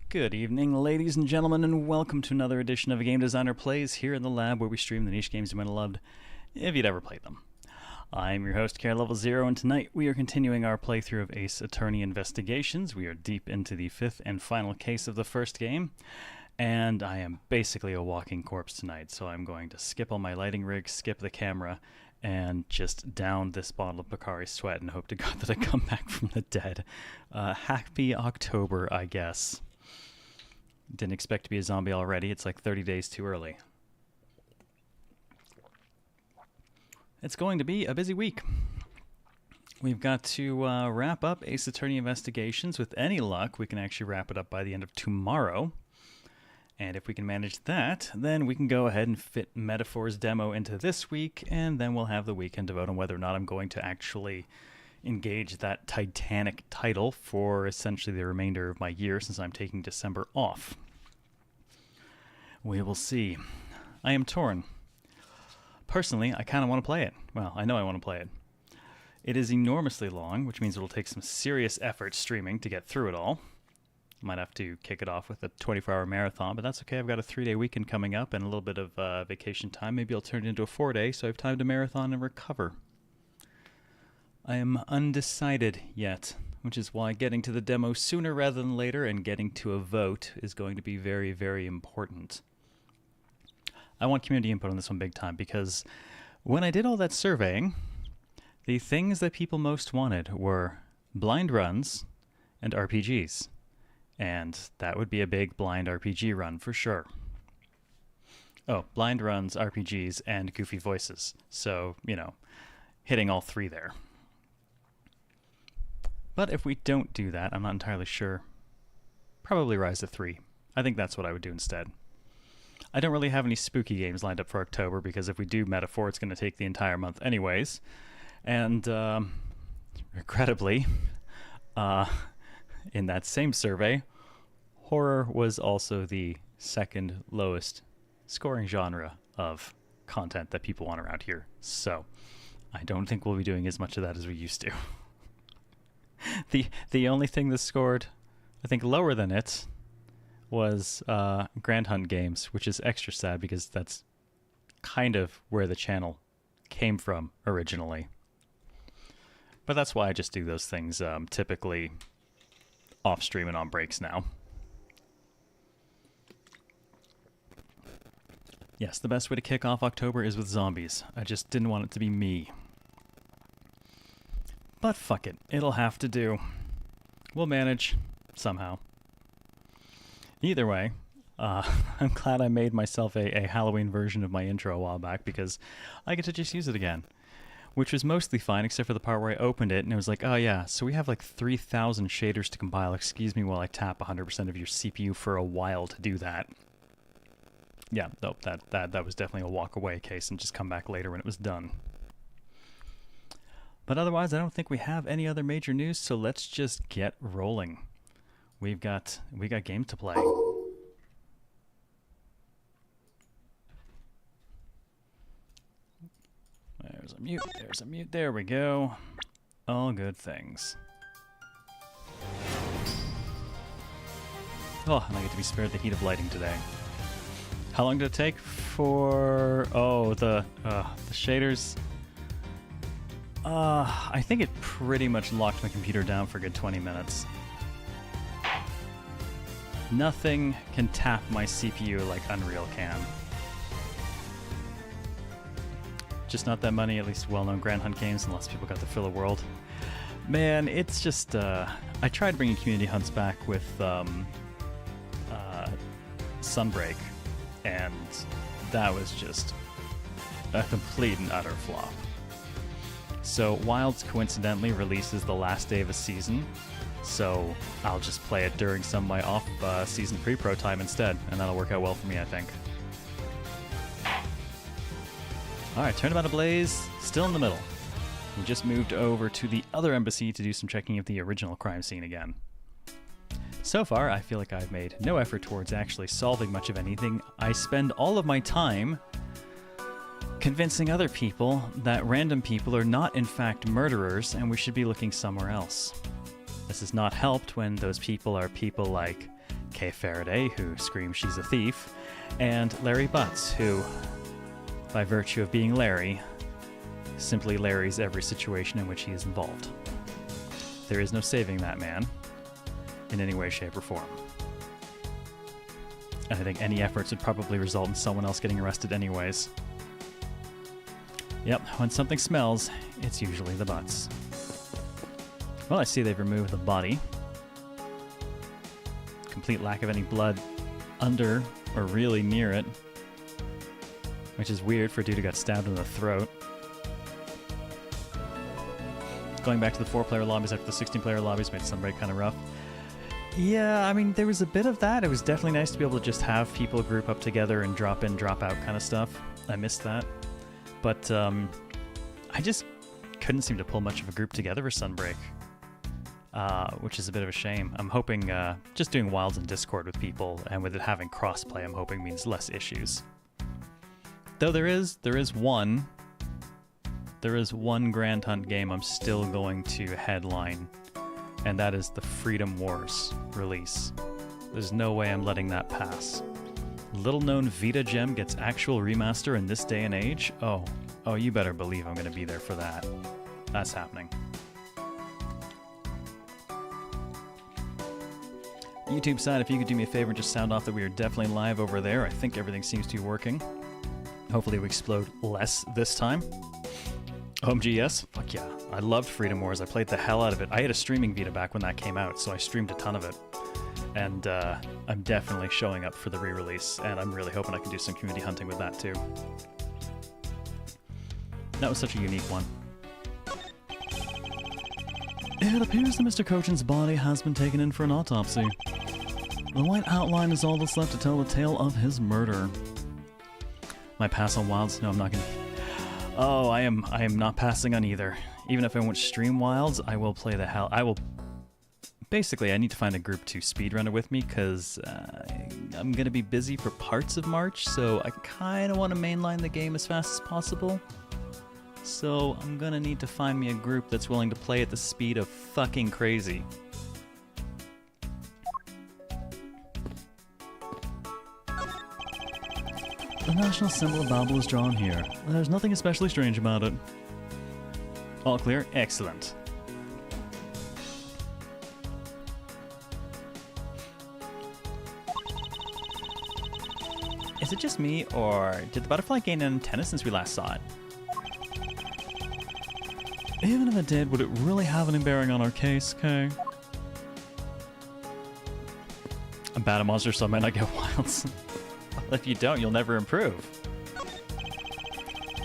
Good evening, ladies and gentlemen, and welcome to another edition of A Game Designer Plays here in the lab where we stream the niche games you might have loved if you'd ever played them. I'm your host, CareLevelZero, and tonight we are continuing our playthrough of Ace Attorney Investigations. We are deep into the fifth and final case of the first game, and I am basically a walking corpse tonight, so I'm going to skip all my lighting rigs, skip the camera, and just down this bottle of Pocari Sweat and hope to God that I come back from the dead. Happy October, I guess. Didn't expect to be a zombie already. It's like 30 days too early. It's going to be a busy week. We've got to wrap up Ace Attorney Investigations. With any luck, we can actually wrap it up by the end of tomorrow. And if we can manage that, then we can go ahead and fit Metaphor's demo into this week, and then we'll have the weekend to vote on whether or not I'm going to actually engage that Titanic title for essentially the remainder of my year, since I'm taking December off. We will see. I am torn. Personally, I kind of want to play it. Well, I know I want to play it. It is enormously long, which means it'll take some serious effort streaming to get through it all. Might have to kick it off with a 24-hour marathon, but that's okay. I've got a 3-day weekend coming up and a little bit of vacation time. Maybe I'll turn it into a 4-day, so I have time to marathon and recover. I am undecided yet, which is why getting to the demo sooner rather than later and getting to a vote is going to be very, very important. I want community input on this one big time, because when I did all that surveying, the things that people most wanted were blind runs and RPGs. And that would be a big blind RPG run for sure. Oh, blind runs, RPGs, and goofy voices. So, you know, hitting all three there. But if we don't do that, I'm not entirely sure. Probably Rise to 3. I think that's what I would do instead. I don't really have any spooky games lined up for October, because if we do Metaphor, it's going to take the entire month anyways. And, regrettably, in that same survey, horror was also the second lowest scoring genre of content that people want around here. So, I don't think we'll be doing as much of that as we used to. The only thing that scored, I think, lower than it was Grand Hunt games, which is extra sad because that's kind of where the channel came from originally. But that's why I just do those things typically off stream and on breaks now. Yes, the best way to kick off October is with zombies. I just didn't want it to be me. But fuck it, it'll have to do. We'll manage, somehow. Either way, I'm glad I made myself a Halloween version of my intro a while back, because I get to just use it again. Which was mostly fine, except for the part where I opened it, and it was like, oh yeah, so we have like 3,000 shaders to compile. Excuse me while I tap 100% of your CPU for a while to do that. Yeah, nope, that was definitely a walk-away case, and just come back later when it was done. But otherwise, I don't think we have any other major news, so let's just get rolling. We got games to play. There's a mute, there we go. All good things. Oh, and I get to be spared the heat of lighting today. How long did it take for... Oh, the shaders... I think it pretty much locked my computer down for a good 20 minutes. Nothing can tap my CPU like Unreal can. Just not that many, at least well-known Grand Hunt games, unless people got to fill a world. Man, it's just, I tried bringing community hunts back with, Sunbreak, and that was just a complete and utter flop. So, Wilds coincidentally releases the last day of a season, so I'll just play it during some of my off-season pre-pro time instead, and that'll work out well for me, I think. Alright, Turnabout Ablaze, still in the middle. We just moved over to the other embassy to do some checking of the original crime scene again. So far, I feel like I've made no effort towards actually solving much of anything. I spend all of my time convincing other people that random people are not in fact murderers and we should be looking somewhere else. This has not helped when those people are people like Kay Faraday, who screams she's a thief, and Larry Butts, who, by virtue of being Larry, simply Larry's every situation in which he is involved. There is no saving that man in any way, shape, or form. And I think any efforts would probably result in someone else getting arrested anyways. Yep, when something smells, it's usually the butts. Well, I see they've removed the body. Complete lack of any blood under or really near it, which is weird for a dude who got stabbed in the throat. Going back to the 4-player lobbies after the 16-player lobbies made Sunbreak kind of rough. Yeah, I mean, there was a bit of that. It was definitely nice to be able to just have people group up together and drop in, drop out kind of stuff. I missed that. But I just couldn't seem to pull much of a group together for Sunbreak, which is a bit of a shame. I'm hoping just doing Wilds in Discord with people and with it having crossplay, I'm hoping means less issues. Though there is one Grand Hunt game I'm still going to headline, and that is the Freedom Wars release. There's no way I'm letting that pass. Little known Vita gem gets actual remaster in this day and age? Oh, you better believe I'm going to be there for that. That's happening. YouTube side, if you could do me a favor and just sound off that we are definitely live over there. I think everything seems to be working. Hopefully we explode less this time. OMG, yes? Fuck yeah. I loved Freedom Wars. I played the hell out of it. I had a streaming Vita back when that came out, so I streamed a ton of it. And I'm definitely showing up for the re-release, and I'm really hoping I can do some community hunting with that too. That was such a unique one. It appears that Mr. Cochin's body has been taken in for an autopsy. The white outline is all that's left to tell the tale of his murder. My pass on Wilds? No, I'm not gonna... Oh, I am not passing on either. Even if I won't stream Wilds, I will play the hell... I will... Basically, I need to find a group to speedrunner with me, because I'm gonna be busy for parts of March, so I kinda want to mainline the game as fast as possible. So I'm gonna need to find me a group that's willing to play at the speed of fucking crazy. The national symbol of Babel is drawn here. There's nothing especially strange about it. All clear? Excellent. Is it just me, or did the butterfly gain an antenna since we last saw it? Even if it did, would it really have any bearing on our case, Kay? I'm bad at monsters, so I might not get Wilds. If you don't, you'll never improve.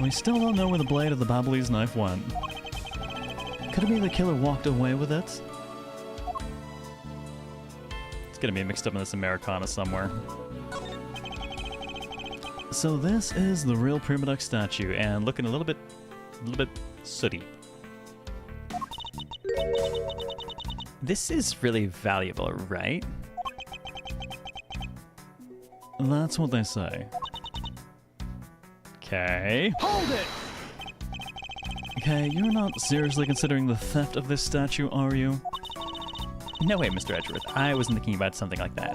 We still don't know where the blade of the Babelese knife went. Could it be the killer walked away with it? It's gonna be mixed up in this Americana somewhere. So this is the real Prima Duck statue, and looking a little bit sooty. This is really valuable, right? That's what they say. Okay. Hold it! Okay, you're not seriously considering the theft of this statue, are you? No way, Mr. Edgeworth. I wasn't thinking about something like that.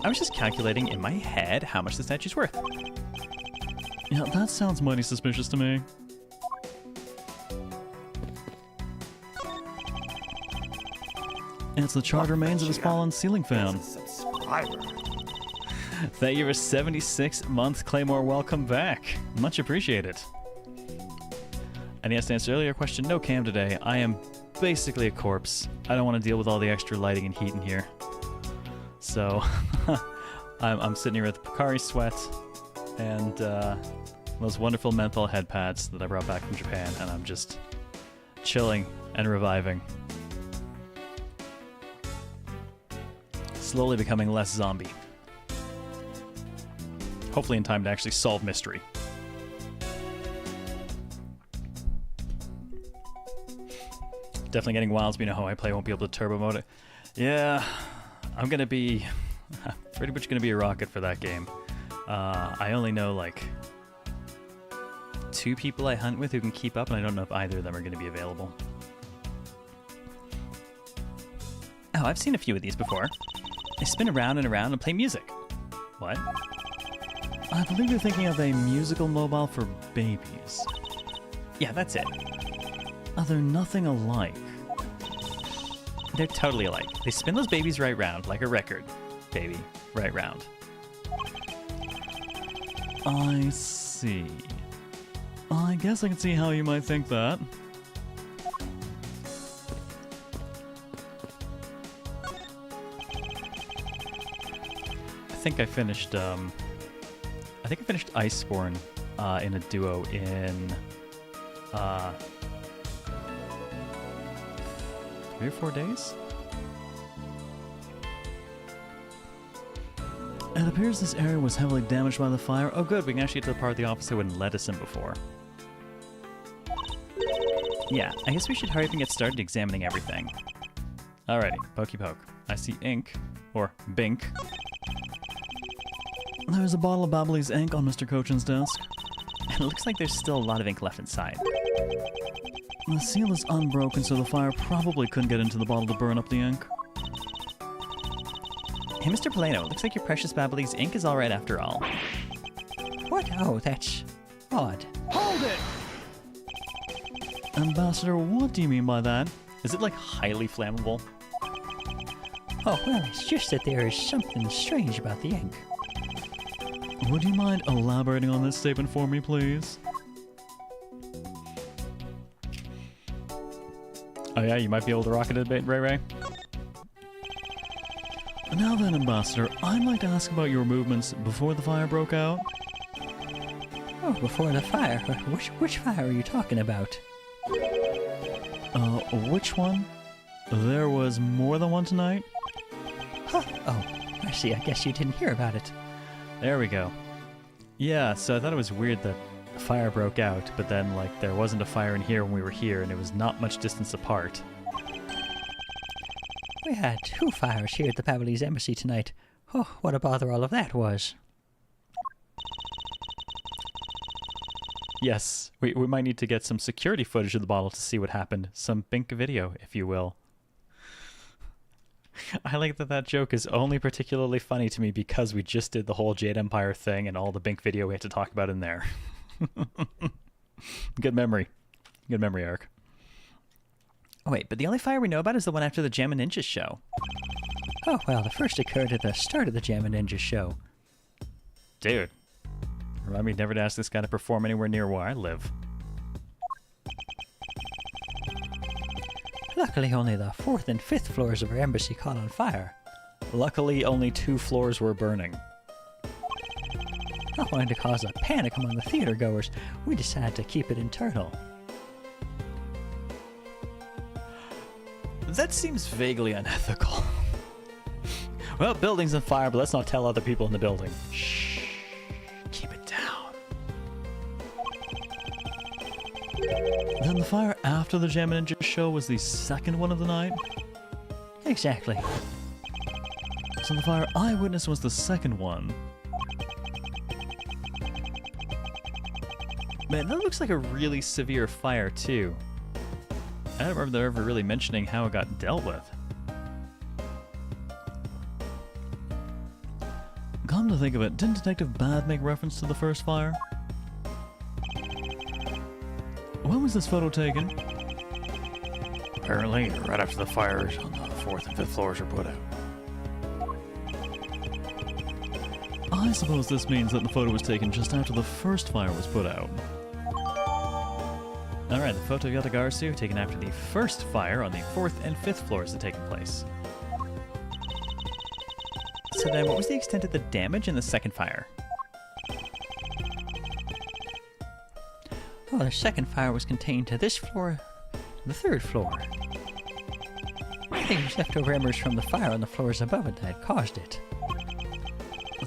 I was just calculating in my head how much the statue's worth. Yeah, that sounds mighty suspicious to me. It's the charred remains of his fallen ceiling fan. Thank you for 76-month Claymore. Welcome back. Much appreciated. And yes, to answer earlier question, no cam today. I am basically a corpse. I don't want to deal with all the extra lighting and heat in here. So, I'm sitting here with Pocari Sweat and those wonderful menthol head pads that I brought back from Japan, and I'm just chilling and reviving. Slowly becoming less zombie. Hopefully in time to actually solve mystery. Definitely getting Wilds, but you know how I play, won't be able to turbo mode it. Yeah, I'm gonna be pretty much gonna be a rocket for that game. I only know like 2 people I hunt with who can keep up, and I don't know if either of them are gonna be available. Oh, I've seen a few of these before. They spin around and around and play music. What? I believe you're thinking of a musical mobile for babies. Yeah, that's it. They're nothing alike. They're totally alike. They spin those babies right round, like a record. Baby, right round. I see. I guess I can see how you might think that. I think I finished Iceborne in a duo in 3 or 4 days? It appears this area was heavily damaged by the fire. Oh good, we can actually get to the part of the office that wouldn't let us in before. Yeah, I guess we should hurry up and get started examining everything. Alrighty, pokey poke. I see ink, or bink. There's a bottle of Babbly's ink on Mr. Cochin's desk. And it looks like there's still a lot of ink left inside. The seal is unbroken, so the fire probably couldn't get into the bottle to burn up the ink. Hey, Mr. Polano, it looks like your precious Babbly's ink is alright after all. What? Oh, that's odd. Hold it! Ambassador, what do you mean by that? Is it, like, highly flammable? Oh, well, it's just that there is something strange about the ink. Would you mind elaborating on this statement for me, please? Oh yeah, you might be able to rock it a bit, Ray Ray. Now then, Ambassador, I'd like to ask about your movements before the fire broke out. Oh, before the fire? Which fire are you talking about? Which one? There was more than one tonight? Huh. Oh, I see. I guess you didn't hear about it. There we go. Yeah, so I thought it was weird that the fire broke out, but then, like, there wasn't a fire in here when we were here, and it was not much distance apart. We had 2 fires here at the Babbly's embassy tonight. Oh, what a bother all of that was. Yes, we might need to get some security footage of the bottle to see what happened. Some bink video, if you will. I like that joke is only particularly funny to me because we just did the whole Jade Empire thing and all the bink video we had to talk about in there. Good memory. Good memory, Eric. Oh wait, but the only fire we know about is the one after the Jam and Ninjas show. Oh, well, the first occurred at the start of the Jam and Ninjas show. Dude. Remind me never to ask this guy to perform anywhere near where I live. Luckily, only the 4th and 5th floors of our embassy caught on fire. Luckily, only 2 floors were burning. Not wanting to cause a panic among the theater goers, we decided to keep it internal. That seems vaguely unethical. Well, building's on fire, but let's not tell other people in the building. Shh. Keep it down. Then the fire after the Jam and Ninja show was the second one of the night? Exactly. So the fire I witnessed was the second one. Man, that looks like a really severe fire, too. I don't remember ever really mentioning how it got dealt with. Come to think of it, didn't Detective Bad make reference to the first fire? When was this photo taken? Apparently, right after the fires on the 4th and 5th floors were put out. I suppose this means that the photo was taken just after the first fire was put out. Alright, the photo of Yatagarsu taken after the first fire on the 4th and 5th floors had taken place. So then, what was the extent of the damage in the second fire? Oh, the second fire was contained to this floor, the 3rd floor. I think it was leftover embers from the fire on the floors above it that had caused it.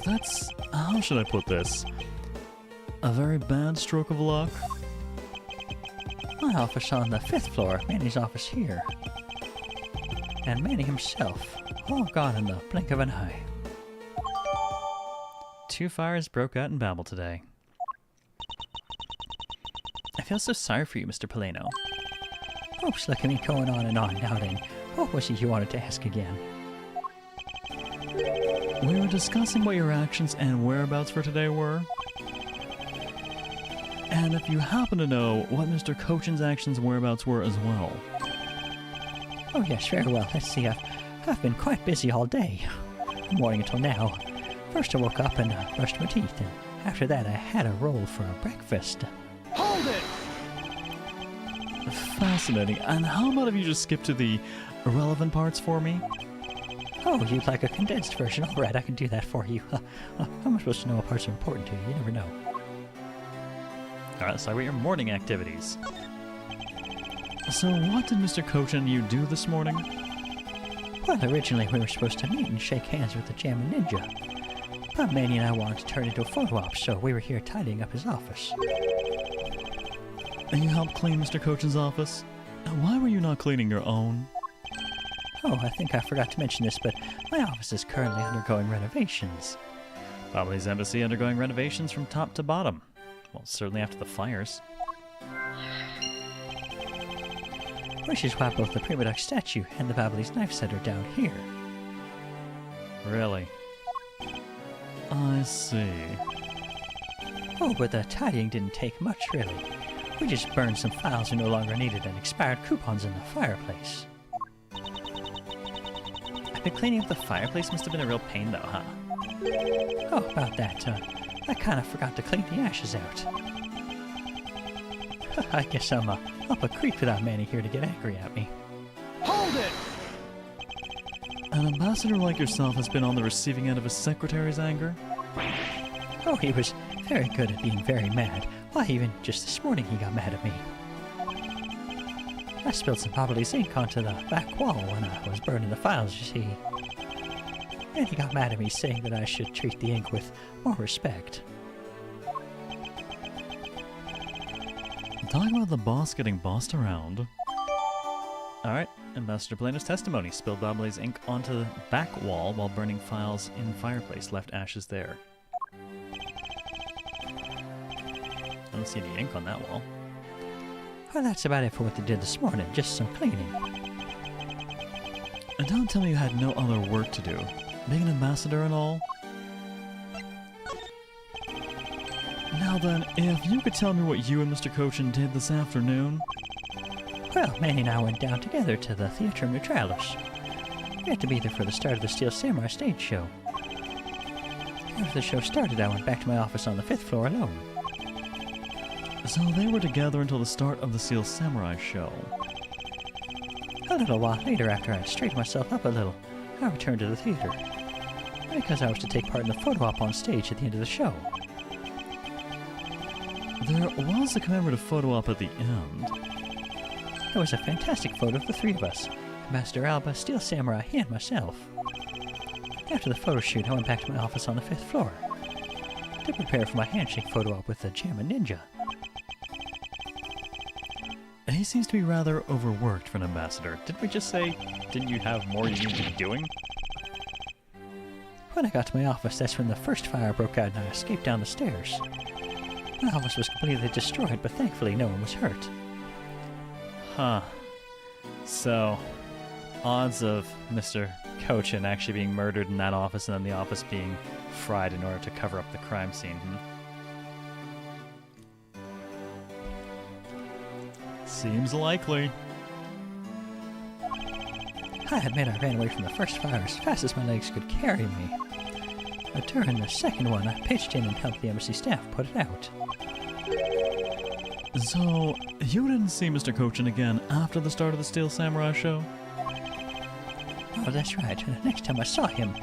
That's... how should I put this? A very bad stroke of luck? My office on the 5th floor, Manny's office here. And Manny himself, all gone in the blink of an eye. 2 fires broke out in Babel today. I feel so sorry for you, Mr. Polano. Oops, look at me going on and on now then. What was it you wanted to ask again? We were discussing what your actions and whereabouts for today were. And if you happen to know what Mr. Cochin's actions and whereabouts were as well. Oh yes, very well. Let's see, I've been quite busy all day. From morning until now. First I woke up and brushed my teeth, and after that I had a roll for a breakfast. Hold it! Fascinating. And how about if you just skip to the irrelevant parts for me? Oh, you'd like a condensed version? All right, I can do that for you. How am I supposed to know what parts are important to you? You never know. Alright, let's talk about your morning activities. So what did Mr. Cochin and you do this morning? Well, originally we were supposed to meet and shake hands with the Jammin' Ninja. But Manny and I wanted to turn into a photo op, so we were here tidying up his office. And you helped clean Mr. Cochin's office? Why were you not cleaning your own? Oh, I think I forgot to mention this, but my office is currently undergoing renovations. Bobbly's embassy undergoing renovations from top to bottom. Well, certainly after the fires. Which is why both the Prima Duck statue and the Bobbly's knife set are down here. Really? I see. Oh, but the tidying didn't take much, really. We just burned some files we no longer needed and expired coupons in the fireplace. The cleaning up the fireplace must have been a real pain, though, huh? Oh, about that, I kind of forgot to clean the ashes out. I guess I'm up a creek without Manny here to get angry at me. Hold it! An ambassador like yourself has been on the receiving end of his secretary's anger? Oh, he was very good at being very mad. Why, even just this morning he got mad at me. I spilled some Bobbly's ink onto the back wall when I was burning the files, you see. And he got mad at me, saying that I should treat the ink with more respect. Talking about the boss getting bossed around. Alright, Ambassador Plano's testimony. Spilled Bobbly's ink onto the back wall while burning files in fireplace. Left ashes there. I don't see any ink on that wall. Well, that's about it for what they did this morning, just some cleaning. And don't tell me you had no other work to do. Being an ambassador and all. Now then, if you could tell me what you and Mr. Cochin did this afternoon. Well, Manny and I went down together to the Theatrum Neutralis. We had to be there for the start of the Steel Samurai stage show. After the show started, I went back to my office on the 5th floor alone. So they were together until the start of the Steel Samurai show. A little while later, after I had straightened myself up a little, I returned to the theater. Because I was to take part in the photo op on stage at the end of the show. There was a commemorative photo op at the end. It was a fantastic photo of the three of us, Ambassador Alba, Steel Samurai, and myself. After the photo shoot, I went back to my office on the 5th floor to prepare for my handshake photo op with the Jammin' Ninja. He seems to be rather overworked for an ambassador. Didn't we just say, didn't you have more you need to be doing? When I got to my office, that's when the first fire broke out and I escaped down the stairs. My office was completely destroyed, but thankfully no one was hurt. Huh. So, odds of Mr. Cochin actually being murdered in that office and then the office being fried in order to cover up the crime scene, Seems likely. I admit I ran away from the first fire as fast as my legs could carry me. But during the second one, I pitched in and helped the embassy staff put it out. So, you didn't see Mr. Cochin again after the start of the Steel Samurai show? Oh, that's right. Next time I saw him,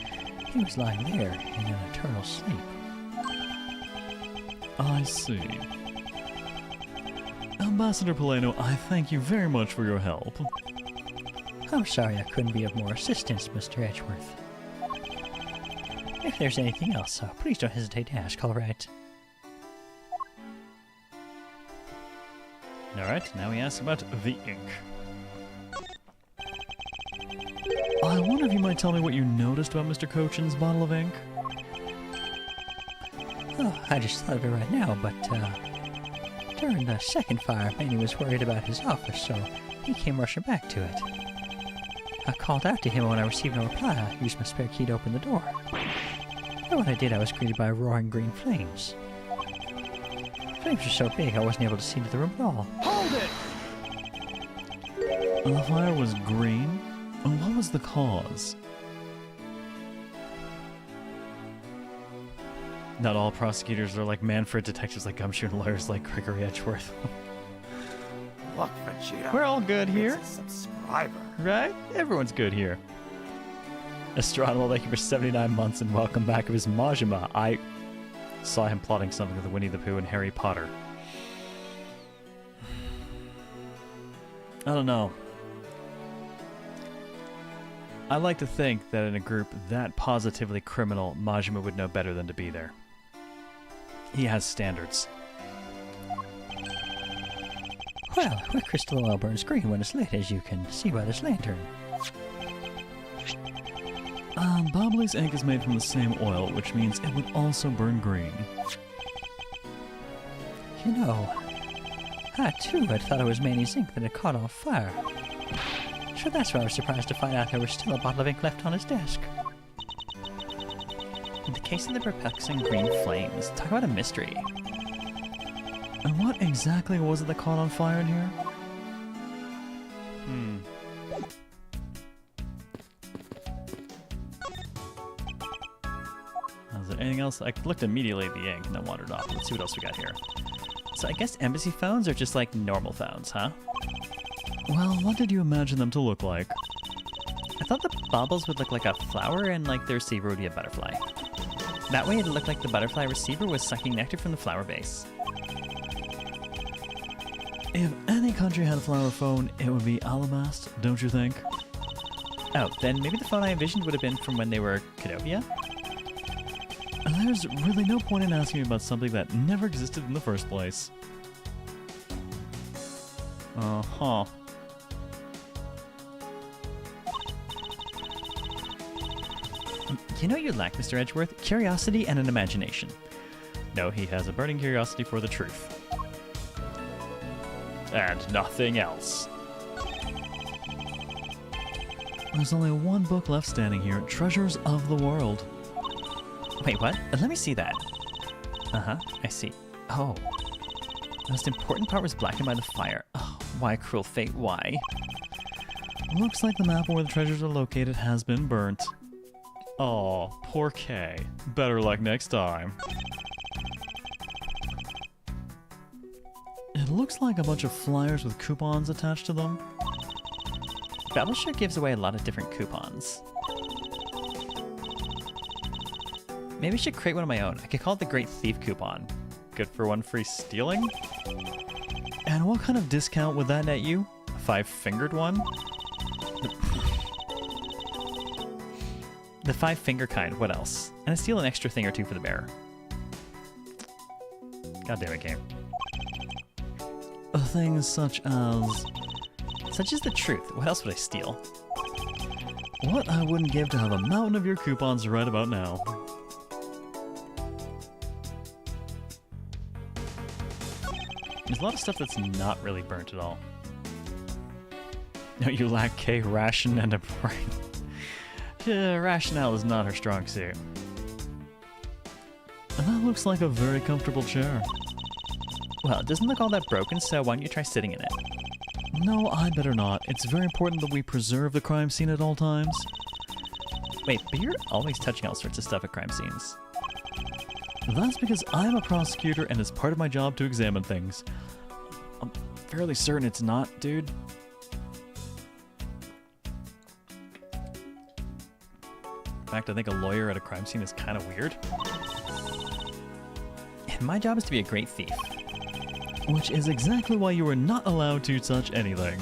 he was lying there in an eternal sleep. I see. Ambassador Polano, I thank you very much for your help. I'm sorry I couldn't be of more assistance, Mr. Edgeworth. If there's anything else, please don't hesitate to ask, all right? Alright, now we ask about the ink. I wonder if you might tell me what you noticed about Mr. Cochin's bottle of ink? Oh, I just thought of it right now, but, during the second fire, Manny was worried about his office, so he came rushing back to it. I called out to him when I received no reply. I used my spare key to open the door. But when I did, I was greeted by roaring green flames. Flames were so big I wasn't able to see into the room at all. Hold it! The fire was green? And what was the cause? Not all prosecutors are like Manfred, detectives like Gumshoe, and lawyers like Gregory Edgeworth. Look, Vegeta. We're all good here, It's a subscriber. right? Everyone's good here. Astronomer, thank you for 79 months and welcome back of his Majima. I saw him plotting something with Winnie the Pooh and Harry Potter. I don't know. I like to think that in a group that positively criminal, Majima would know better than to be there. He has standards. Well, my crystal oil burns green when it's lit, as you can see by this lantern. Bobbly's ink is made from the same oil, which means it would also burn green. You know, I too had thought it was Manny's ink that had caught on fire. So that's why I was surprised to find out there was still a bottle of ink left on his desk. In the case of the perplexing green flames, talk about a mystery. And what exactly was it that caught on fire in here? Is there anything else? I looked immediately at the ink and then wandered off. Let's see what else we got here. So I guess embassy phones are just like normal phones, huh? Well, what did you imagine them to look like? I thought the baubles would look like a flower and like the receiver would be a butterfly. That way it looked like the butterfly receiver was sucking nectar from the flower base. If any country had a flower phone, it would be Alabast, don't you think? Oh, then maybe the phone I envisioned would have been from when they were Cadovia? There's really no point in asking me about something that never existed in the first place. Uh-huh. You know you lack, Mr. Edgeworth? Curiosity and an imagination. No, he has a burning curiosity for the truth. And nothing else. There's only one book left standing here, Treasures of the World. Wait, what? Let me see that. Uh-huh, I see. Oh. The most important part was blackened by the fire. Oh, why, cruel fate, why? Looks like the map where the treasures are located has been burnt. Oh, poor Kay. Better luck next time. It looks like a bunch of flyers with coupons attached to them. Battleship gives away a lot of different coupons. Maybe I should create one of my own. I could call it the Great Thief Coupon. Good for one free stealing? And what kind of discount would that net you? A 5-fingered one? The 5-finger kind, what else? And I steal an extra thing or two for the bearer. God damn it, game. Things such as... Such as the truth. What else would I steal? What I wouldn't give to have a mountain of your coupons right about now. There's a lot of stuff that's not really burnt at all. No, you lack K, ration, and a brain. Yeah, rationale is not her strong suit. And that looks like a very comfortable chair. Well, it doesn't look all that broken, so why don't you try sitting in it? No, I'd better not. It's very important that we preserve the crime scene at all times. Wait, but you're always touching all sorts of stuff at crime scenes. That's because I'm a prosecutor and it's part of my job to examine things. I'm fairly certain it's not, dude. In fact, I think a lawyer at a crime scene is kind of weird. And my job is to be a great thief. Which is exactly why you are not allowed to touch anything.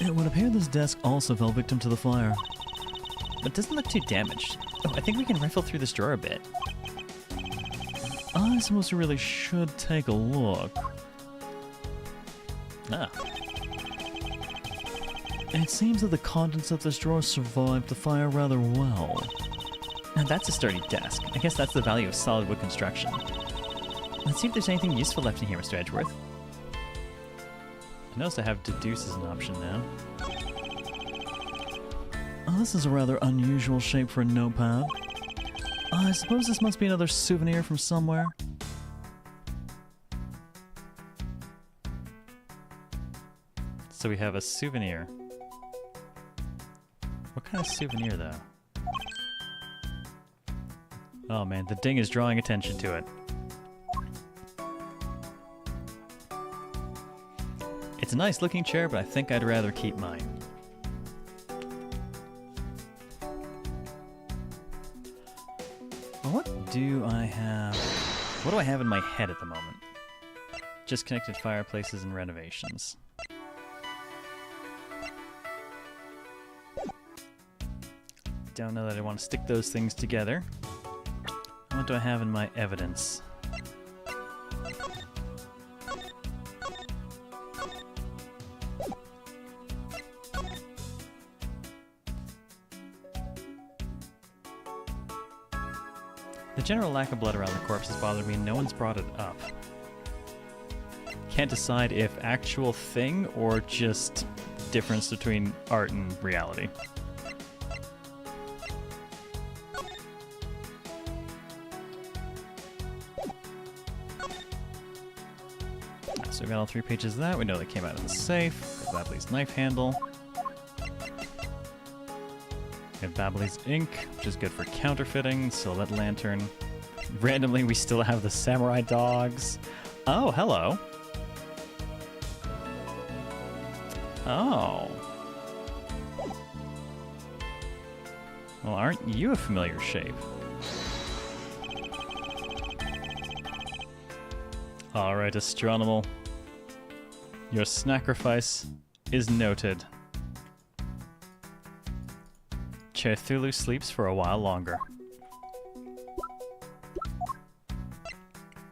It would appear this desk also fell victim to the fire. But it doesn't look too damaged. Oh, I think we can rifle through this drawer a bit. I suppose we really should take a look. Ah. It seems that the contents of this drawer survived the fire rather well. Now that's a sturdy desk. I guess that's the value of solid wood construction. Let's see if there's anything useful left in here, Mr. Edgeworth. I notice I have deduce as an option now. Oh, this is a rather unusual shape for a notepad. I suppose this must be another souvenir from somewhere. So we have a souvenir. What kind of souvenir, though? Oh man, the ding is drawing attention to it. It's a nice looking chair, but I think I'd rather keep mine. What do I have? What do I have in my head at the moment? Just connected fireplaces and renovations. Don't know that I want to stick those things together. What do I have in my evidence? The general lack of blood around the corpse has bothered me. No one's brought it up. Can't decide if actual thing or just difference between art and reality. So we've got all 3 pages of that. We know they came out of the safe. Got Babley's knife handle. We have Babley's ink, which is good for counterfeiting. Silhouette lantern. Randomly, we still have the samurai dogs. Oh, hello. Oh. Well, aren't you a familiar shape? Alright, Astronomal. Your sacrifice is noted. Cthulhu sleeps for a while longer.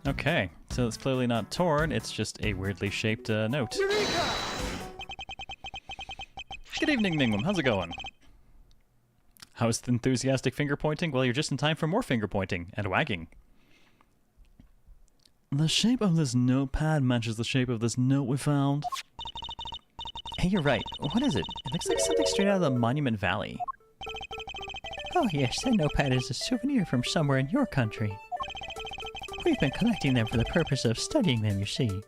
Okay, so it's clearly not torn, it's just a weirdly shaped note. Eureka! Good evening, Ningwam. How's it going? How's the enthusiastic finger pointing? Well, you're just in time for more finger pointing and wagging. The shape of this notepad matches the shape of this note we found. Hey, you're right. What is it? It looks like something straight out of the Monument Valley. Oh yes, that notepad is a souvenir from somewhere in your country. We've been collecting them for the purpose of studying them, you see.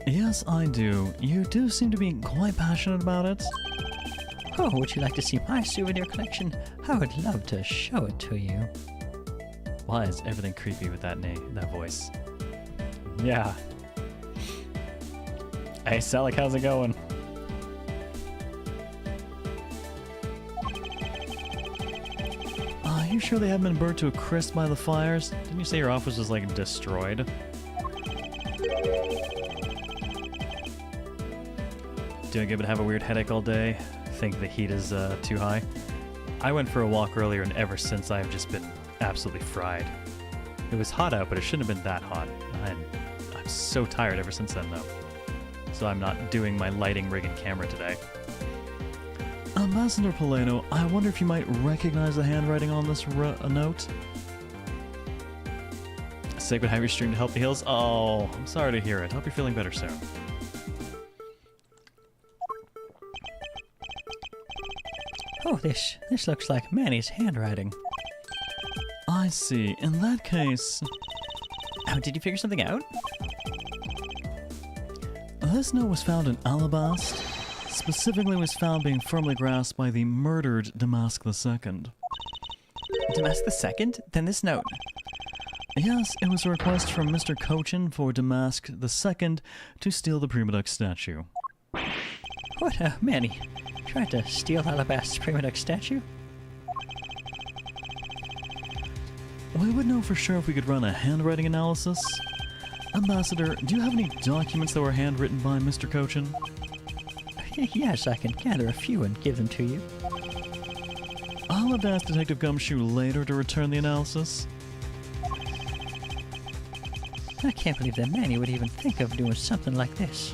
Yes, I do. You do seem to be quite passionate about it. Oh, would you like to see my souvenir collection? I would love to show it to you. Why is everything creepy with that name, that voice? Yeah. Hey, Salik, how's it going? Are you sure they haven't been burnt to a crisp by the fires? Didn't you say your office was, like, destroyed? Doing good but have a weird headache all day. Think the heat is too high. I went for a walk earlier and ever since I've just been absolutely fried. It was hot out, but it shouldn't have been that hot. I'm so tired ever since then, though. So I'm not doing my lighting rig and camera today. Ambassador Poleno, I wonder if you might recognize the handwriting on this note? Sick would have your stream to help the heals? Oh, I'm sorry to hear it. Hope you're feeling better soon. Oh, this looks like Manny's handwriting. I see. In that case... Oh, did you figure something out? This note was found in Alabast. Specifically was found being firmly grasped by the murdered Damask II. Damask II? Then this note. Yes, it was a request from Mr. Cochin for Damask II to steal the Prima statue. What, Manny? Tried to steal Alabast's Prima statue? We would know for sure if we could run a handwriting analysis. Ambassador, do you have any documents that were handwritten by Mr. Cochin? Yes, I can gather a few and give them to you. I'll have to ask Detective Gumshoe later to return the analysis. I can't believe that Manny would even think of doing something like this.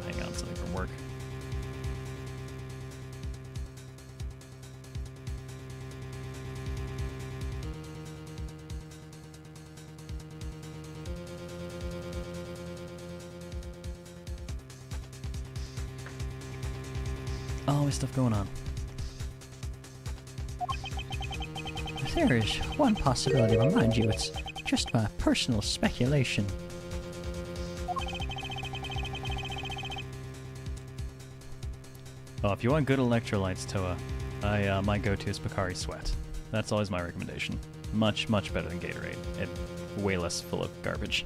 Hang on, something from work. Always stuff going on. There is one possibility, mind you, it's just my personal speculation. Oh, if you want good electrolytes, Toa, my go-to is Pocari Sweat. That's always my recommendation. Much, much better than Gatorade, and way less full of garbage.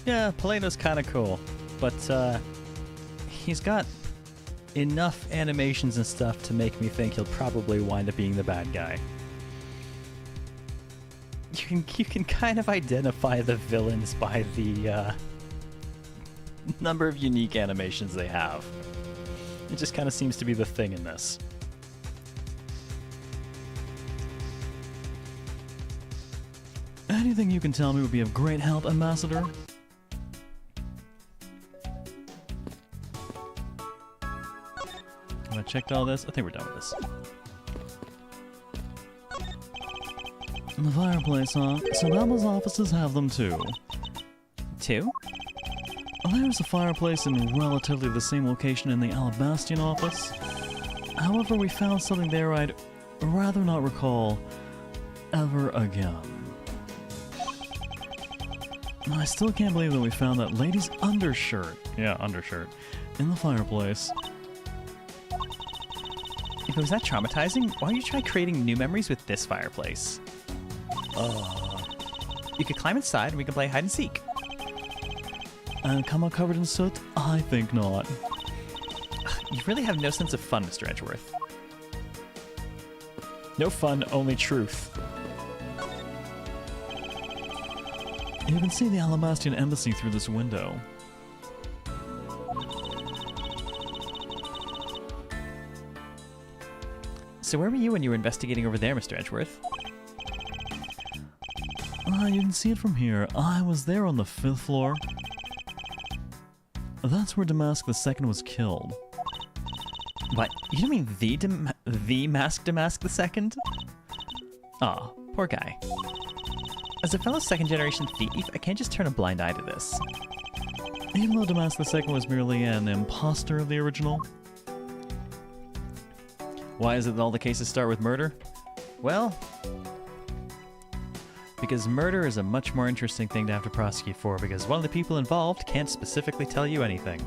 Yeah, Paledo's kind of cool, but he's got enough animations and stuff to make me think he'll probably wind up being the bad guy. You can kind of identify the villains by the number of unique animations they have. It just kind of seems to be the thing in this. Anything you can tell me would be of great help, Ambassador? Have I checked all this? I think we're done with this. The fireplace, huh? So Dabble's offices have them too. Two? There's a fireplace in relatively the same location in the Alabastian office. However, we found something there I'd rather not recall ever again. I still can't believe that we found that lady's undershirt. Yeah, undershirt. In the fireplace. If it was that traumatizing, why don't you try creating new memories with this fireplace? You could climb inside and we can play hide and seek. And come out covered in soot? I think not. You really have no sense of fun, Mr. Edgeworth. No fun, only truth. You can see the Alabastian embassy through this window. So where were you when you were investigating over there, Mr. Edgeworth? You can see it from here. I was there on the 5th floor. That's where Damask II was killed. What? You don't mean the Masked Damask II? Aw, poor guy. As a fellow second-generation thief, I can't just turn a blind eye to this. Even though Damask II was merely an imposter of the original. Why is it that all the cases start with murder? Well, because murder is a much more interesting thing to have to prosecute for, because one of the people involved can't specifically tell you anything.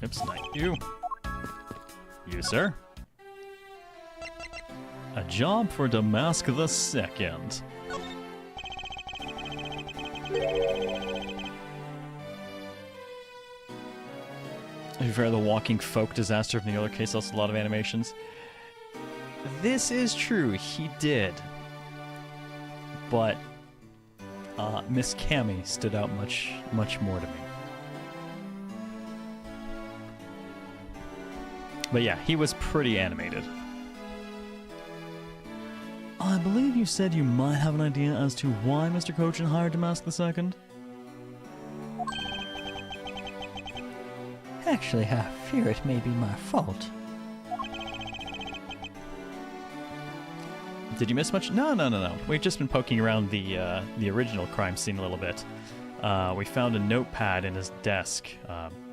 Oops, not you. You, sir? A job for Damask II. To be fair, the walking folk disaster from the other case also a lot of animations. This is true, he did. But Miss Cammy stood out much more to me. But yeah, he was pretty animated. I believe you said you might have an idea as to why Mr. Cochin hired Damask II? Actually, I fear it may be my fault. Did you miss much? No. We've just been poking around the original crime scene a little bit. We found a notepad in his desk,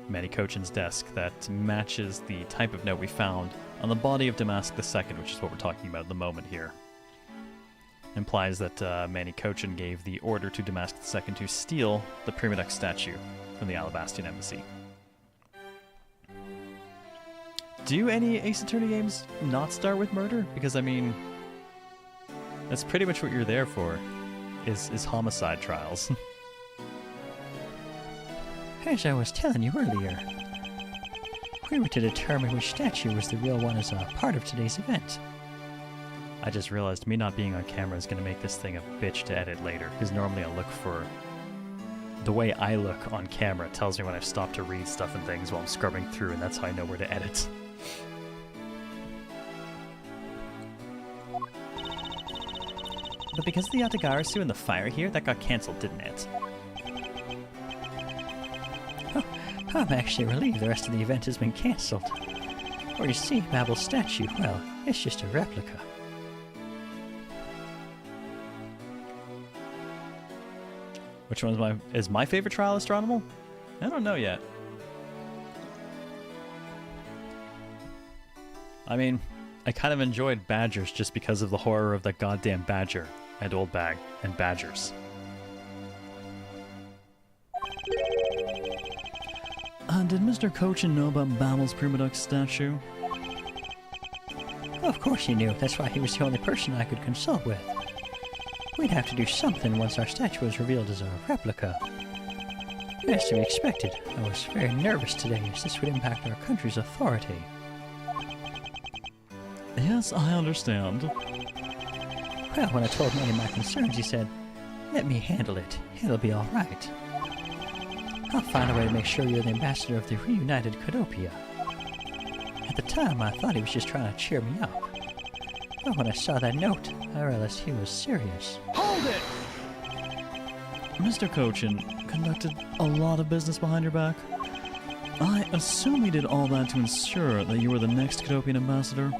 Manny Cochin's desk, that matches the type of note we found on the body of Damask II, which is what we're talking about at the moment here. Implies that Manny Cochin gave the order to Damask II to steal the Prima Duck statue from the Alabastian embassy. Do any Ace Attorney games not start with murder? Because, I mean, that's pretty much what you're there for, is homicide trials. As I was telling you earlier, we were to determine which statue was the real one as a part of today's event. I just realized me not being on camera is going to make this thing a bitch to edit later, because normally I look for... The way I look on camera tells me when I've stopped to read stuff and things while I'm scrubbing through, and that's how I know where to edit. But because of the Yatagarasu and the fire here, that got cancelled, didn't it? Oh, I'm actually relieved the rest of the event has been cancelled. For you see, Mabel's statue, well, it's just a replica. Which one is my favorite trial astronomal? I don't know yet. I mean, I kind of enjoyed Badgers just because of the horror of that goddamn badger and old bag and badgers. Did Mr. Cochin know about Babel's Primadux statue? Of course he knew. That's why he was the only person I could consult with. We'd have to do something once our statue was revealed as a replica. As to be expected, I was very nervous today as this would impact our country's authority. Yes, I understand. Well, when I told Manny my concerns, he said, "Let me handle it. It'll be all right. I'll find a way to make sure you're the ambassador of the reunited Codopia." At the time, I thought he was just trying to cheer me up. But when I saw that note, I realized he was serious. Hold it! Mr. Cochin conducted a lot of business behind your back. I assume he did all that to ensure that you were the next Codopian ambassador.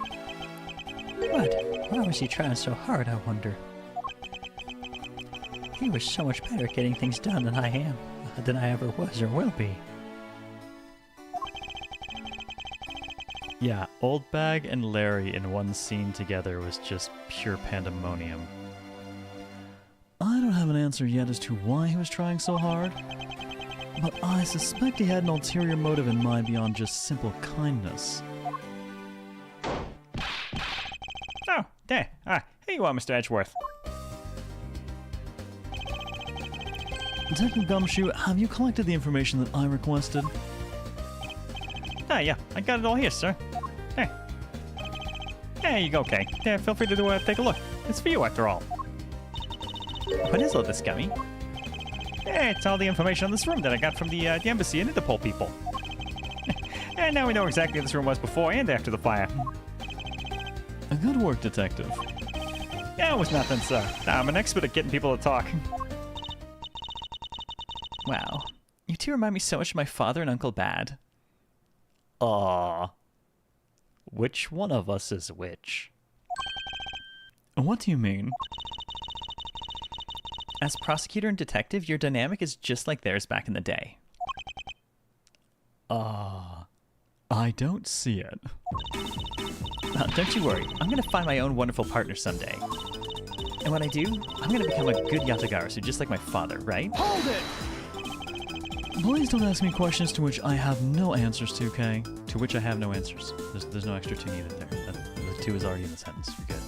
But why was he trying so hard, I wonder? He was so much better at getting things done than I am, than I ever was or will be. Yeah, Old Bag and Larry in one scene together was just pure pandemonium. I don't have an answer yet as to why he was trying so hard, but I suspect he had an ulterior motive in mind beyond just simple kindness. Oh, there. Here you are, Mr. Edgeworth. Detective Gumshoe, have you collected the information that I requested? Yeah, I got it all here, sir. Hey. There you go, Kay. Yeah, feel free to take a look. It's for you, after all. What is all this, Gummy? Yeah, it's all the information on this room that I got from the embassy and Interpol people. And now we know exactly what this room was before and after the fire. Good work, Detective. Yeah, it was nothing, sir. I'm an expert at getting people to talk. Wow. You two remind me so much of my father and Uncle Bad. Aww. Which one of us is which? What do you mean? As prosecutor and detective, your dynamic is just like theirs back in the day. I don't see it. Don't you worry. I'm going to find my own wonderful partner someday. And when I do, I'm going to become a good Yatagarasu, just like my father, right? Hold it! Please don't ask me questions to which I have no answers to, Kay. To which I have no answers. There's no extra two needed there. The two is already in the sentence. You're good.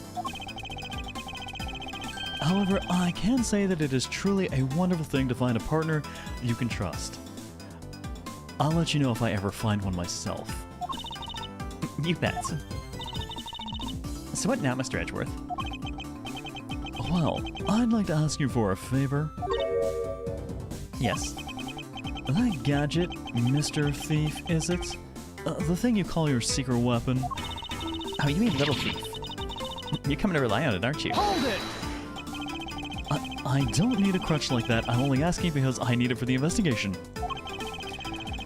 However, I can say that it is truly a wonderful thing to find a partner you can trust. I'll let you know if I ever find one myself. You bet. So what now, Mr. Edgeworth? Well, I'd like to ask you for a favor. Yes. That gadget, Mr. Thief, is it? The thing you call your secret weapon? Oh, you mean Little Thief. You're coming to rely on it, aren't you? Hold it! I don't need a crutch like that. I'm only asking because I need it for the investigation.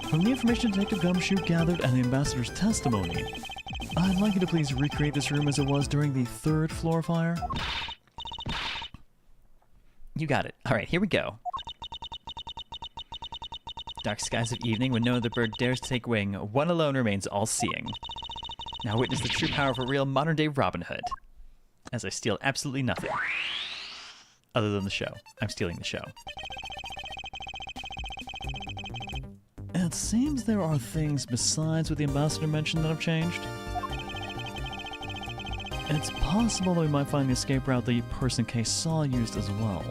From the information Detective Gumshoe gathered and the ambassador's testimony, I'd like you to please recreate this room as it was during the third floor fire. You got it. All right, here we go. Dark skies of evening, when no other bird dares to take wing, one alone remains all-seeing. Now witness the true power of a real modern-day Robin Hood. As I steal absolutely nothing. Other than the show. I'm stealing the show. It seems there are things besides what the ambassador mentioned that have changed. It's possible that we might find the escape route the person K saw used as well.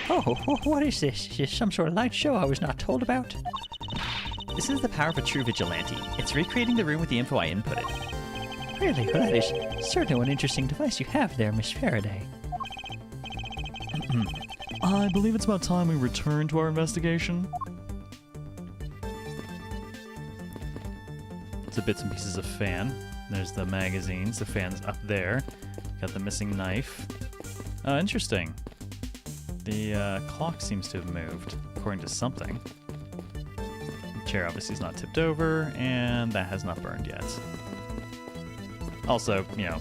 Oh, what is this? Is this some sort of light show I was not told about? This is the power of a true vigilante. It's recreating the room with the info I inputted. Really? Well, that is certainly one interesting device you have there, Miss Faraday. I believe it's about time we return to our investigation. It's a bits and pieces of fan. There's the magazines. The fan's up there. Got the missing knife. Interesting. The clock seems to have moved, according to something. chair obviously is not tipped over, and that has not burned yet. Also, you know,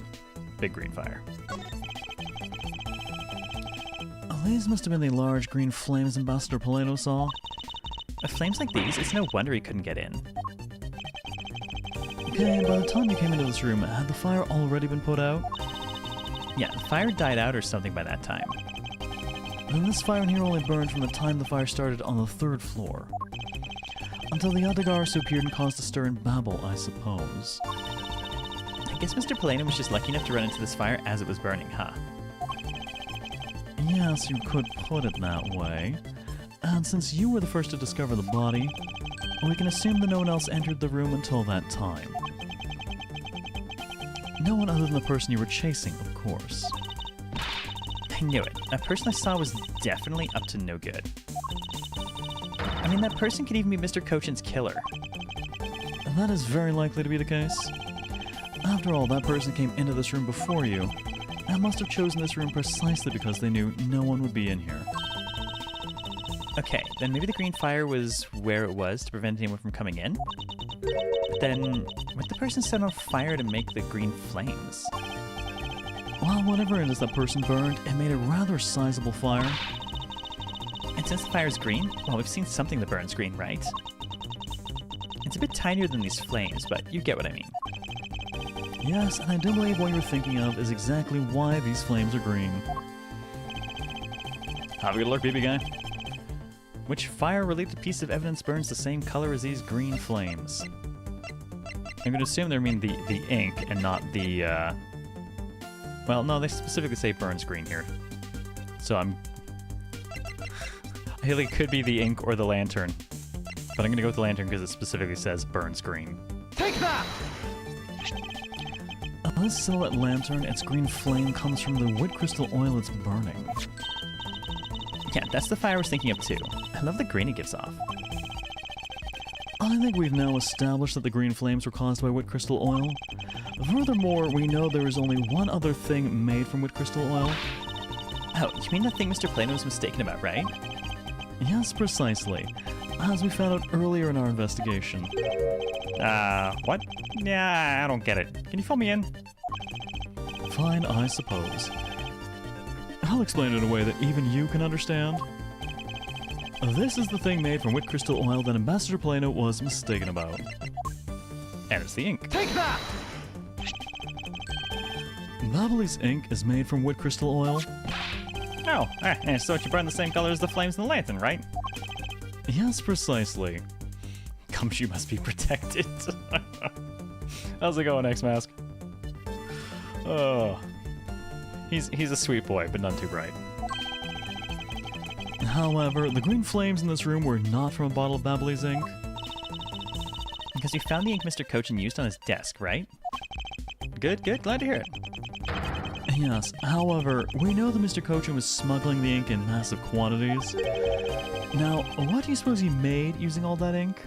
big green fire. Oh, these must have been the large green flames Ambassador Polano saw. With flames like these, it's no wonder he couldn't get in. Okay, by the time you came into this room, had the fire already been put out? Yeah, the fire died out or something by that time. Then this fire in here only burned from the time the fire started on the 3rd floor. Until the Adagars who appeared and caused a stir and babble, I suppose. I guess Mr. Polano was just lucky enough to run into this fire as it was burning, huh? Yes, you could put it that way. And since you were the first to discover the body, we can assume that no one else entered the room until that time. No one other than the person you were chasing, of course. I knew it. That person I saw was definitely up to no good. I mean, that person could even be Mr. Cochin's killer. That is very likely to be the case. After all, that person came into this room before you, and must have chosen this room precisely because they knew no one would be in here. Okay, then maybe the green fire was where it was to prevent anyone from coming in? But then, would the person set on fire to make the green flames? Well, whatever it is that person burned, it made a rather sizable fire. And since the fire's green, well, we've seen something that burns green, right? It's a bit tinier than these flames, but you get what I mean. Yes, and I do believe what you're thinking of is exactly why these flames are green. Have a good look, BB guy. Which fire-related piece of evidence burns the same color as these green flames? I'm going to assume they mean the ink and not the, Well, no, they specifically say burns green here. So I feel like it could be the ink or the lantern. But I'm going to go with the lantern because it specifically says burns green. Take that! This silhouette lantern, its green flame comes from the wood crystal oil it's burning. Yeah, that's the fire I was thinking of too. I love the green it gives off. I think we've now established that the green flames were caused by wood crystal oil. Furthermore, we know there is only one other thing made from wood crystal oil. Oh, you mean that thing Mr. Polano was mistaken about, right? Yes, precisely. As we found out earlier in our investigation. What? Yeah, I don't get it. Can you fill me in? Fine, I suppose. I'll explain it in a way that even you can understand. This is the thing made from wood crystal oil that Ambassador Polano was mistaken about. And it's the ink. Take that! Babbly's ink is made from wood crystal oil. Oh, so you burn the same color as the flames in the lantern, right? Yes, precisely. Gumshoe must be protected. How's it going, X-Mask? Oh. He's a sweet boy, but none too bright. However, the green flames in this room were not from a bottle of Babbly's ink. Because we found the ink Mr. Cochin used on his desk, right? Good, glad to hear it. Yes, however, we know that Mr. Cochin was smuggling the ink in massive quantities. Now, what do you suppose he made using all that ink?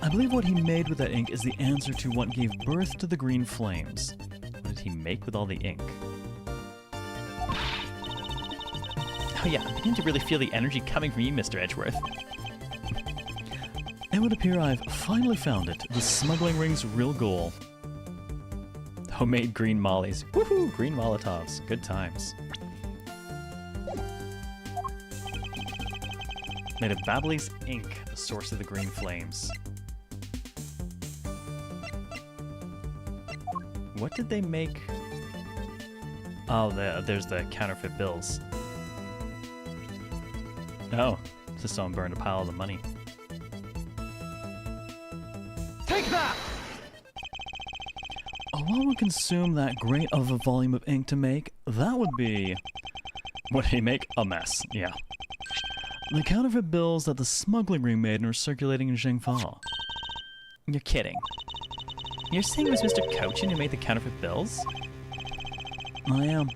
I believe what he made with that ink is the answer to what gave birth to the green flames. What did he make with all the ink? Oh yeah, I'm beginning to really feel the energy coming from you, Mr. Edgeworth. It would appear I've finally found it, the smuggling ring's real goal. Homemade green mollies. Woohoo! Green Molotovs. Good times. Made of Babbly's ink, the source of the green flames. What did they make? Oh, there's the counterfeit bills. Oh, just someone burned a pile of the money. Take that! What would consume that great of a volume of ink to make? That would be... What did he make? A mess, yeah. the counterfeit bills that the smuggling ring made and were circulating in Zhengfa. You're kidding. You're saying it was Mr. Cochin who made the counterfeit bills? I am.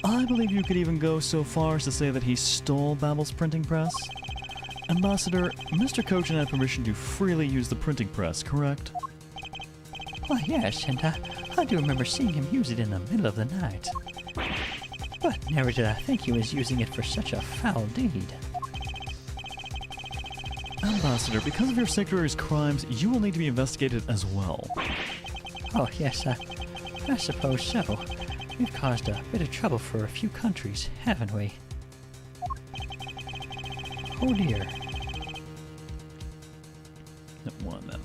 I believe you could even go so far as to say that he stole Babbel's printing press. Ambassador, Mr. Cochin had permission to freely use the printing press, correct? Why, yes, and I do remember seeing him use it in the middle of the night. But never did I think he was using it for such a foul deed. Ambassador, because of your secretary's crimes, you will need to be investigated as well. Oh, yes, I suppose so. We've caused a bit of trouble for a few countries, haven't we? Oh dear. One then.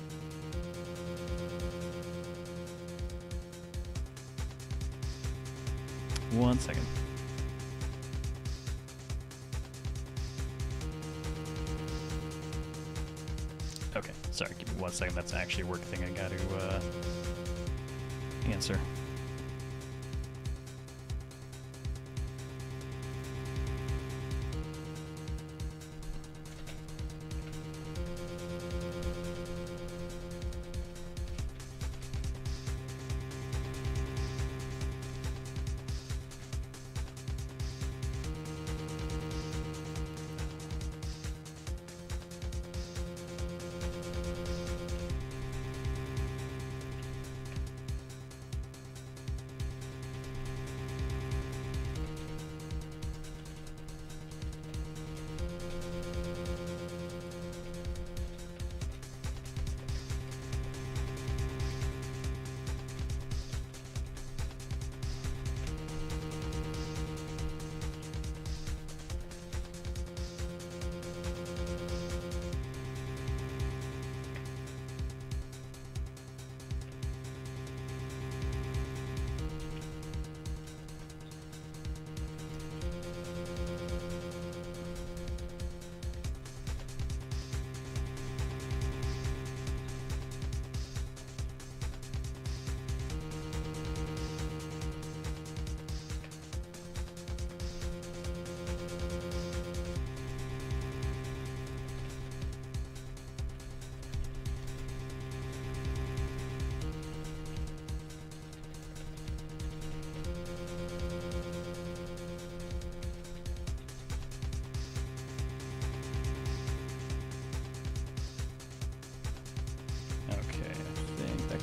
One second. Okay, sorry, give me 1 second. That's actually a work thing I got to answer.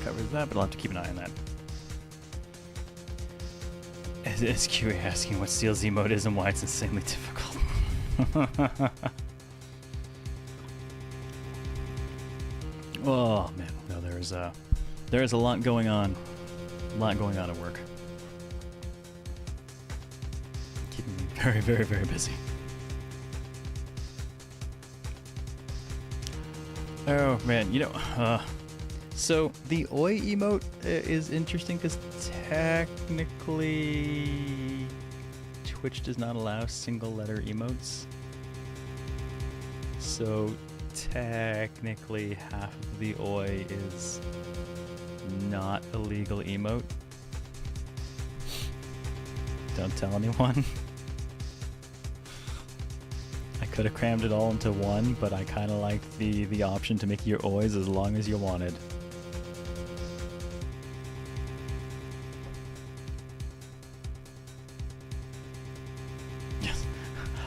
Covers that, but I'll have to keep an eye on that. It's QA asking what CLZ mode is and why it's insanely difficult. Oh man, no, there is a lot going on. A lot going on at work. Keeping me very, very, very busy. Oh man, so the Oi emote is interesting because technically Twitch does not allow single letter emotes. So technically half of the Oi is not a legal emote. Don't tell anyone. I could have crammed it all into one, but I kind of liked the option to make your Ois as long as you wanted.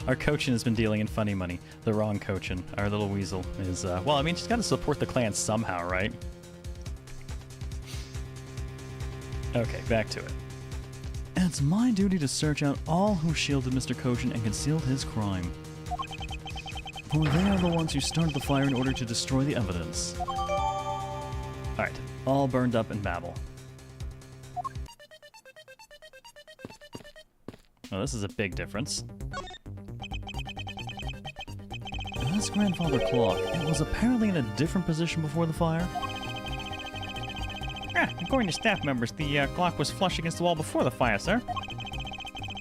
Our Cochin has been dealing in funny money. The wrong Cochin, our little weasel, is, well, I mean, she's got to support the clan somehow, right? Okay, back to it. It's my duty to search out all who shielded Mr. Cochin and concealed his crime. For they are the ones who started the fire in order to destroy the evidence. Alright, all burned up in Babel. Oh, this is a big difference. This grandfather clock, it was apparently in a different position before the fire. According to staff members, the clock was flush against the wall before the fire, sir.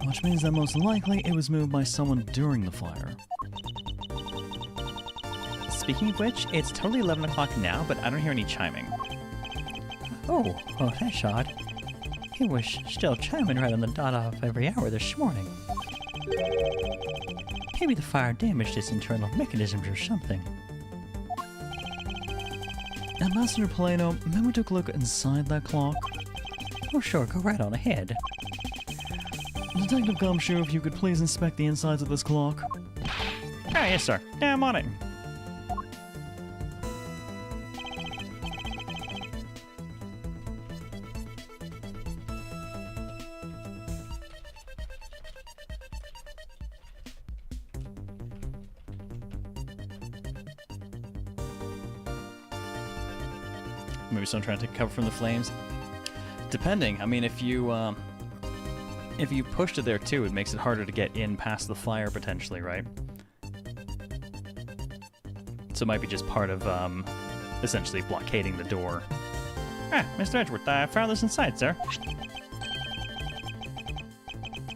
Which means that most likely it was moved by someone during the fire. Speaking of which, it's totally 11 o'clock now, but I don't hear any chiming. Oh, that's odd. It was still chiming right on the dot of every hour this morning. Maybe the fire damaged its internal mechanisms or something. Ambassador Plano, may we take a look inside that clock? Oh sure, go right on ahead. Detective Gumshoe, if you could please inspect the insides of this clock. Ah, yes, sir. Yeah, I'm on it. Maybe someone trying to take cover from the flames. Depending. I mean, if you pushed it there too, it makes it harder to get in past the fire potentially, right? So it might be just part of essentially blockading the door. Ah, Mr. Edgeworth, I found this inside, sir.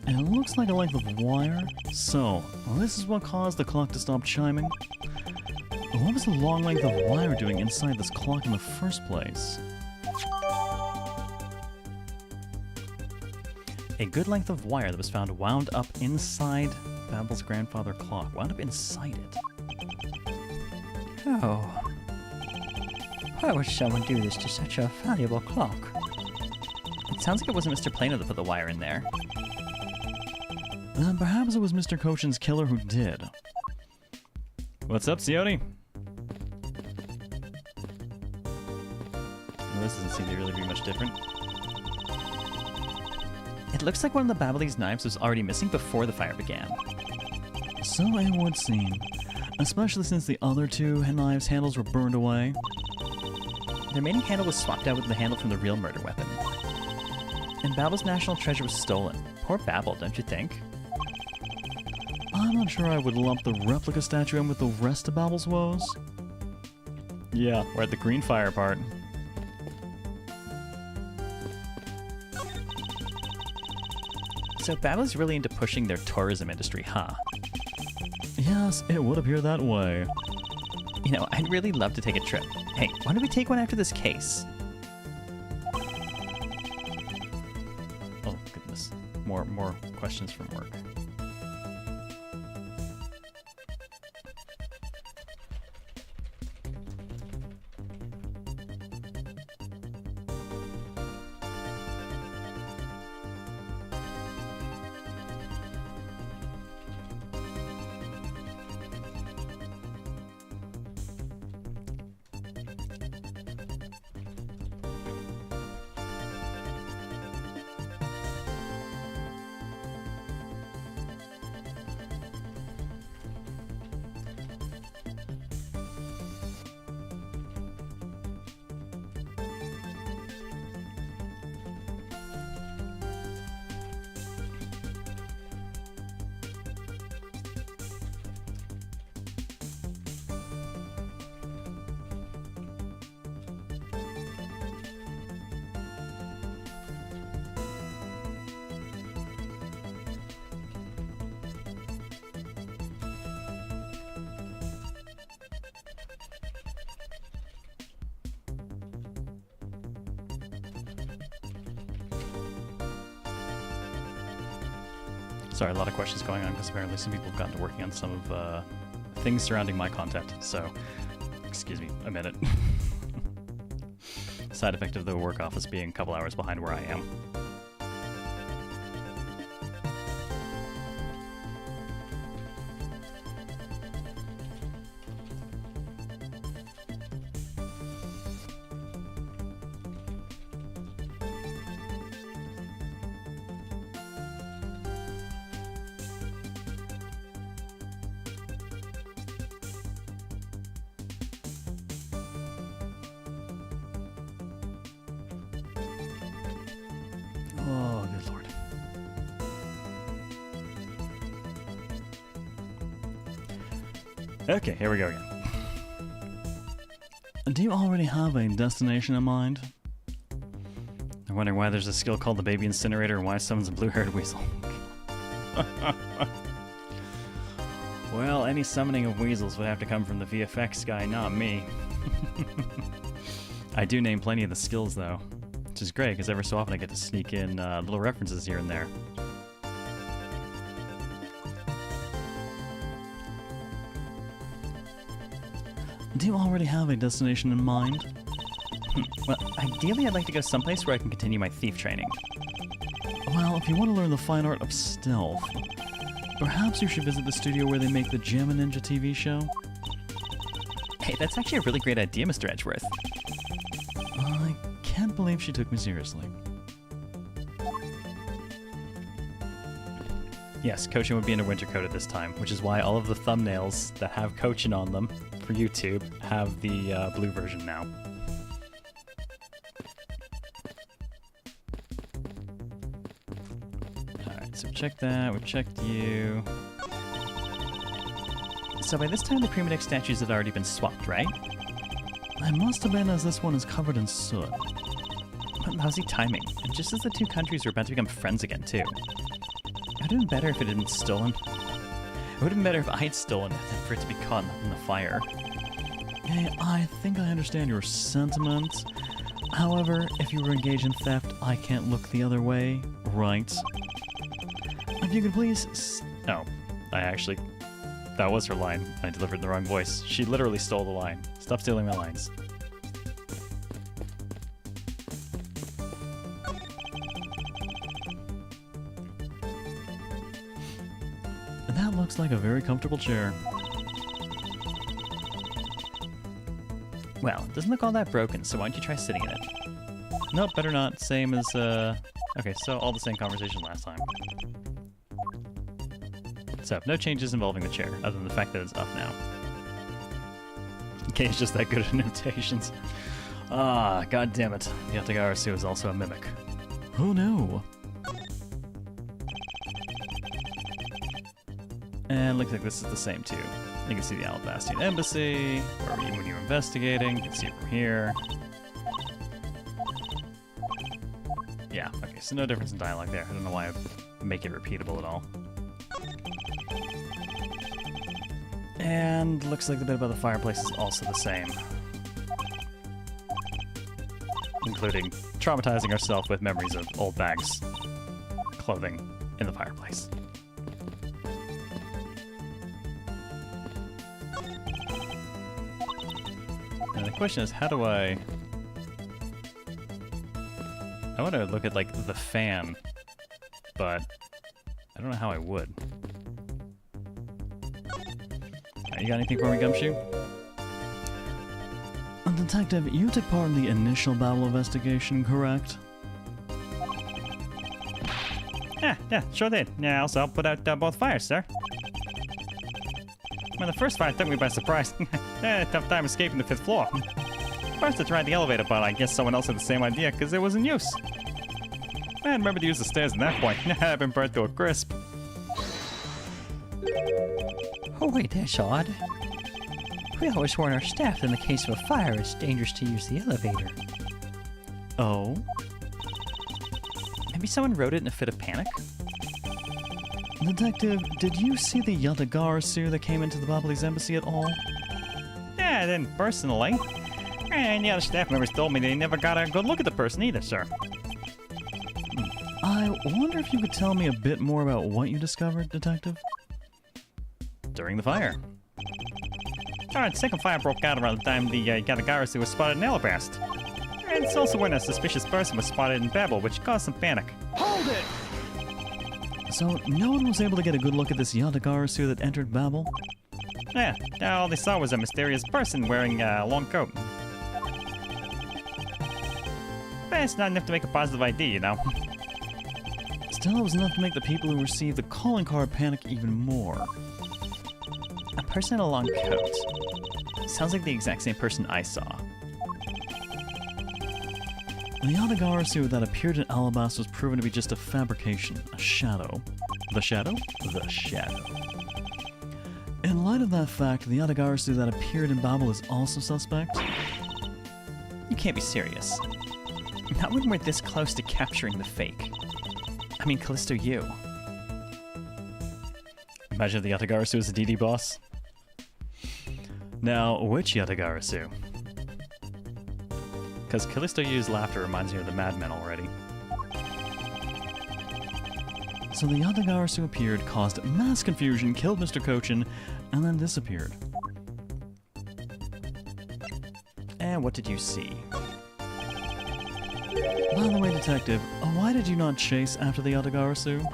It looks like a length of wire. So, this is what caused the clock to stop chiming? What was the long length of wire doing inside this clock in the first place? A good length of wire that was found wound up inside Babel's grandfather clock. Wound up inside it. Oh. Why would someone do this to such a valuable clock? It sounds like it wasn't Mr. Plano that put the wire in there. Then perhaps it was Mr. Cochin's killer who did. What's up, Sione? Well, this doesn't seem to really be much different. It looks like one of the Babbley's knives was already missing before the fire began. So it would seem. Especially since the other two knives' handles were burned away. The remaining handle was swapped out with the handle from the real murder weapon. And Babel's national treasure was stolen. Poor Babel, don't you think? I'm not sure I would lump the replica statue in with the rest of Babel's woes. Yeah, we're at the green fire part. So Babel's really into pushing their tourism industry, huh? Yes, it would appear that way. You know, I'd really love to take a trip. Hey, why don't we take one after this case? Oh, goodness. More questions from work. Sorry, a lot of questions going on because apparently some people have gotten to working on some of things surrounding my content. So, excuse me, a minute. Side effect of the work office being a couple hours behind where I am. Oh, good lord. Okay, here we go again. Do you already have a destination in mind? I'm wondering why there's a skill called the Baby Incinerator and why someone's a blue-haired weasel. Well, any summoning of weasels would have to come from the VFX guy, not me. I do name plenty of the skills, though. Which is great, because every so often I get to sneak in little references here and there. Do you already have a destination in mind? Well, ideally I'd like to go someplace where I can continue my thief training. Well, if you want to learn the fine art of stealth, perhaps you should visit the studio where they make the Jammin' Ninja TV show. Hey, that's actually a really great idea, Mr. Edgeworth. I can't believe she took me seriously. Yes, Cochin would be in a winter coat at this time, which is why all of the thumbnails that have Cochin on them for YouTube have the blue version now. checked that. We checked you. So by this time, the Prima statues had already been swapped, right? It must have been, as this one is covered in soot. What lousy timing. And just as the two countries were about to become friends again, too. It would have been better if it had been stolen. It would have been better if I had stolen it than for it to be caught in the fire. Hey, I think I understand your sentiments. However, if you were engaged in theft, I can't look the other way, right? If you could please... Oh, I actually... That was her line. I delivered the wrong voice. She literally stole the line. Stop stealing my lines. That looks like a very comfortable chair. Well, it doesn't look all that broken, so why don't you try sitting in it? Nope, better not. Same as, Okay, so all the same conversation last time. So, no changes involving the chair, other than the fact that it's up now. Okay, it's just that good at notations. Ah, god damn it. Yatagarasu is also a mimic. Oh no! And looks like this is the same too. You can see the Alabastian Embassy, when you're investigating, you can see it from here. Yeah, okay, so no difference in dialogue there. I don't know why I make it repeatable at all. And looks like the bit about the fireplace is also the same. Including traumatizing ourselves with memories of old bags, clothing in the fireplace. And the question is, how do I want to look at, like, the fan, but I don't know how I would. You got anything for me, Gumshoe? Detective, you took part in the initial battle investigation, correct? Yeah, sure did. Yeah, also helped put out both fires, sir. When the first fire took me by surprise. Tough time escaping the 5th floor. First I tried the elevator, but I guess someone else had the same idea because it was in use. I remember to use the stairs at that point. I've been burnt to a crisp. Oh wait, that's odd. We always warn our staff that in the case of a fire, it's dangerous to use the elevator. Oh? Maybe someone wrote it in a fit of panic? Detective, did you see the Yatagarasu that came into the Babbly's embassy at all? Yeah, I didn't personally. And the other staff members told me they never got a good look at the person either, sir. I wonder if you could tell me a bit more about what you discovered, Detective? During the fire. Alright, the second fire broke out around the time the Yatagarasu was spotted in Elabrast. And it's also when a suspicious person was spotted in Babel, which caused some panic. Hold it! So, no one was able to get a good look at this Yatagarasu that entered Babel? Yeah, all they saw was a mysterious person wearing a long coat. But it's not enough to make a positive ID, you know. Still, it was enough to make the people who received the calling card panic even more. A person in a long coat. Sounds like the exact same person I saw. The Yatagarasu that appeared in Alabasta was proven to be just a fabrication, a shadow. The shadow? The shadow. In light of that fact, the Yatagarasu that appeared in Babel is also suspect? You can't be serious. Not when we're this close to capturing the fake. I mean, Callisto U. Imagine if the Yatagarasu is a DD boss. Now, which Yatagarasu? Because Callisto U's laughter reminds me of the Madmen already. So the Yatagarasu appeared, caused mass confusion, killed Mr. Kochin, and then disappeared. And what did you see? By the way, Detective, why did you not chase after the Yatagarasu?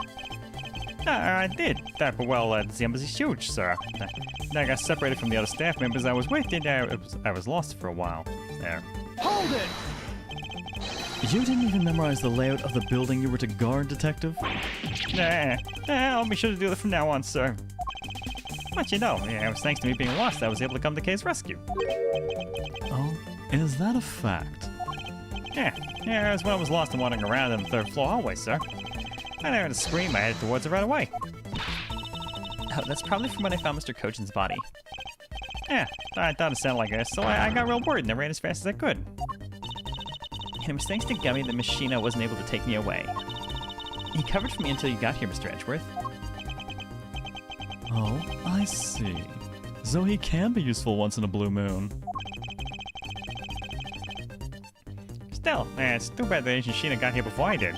I did. But well, the embassy's huge, sir. I got separated from the other staff members I was with, and I was lost for a while there. Hold it! You didn't even memorize the layout of the building you were to guard, Detective? I'll be sure to do that from now on, sir. But you know, it was thanks to me being lost I was able to come to Kay's rescue. Oh, is that a fact? Yeah, it was when I was lost and wandering around in the 3rd floor hallway, sir. I heard a scream. I headed towards it right away. Oh, that's probably from when I found Mr. Kojin's body. Yeah, I thought it sounded like this, so I got real worried and I ran as fast as I could. And it was thanks to Gummy that Machina wasn't able to take me away. He covered for me until you got here, Mr. Edgeworth. Oh, I see. So he can be useful once in a blue moon. Still, it's too bad that Agent Sheena got here before I did.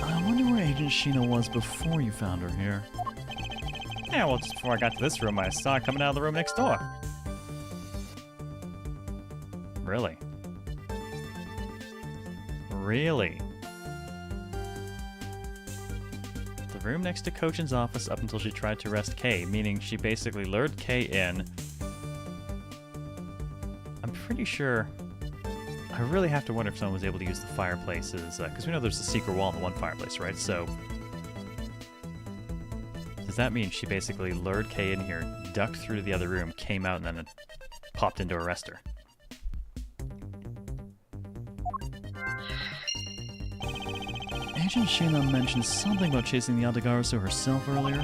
I wonder where Agent Sheena was before you found her here. Yeah, well, just before I got to this room, I saw her coming out of the room next door. Really? Really? The room next to Kojin's office up until she tried to arrest Kay, meaning she basically lured Kay in. I'm pretty sure... I really have to wonder if someone was able to use the fireplaces, because we know there's a secret wall in the one fireplace, right? So... does that mean she basically lured Kay in here, ducked through to the other room, came out, and then popped in to arrest her? Agent Sheena mentioned something about chasing the Adagarasu herself earlier.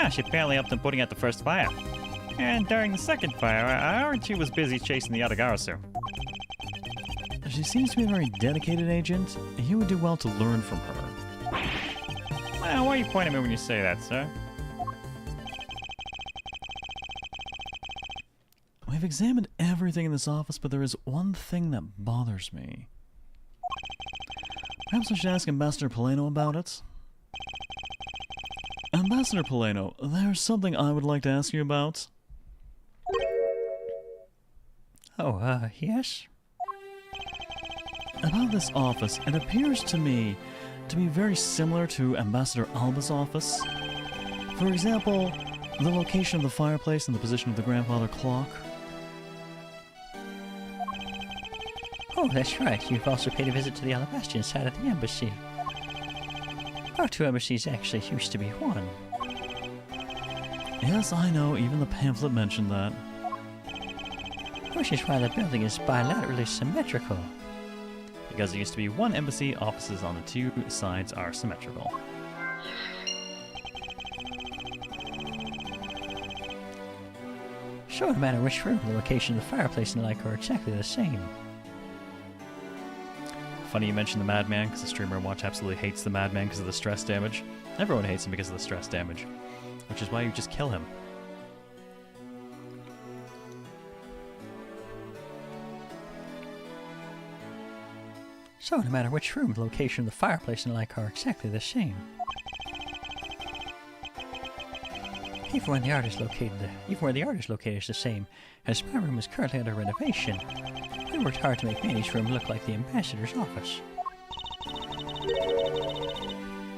Ah, she apparently helped in putting out the first fire. And during the second fire, I heard she was busy chasing the Adagarasu. She seems to be a very dedicated agent. You would do well to learn from her. Well, why are you pointing at me when you say that, sir? We've examined everything in this office, but there is one thing that bothers me. Perhaps I should ask Ambassador Poleno about it? Ambassador Poleno, there's something I would like to ask you about. Oh, yes? About this office, it appears to me to be very similar to Ambassador Alba's office. For example, the location of the fireplace and the position of the grandfather clock. Oh, that's right. You've also paid a visit to the Alabastian side of the embassy. Our two embassies actually used to be one. Yes, I know, even the pamphlet mentioned that. Which is why the building is bilaterally symmetrical. Because there used to be one embassy, offices on the two sides are symmetrical. So no matter which room, the location of the fireplace and the like are exactly the same. Funny you mentioned the Madman, because the streamer I watch absolutely hates the Madman because of the stress damage. Everyone hates him because of the stress damage, which is why you just kill him. So no matter which room, the location of the fireplace and the like are exactly the same. Even where the art is located is the same, as my room is currently under renovation. We worked hard to make Manny's room look like the ambassador's office.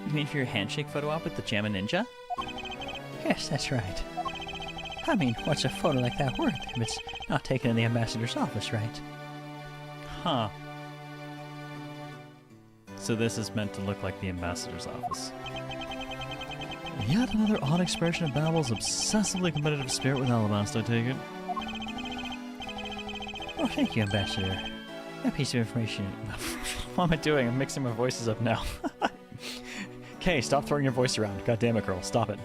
You mean for your handshake photo op with the Jamma Ninja? Yes, that's right. I mean, what's a photo like that worth if it's not taken in the ambassador's office, right? Huh. So this is meant to look like the ambassador's office. Yet another odd expression of Babel's obsessively competitive spirit with Alabasta, I take it. Oh, thank you, Ambassador. That piece of information... What am I doing? I'm mixing my voices up now. Okay, stop throwing your voice around. God damn it, girl. Stop it.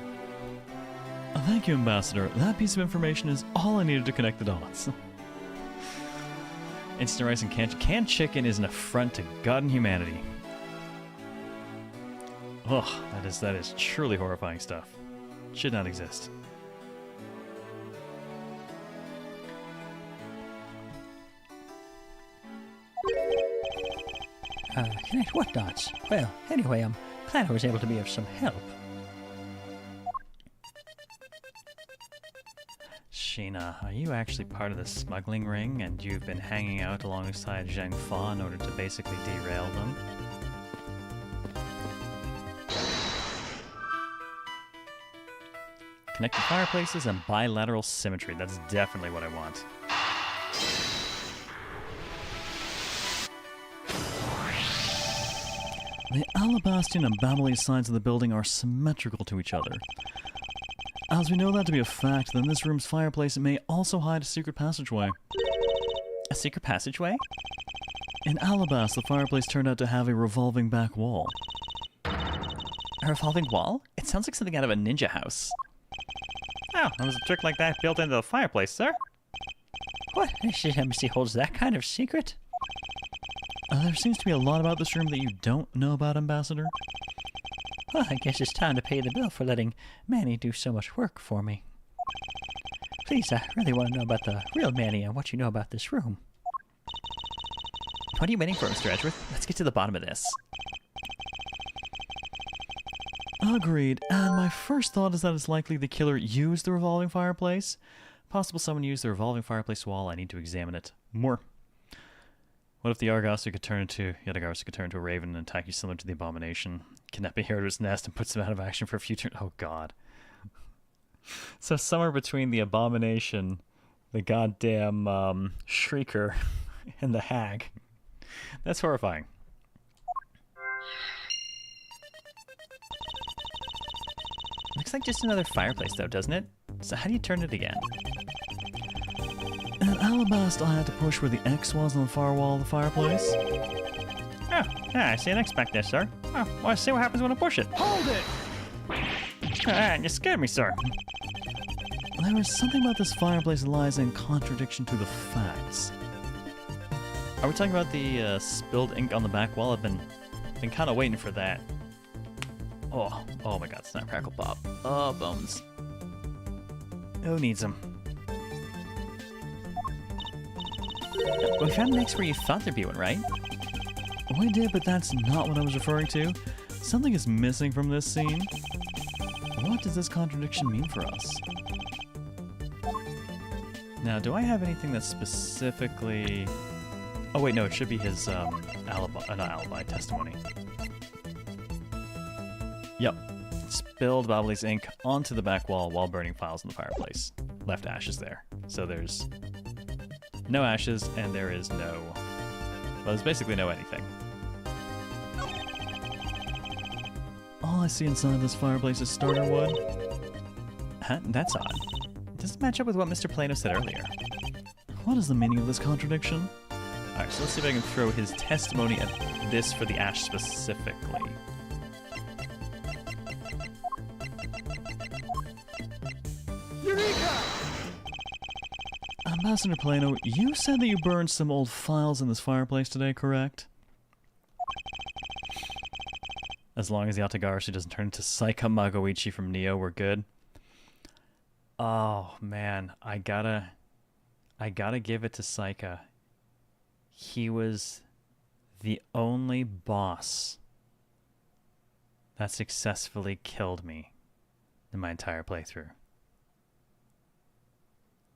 Thank you, Ambassador. That piece of information is all I needed to connect the dots. Instant rice and canned chicken is an affront to God and humanity. Ugh, that is truly horrifying stuff. Should not exist. Connect what dots? Well, anyway, I'm glad I was able to be of some help. Sheena, are you actually part of the smuggling ring and you've been hanging out alongside Zhang Fa in order to basically derail them? Connected fireplaces and bilateral symmetry. That's definitely what I want. The Alabastian and Babeli sides of the building are symmetrical to each other. As we know that to be a fact, then this room's fireplace may also hide a secret passageway. A secret passageway? In Alabast, the fireplace turned out to have a revolving back wall. A revolving wall? It sounds like something out of a ninja house. Oh, there was a trick like that built into the fireplace, sir. What? His embassy holds that kind of secret? There seems to be a lot about this room that you don't know about, Ambassador. Well, I guess it's time to pay the bill for letting Manny do so much work for me. Please, I really want to know about the real Manny and what you know about this room. What are you waiting for, Mr. Edgeworth? Let's get to the bottom of this. Agreed, and my first thought is that it's likely the killer used the revolving fireplace. Possible someone used the revolving fireplace wall. I need to examine it more. What if the Yatagarasu could turn into a raven and attack you similar to the Abomination? Kidnap a hero to its nest and puts them out of action for a future... Oh, God. So somewhere between the Abomination, the goddamn Shrieker, and the Hag. That's horrifying. Looks like just another fireplace, though, doesn't it? So how do you turn it again? At Alabast, I had to push where the X was on the far wall of the fireplace. Oh, yeah, I didn't expect this, sir. Oh, well, see what happens when I push it. Hold it! Ah, you scared me, sir. There is something about this fireplace that lies in contradiction to the facts. Are we talking about the spilled ink on the back wall? I've been kind of waiting for that. Oh my God! Snap, crackle, pop. Oh, bones. Who needs them? We found an X where you thought there'd be one, right? We did, but that's not what I was referring to. Something is missing from this scene. What does this contradiction mean for us? Now, do I have anything that's specifically... Oh wait, no, it should be his testimony. Yep. Spilled Bobbly's ink onto the back wall while burning files in the fireplace. Left ashes there. So there's no ashes and there is no... Well, there's basically no anything. All I see inside this fireplace is starter wood. Huh? That's odd. It doesn't match up with what Mr. Plano said earlier. What is the meaning of this contradiction? Alright, so let's see if I can throw his testimony at this for the ash specifically. Eureka! Ambassador Plano, you said that you burned some old files in this fireplace today, correct? As long as the Yatagarasu doesn't turn into Saika Magoichi from Neo, we're good. Oh man, I gotta give it to Saika. He was the only boss that successfully killed me in my entire playthrough.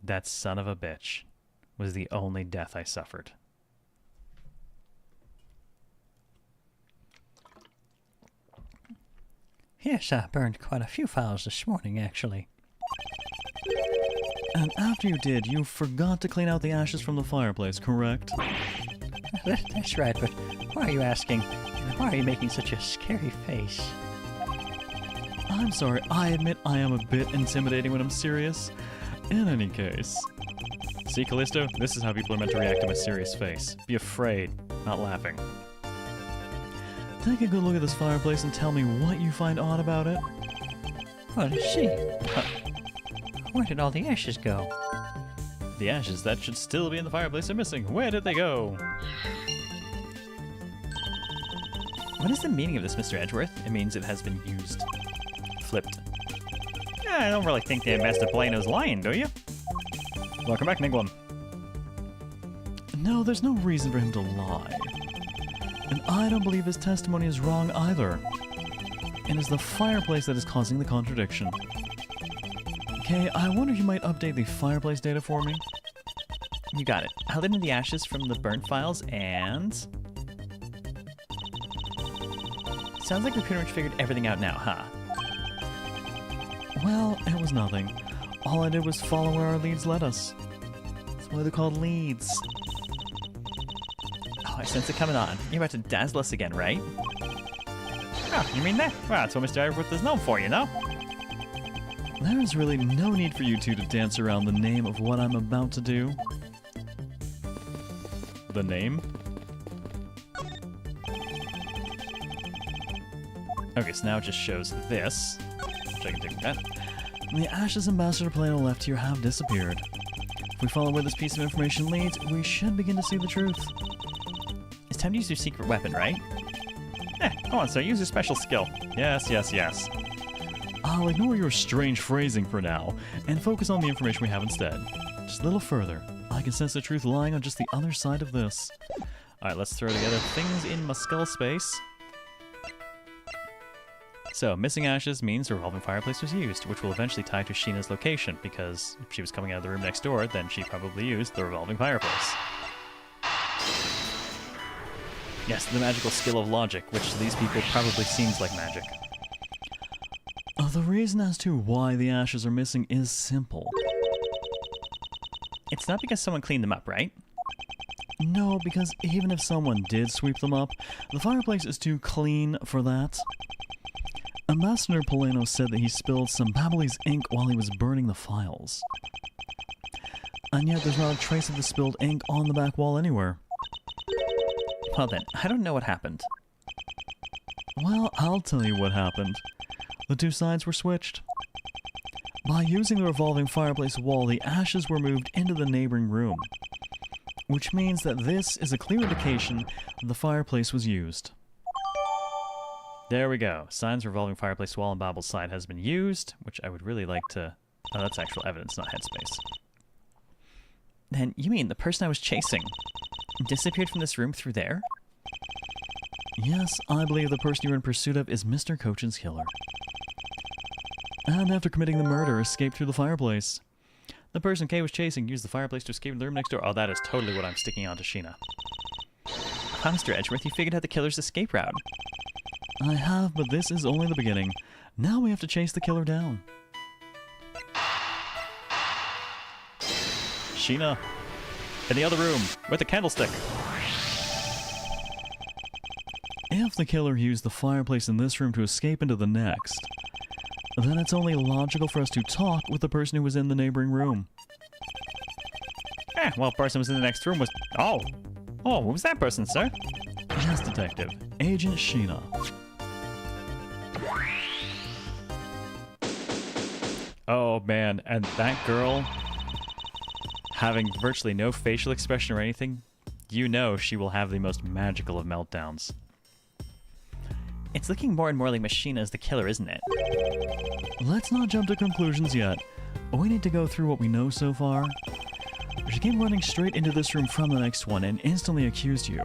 That son of a bitch was the only death I suffered. Yes, I burned quite a few files this morning, actually. And after you did, you forgot to clean out the ashes from the fireplace, correct? That's right, but why are you asking? And why are you making such a scary face? I'm sorry, I admit I am a bit intimidating when I'm serious. In any case... See, Callisto? This is how people are meant to react to my serious face. Be afraid, not laughing. Take a good look at this fireplace and tell me what you find odd about it. What is she? Where did all the ashes go? The ashes that should still be in the fireplace are missing. Where did they go? What is the meaning of this, Mr. Edgeworth? It means it has been used. Flipped. I don't really think the Ambassador Plano's lying, do you? Welcome back, Nigwam. No, there's no reason for him to lie. And I don't believe his testimony is wrong either. It is the fireplace that is causing the contradiction. Okay, I wonder if you might update the fireplace data for me? You got it. I lit in the ashes from the burnt files and... Sounds like we pretty much figured everything out now, huh? Well, it was nothing. All I did was follow where our leads led us. That's why they're called leads. Oh, I sense it coming on. You're about to dazzle us again, right? Oh, you mean that? Well, that's what Mr. Edgeworth is known for, you know? There is really no need for you two to dance around the name of what I'm about to do. The name? Okay, so now it just shows this, which I can take that. The ashes Ambassador Plano left here have disappeared. If we follow where this piece of information leads, we should begin to see the truth. It's time to use your secret weapon, right? Come on, sir, use your special skill. Yes, yes, yes. I'll ignore your strange phrasing for now, and focus on the information we have instead. Just a little further. I can sense the truth lying on just the other side of this. Alright, let's throw together things in my skull space. So, missing ashes means the revolving fireplace was used, which will eventually tie to Sheena's location, because if she was coming out of the room next door, then she probably used the revolving fireplace. Yes, the magical skill of logic, which to these people probably seems like magic. The reason as to why the ashes are missing is simple. It's not because someone cleaned them up, right? No, because even if someone did sweep them up, the fireplace is too clean for that. Ambassador Polano said that he spilled some Babbly's ink while he was burning the files. And yet there's not a trace of the spilled ink on the back wall anywhere. Well then, I don't know what happened. Well, I'll tell you what happened. The two sides were switched. By using the revolving fireplace wall, the ashes were moved into the neighboring room. Which means that this is a clear indication that the fireplace was used. There we go. Signs revolving fireplace wall on Babble's side has been used, which I would really like to... Oh, that's actual evidence, not headspace. Then you mean the person I was chasing disappeared from this room through there? Yes, I believe the person you're in pursuit of is Mr. Cochin's killer. And after committing the murder, escaped through the fireplace. The person Kay was chasing used the fireplace to escape the room next door. Oh, that is totally what I'm sticking on to Sheena. Wow, Mr. Edgeworth, you figured out the killer's escape route. I have, but this is only the beginning. Now we have to chase the killer down. Sheena, in the other room, with the candlestick. If the killer used the fireplace in this room to escape into the next, then it's only logical for us to talk with the person who was in the neighboring room. Well, the person who was in the next room was... Oh, what was that person, sir? Yes, Detective. Agent Sheena. Oh, man, and that girl, having virtually no facial expression or anything, you know she will have the most magical of meltdowns. It's looking more and more like Machina is the killer, isn't it? Let's not jump to conclusions yet. We need to go through what we know so far. She came running straight into this room from the next one and instantly accused you.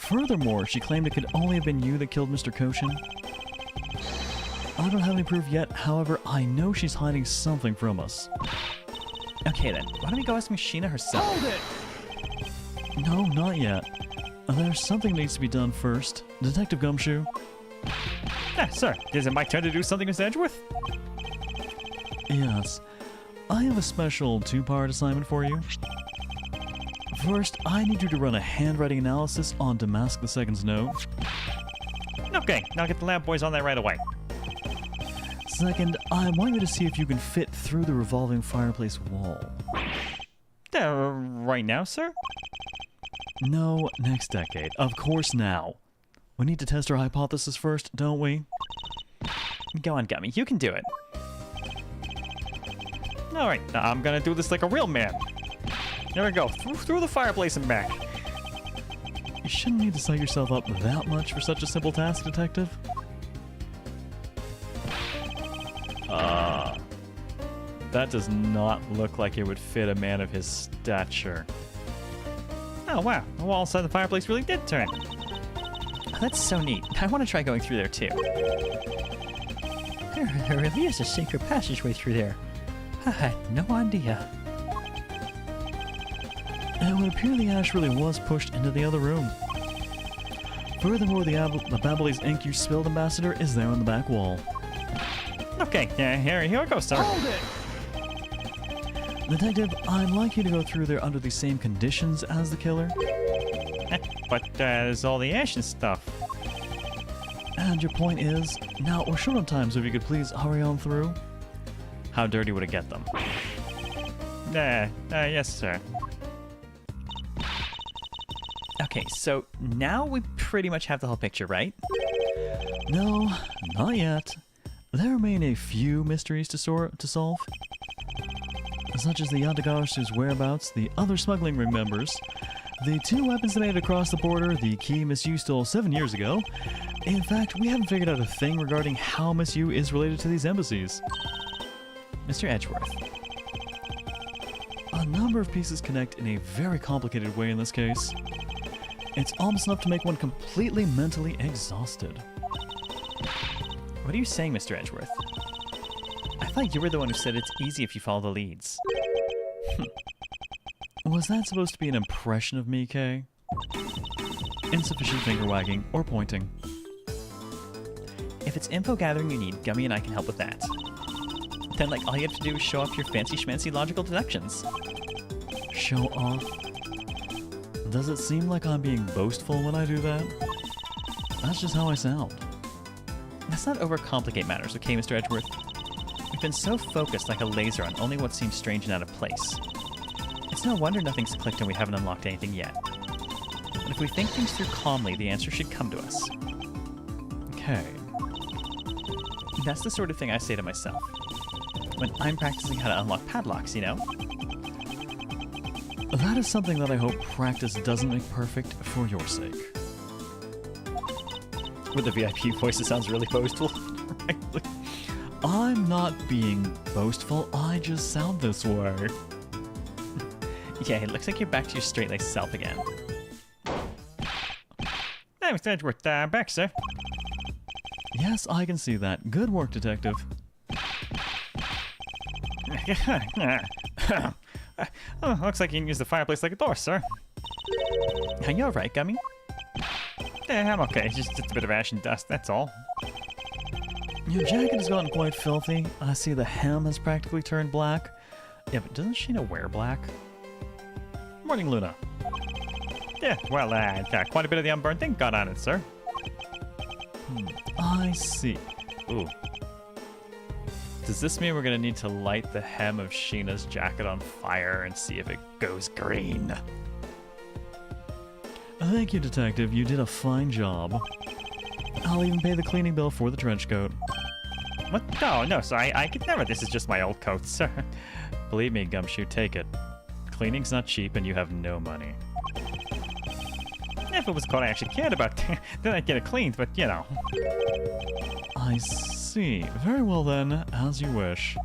Furthermore, she claimed it could only have been you that killed Mr. Cochin. I don't have any proof yet, however, I know she's hiding something from us. Okay then, why don't we go ask Machina herself? Hold it! No, not yet. There's something that needs to be done first. Detective Gumshoe. Sir, is it my turn to do something, Mr. Edgeworth? Yes. I have a special two-part assignment for you. First, I need you to run a handwriting analysis on Damask II's note. Okay, I'll get the lab boys on that right away. Second, I want you to see if you can fit through the revolving fireplace wall. Right now, sir? No, next decade. Of course now. We need to test our hypothesis first, don't we? Go on, Gummy, you can do it. Alright, now I'm gonna do this like a real man. There we go, through the fireplace and back. You shouldn't need to set yourself up that much for such a simple task, Detective. That does not look like it would fit a man of his stature. Oh wow, the wall inside the fireplace really did turn. Oh, that's so neat. I want to try going through there too. There really is a secret passageway through there. I had no idea. It would appear the ash really was pushed into the other room. Furthermore, the Babbly's ink you spilled, Ambassador, is there on the back wall. Okay, yeah, here we go, sir. Hold it! Detective, I'd like you to go through there under the same conditions as the killer. But there's all the ash and stuff. And your point is, now we're short on time, so if you could please hurry on through. How dirty would it get them? Yes, sir. Okay, so now we pretty much have the whole picture, right? No, not yet. There remain a few mysteries to solve, such as the Yatagashu's whereabouts, the other smuggling ring members, the 2 weapons that made it across the border, the key Miss Yu stole 7 years ago. In fact, we haven't figured out a thing regarding how Miss Yu is related to these embassies. Mr. Edgeworth. A number of pieces connect in a very complicated way in this case. It's almost enough to make one completely mentally exhausted. What are you saying, Mr. Edgeworth? I thought you were the one who said it's easy if you follow the leads. Was that supposed to be an impression of me, Kay? Insufficient finger wagging or pointing. If it's info gathering you need, Gummy and I can help with that. Then, like, all you have to do is show off your fancy schmancy logical deductions. Show off? Does it seem like I'm being boastful when I do that? That's just how I sound. Let's not overcomplicate matters, okay, Mr. Edgeworth? We've been so focused like a laser on only what seems strange and out of place. It's no wonder nothing's clicked and we haven't unlocked anything yet. But if we think things through calmly, the answer should come to us. Okay. That's the sort of thing I say to myself when I'm practicing how to unlock padlocks, you know? That is something that I hope practice doesn't make perfect for your sake. With the VIP voice, it sounds really boastful. I'm not being boastful, I just sound this way. Yeah, it looks like you're back to your straight-laced self again. Hey, Mr. Edgeworth, back, sir. Yes, I can see that. Good work, detective. Oh, looks like you can use the fireplace like a door, sir. Are you alright, Gummy? Yeah, I'm okay. It's just a bit of ash and dust, that's all. Your jacket has gotten quite filthy. I see the hem has practically turned black. Yeah, but doesn't Sheena wear black? Morning, Luna. Yeah, well, quite a bit of the unburned ink got on it, sir. I see. Ooh. Does this mean we're gonna need to light the hem of Sheena's jacket on fire and see if it goes green? Thank you, detective. You did a fine job. I'll even pay the cleaning bill for the trench coat. What? No, sir, I could never. This is just my old coat, sir. Believe me, Gumshoe, take it. Cleaning's not cheap and you have no money. If it was a coat I actually cared about, then I'd get it cleaned, but you know. I see. Very well then, as you wish.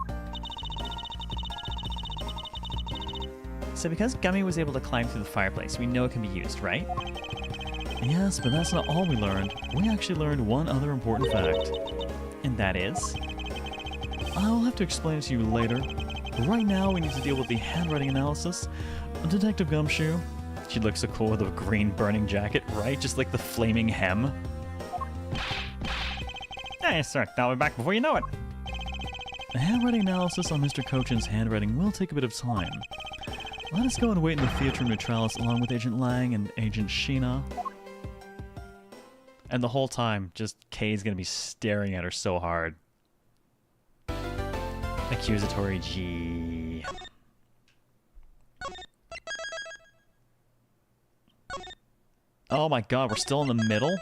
So because Gummy was able to climb through the fireplace, we know it can be used, right? Yes, but that's not all we learned. We actually learned one other important fact. And that is? I'll have to explain it to you later. Right now, we need to deal with the handwriting analysis. Detective Gumshoe. She looks so cool with a green burning jacket, right? Just like the flaming hem. Yeah, yes, sir. I'll be back before you know it. The handwriting analysis on Mr. Cochin's handwriting will take a bit of time. Let us go and wait in the Theatrum Neutralis along with Agent Lang and Agent Sheena. And the whole time, just Kay's gonna be staring at her so hard. Accusatory G. Oh my god, we're still in the middle?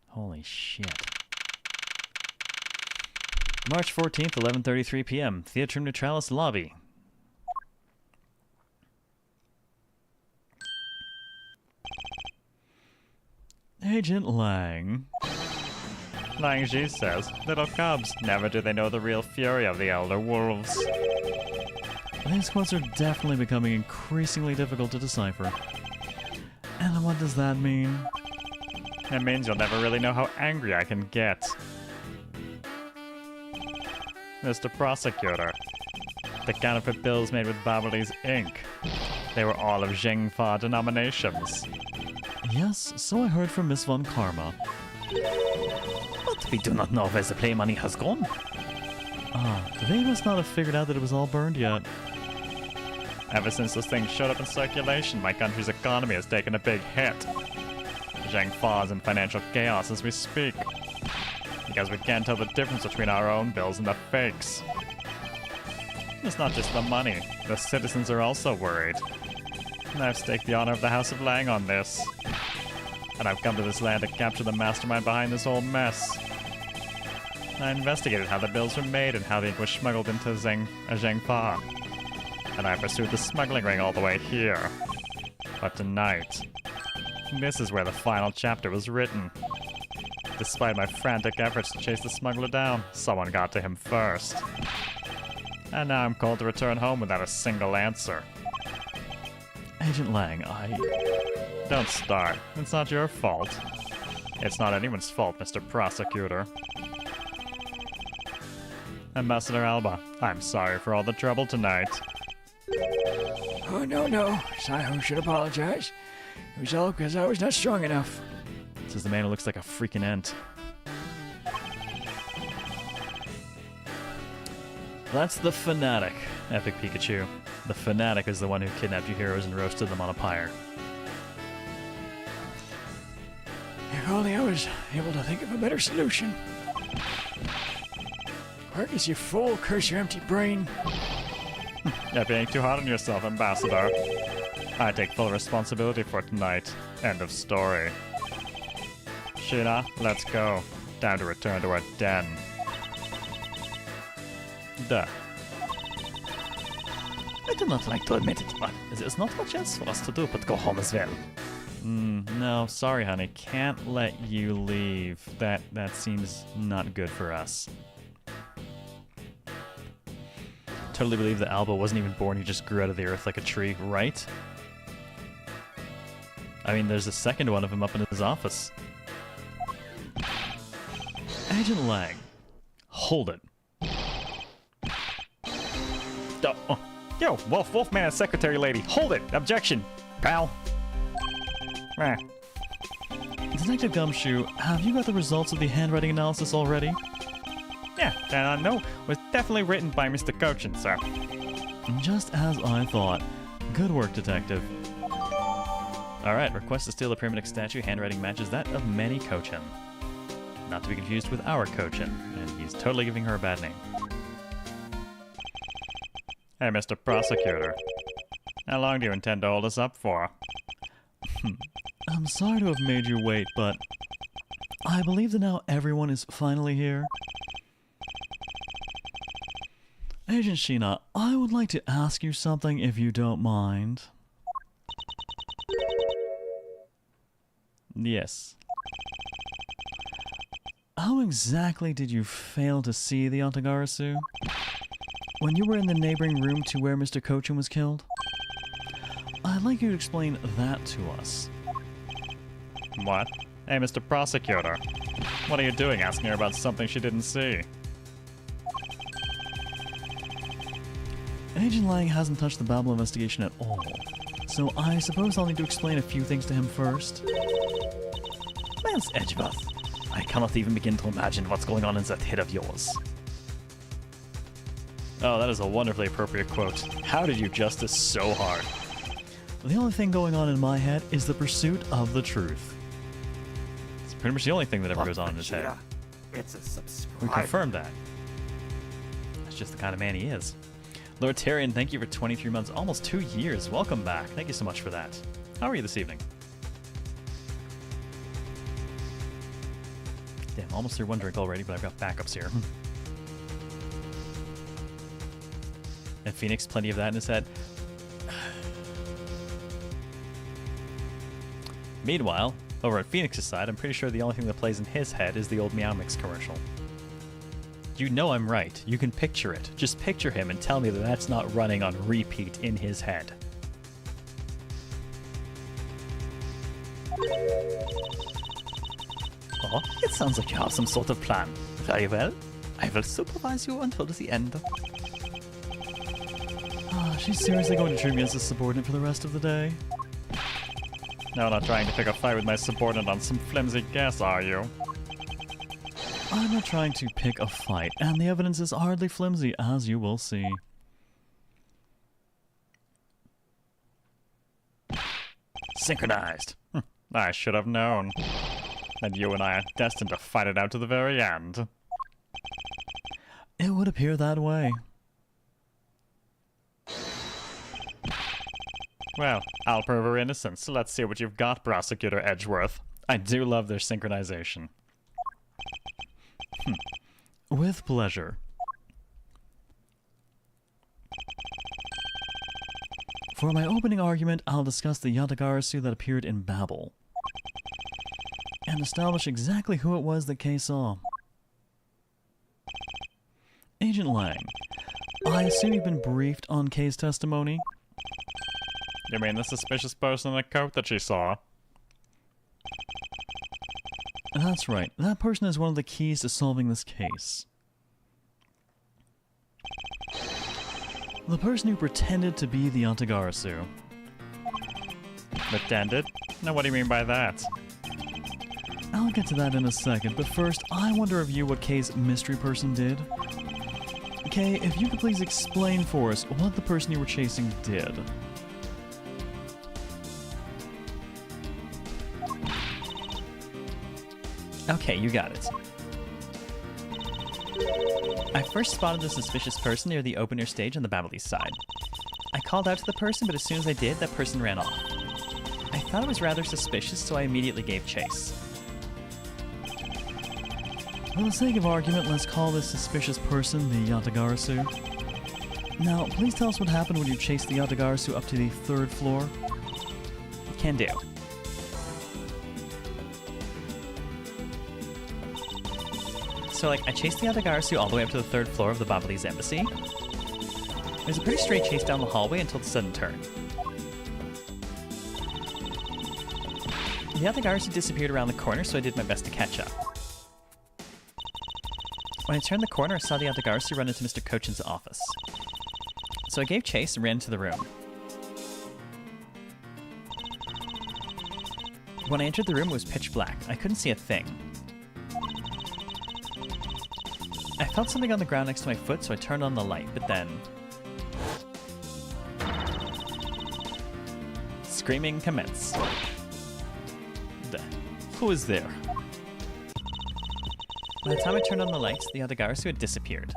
Holy shit. March 14th, 11:33 p.m. Theatrum Neutralis lobby. Agent Lang. Lang Ji says, little cubs, never do they know the real fury of the elder wolves. These quotes are definitely becoming increasingly difficult to decipher. And what does that mean? It means you'll never really know how angry I can get. Mr. Prosecutor, the counterfeit bills made with Babalese ink, they were all of Jingfa denominations. Yes, so I heard from Miss Von Karma. But we do not know where the play money has gone. They must not have figured out that it was all burned yet. Ever since this thing showed up in circulation, my country's economy has taken a big hit. Jingfa is in financial chaos as we speak. Because we can't tell the difference between our own bills and the fakes. It's not just the money, the citizens are also worried. And I've staked the honor of the House of Lang on this. and I've come to this land to capture the mastermind behind this whole mess. I investigated how the bills were made and how the ink was smuggled into Zhengfa. And I pursued the smuggling ring all the way here. But tonight, this is where the final chapter was written. Despite my frantic efforts to chase the smuggler down, someone got to him first. And now I'm called to return home without a single answer. Agent Lang, Don't start. It's not your fault. It's not anyone's fault, Mr. Prosecutor. Ambassador Alba, I'm sorry for all the trouble tonight. Oh, no. Sayo should apologize. It was all because I was not strong enough. says the man who looks like a freaking ant. That's the Fanatic, Epic Pikachu. The Fanatic is the one who kidnapped your heroes and roasted them on a pyre. If only I was able to think of a better solution. Work is you fool, curse your empty brain. You're being too hard on yourself, Ambassador. I take full responsibility for tonight. End of story. Sheena, let's go. Time to return to our den. Duh. I do not like to admit it, but there's not much else for us to do but go home as well. No, sorry, honey. Can't let you leave. That seems not good for us. Totally believe that Alba wasn't even born. He just grew out of the earth like a tree, right? I mean, there's a second one of him up in his office. Agent Lang, hold it. Yo, Wolfman and Secretary Lady, hold it! Objection, pal. Eh. Detective Gumshoe, have you got the results of the handwriting analysis already? Yeah, and no, was definitely written by Mr. Cochin, sir. Just as I thought. Good work, Detective. Alright, request to steal the Pyramid statue. Handwriting matches that of Manny Cochin. Not to be confused with our Cochin, and he's totally giving her a bad name. Hey, Mr. Prosecutor. How long do you intend to hold us up for? I'm sorry to have made you wait, but I believe that now everyone is finally here. Agent Sheena, I would like to ask you something if you don't mind. Yes. How exactly did you fail to see the Ontagarasu? When you were in the neighboring room to where Mr. Cochin was killed? I'd like you to explain that to us. What? Hey, Mr. Prosecutor. What are you doing asking her about something she didn't see? Agent Lang hasn't touched the Babel investigation at all, so I suppose I'll need to explain a few things to him first. Miles Edgeworth, I cannot even begin to imagine what's going on in that head of yours. Oh, that is a wonderfully appropriate quote. How did you justice so hard? The only thing going on in my head is the pursuit of the truth. It's pretty much the only thing that ever goes on in his head. It's a subscribe. We confirmed that. That's just the kind of man he is. Lord Tyrion, thank you for 23 months, almost 2 years. Welcome back. Thank you so much for that. How are you this evening? Damn, almost through one drink already, but I've got backups here. And Phoenix, plenty of that in his head. Meanwhile, over at Phoenix's side, I'm pretty sure the only thing that plays in his head is the old Meow Mix commercial. You know I'm right. You can picture it. Just picture him and tell me that that's not running on repeat in his head. Oh, it sounds like you have some sort of plan. Very well. I will supervise you until the end. She's seriously going to treat me as a subordinate for the rest of the day? No, not trying to pick a fight with my subordinate on some flimsy guess, are you? I'm not trying to pick a fight, and the evidence is hardly flimsy, as you will see. Synchronized. I should have known. And you and I are destined to fight it out to the very end. It would appear that way. Well, I'll prove her innocence. Let's see what you've got, Prosecutor Edgeworth. I do love their synchronization. With pleasure. For my opening argument, I'll discuss the Yatagarasu that appeared in Babel, and establish exactly who it was that Kay saw. Agent Lang, I assume you've been briefed on Kay's testimony? You mean the suspicious person in the coat that she saw? That's right. That person is one of the keys to solving this case. The person who pretended to be the Yatagarasu. Pretended? Now what do you mean by that? I'll get to that in a second, but first, I want to review what Kay's mystery person did. Kay, if you could please explain for us what the person you were chasing did. Okay, you got it. I first spotted the suspicious person near the opener stage on the Babel East side. I called out to the person, but as soon as I did, that person ran off. I thought it was rather suspicious, so I immediately gave chase. For the sake of argument, let's call this suspicious person the Yatagarasu. Now, please tell us what happened when you chased the Yatagarasu up to the 3rd floor. Can do. So, I chased the Yatagarasu all the way up to the 3rd floor of the Babalese embassy. It was a pretty straight chase down the hallway until the sudden turn. The Yatagarasu disappeared around the corner, so I did my best to catch up. When I turned the corner, I saw the Yatagarasu run into Mr. Kochin's office. So I gave chase and ran into the room. When I entered the room, it was pitch black. I couldn't see a thing. I felt something on the ground next to my foot, so I turned on the light, but then... screaming commenced. Who is there? By the time I turned on the lights, the Yatagarasu had disappeared.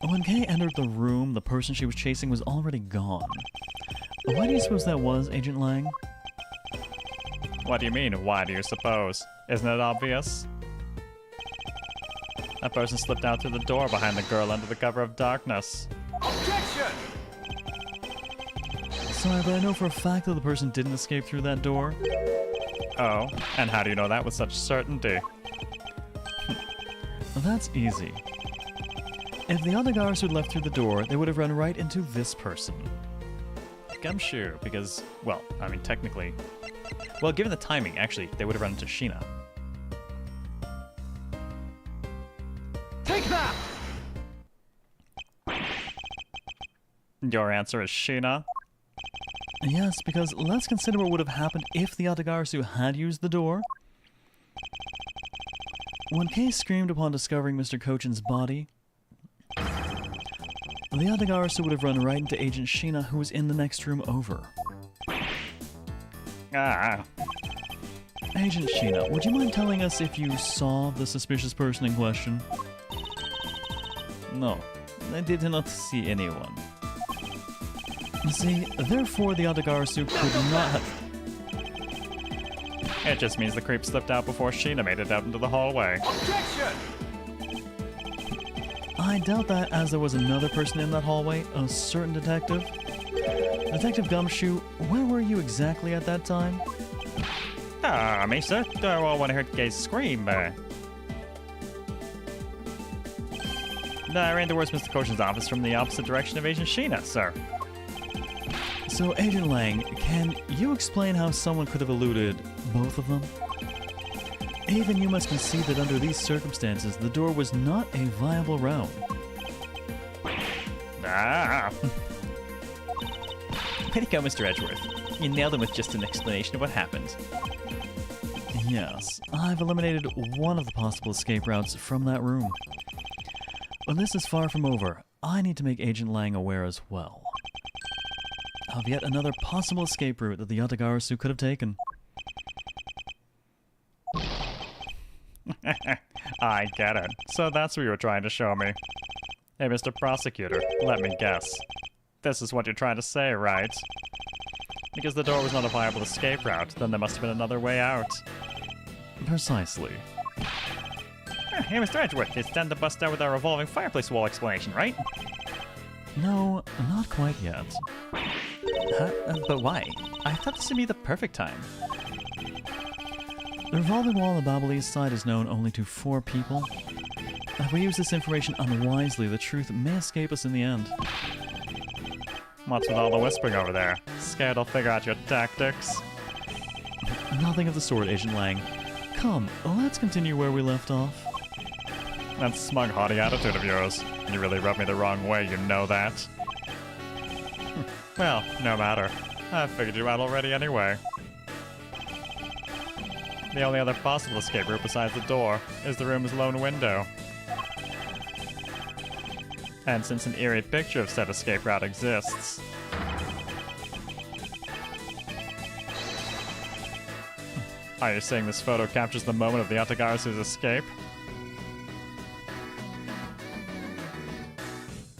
When Kay entered the room, the person she was chasing was already gone. Why do you suppose that was, Agent Lang? What do you mean, why do you suppose? Isn't it obvious? That person slipped out through the door behind the girl under the cover of darkness. Sorry, but I know for a fact that the person didn't escape through that door. Oh, and how do you know that with such certainty? That's easy. If the Yatagarasu had left through the door, they would have run right into this person. Gumshoe, because, well, I mean, technically... Well, given the timing, actually, they would have run into Sheena. Take that! Your answer is Sheena? Yes, because let's consider what would have happened if the Yatagarasu had used the door. When Kay screamed upon discovering Mr. Kochin's body, the Yatagarasu would have run right into Agent Sheena, who was in the next room over. Ah. Agent Sheena, would you mind telling us if you saw the suspicious person in question? No, I did not see anyone. You see, therefore the Yatagarasu could not have... It just means the creep slipped out before Sheena made it out into the hallway. I doubt that, as there was another person in that hallway, a certain detective. Detective Gumshoe, where were you exactly at that time? Ah, me, sir. Oh, when I heard Kay's scream, I ran towards Mr. Kochin's office from the opposite direction of Agent Sheena, sir. So, Agent Lang, can you explain how someone could have eluded both of them? Even you must concede that under these circumstances, the door was not a viable route. Ah. Way to go, Mr. Edgeworth. You nailed him with just an explanation of what happened. Yes, I've eliminated one of the possible escape routes from that room. But this is far from over. I need to make Agent Lang aware as well of yet another possible escape route that the Yatagarasu could have taken. I get it. So that's what you were trying to show me. Hey, Mr. Prosecutor, let me guess. This is what you're trying to say, right? Because the door was not a viable escape route, then there must have been another way out. Precisely. Hey, Mr. Edgewood, it's time to bust out with our revolving fireplace wall explanation, right? No, not quite yet. Huh? But why? I thought this would be the perfect time. The revolving wall on the Babel East side is known only to 4 people. If we use this information unwisely, the truth may escape us in the end. What's with all the whispering over there? Scared I'll figure out your tactics? Nothing of the sort, Agent Lang. Come, let's continue where we left off. That smug, haughty attitude of yours. You really rubbed me the wrong way, you know that. Well, no matter. I figured you out already anyway. The only other possible escape route besides the door is the room's lone window. And since an eerie picture of said escape route exists... Are you saying this photo captures the moment of the Atagarasu's escape?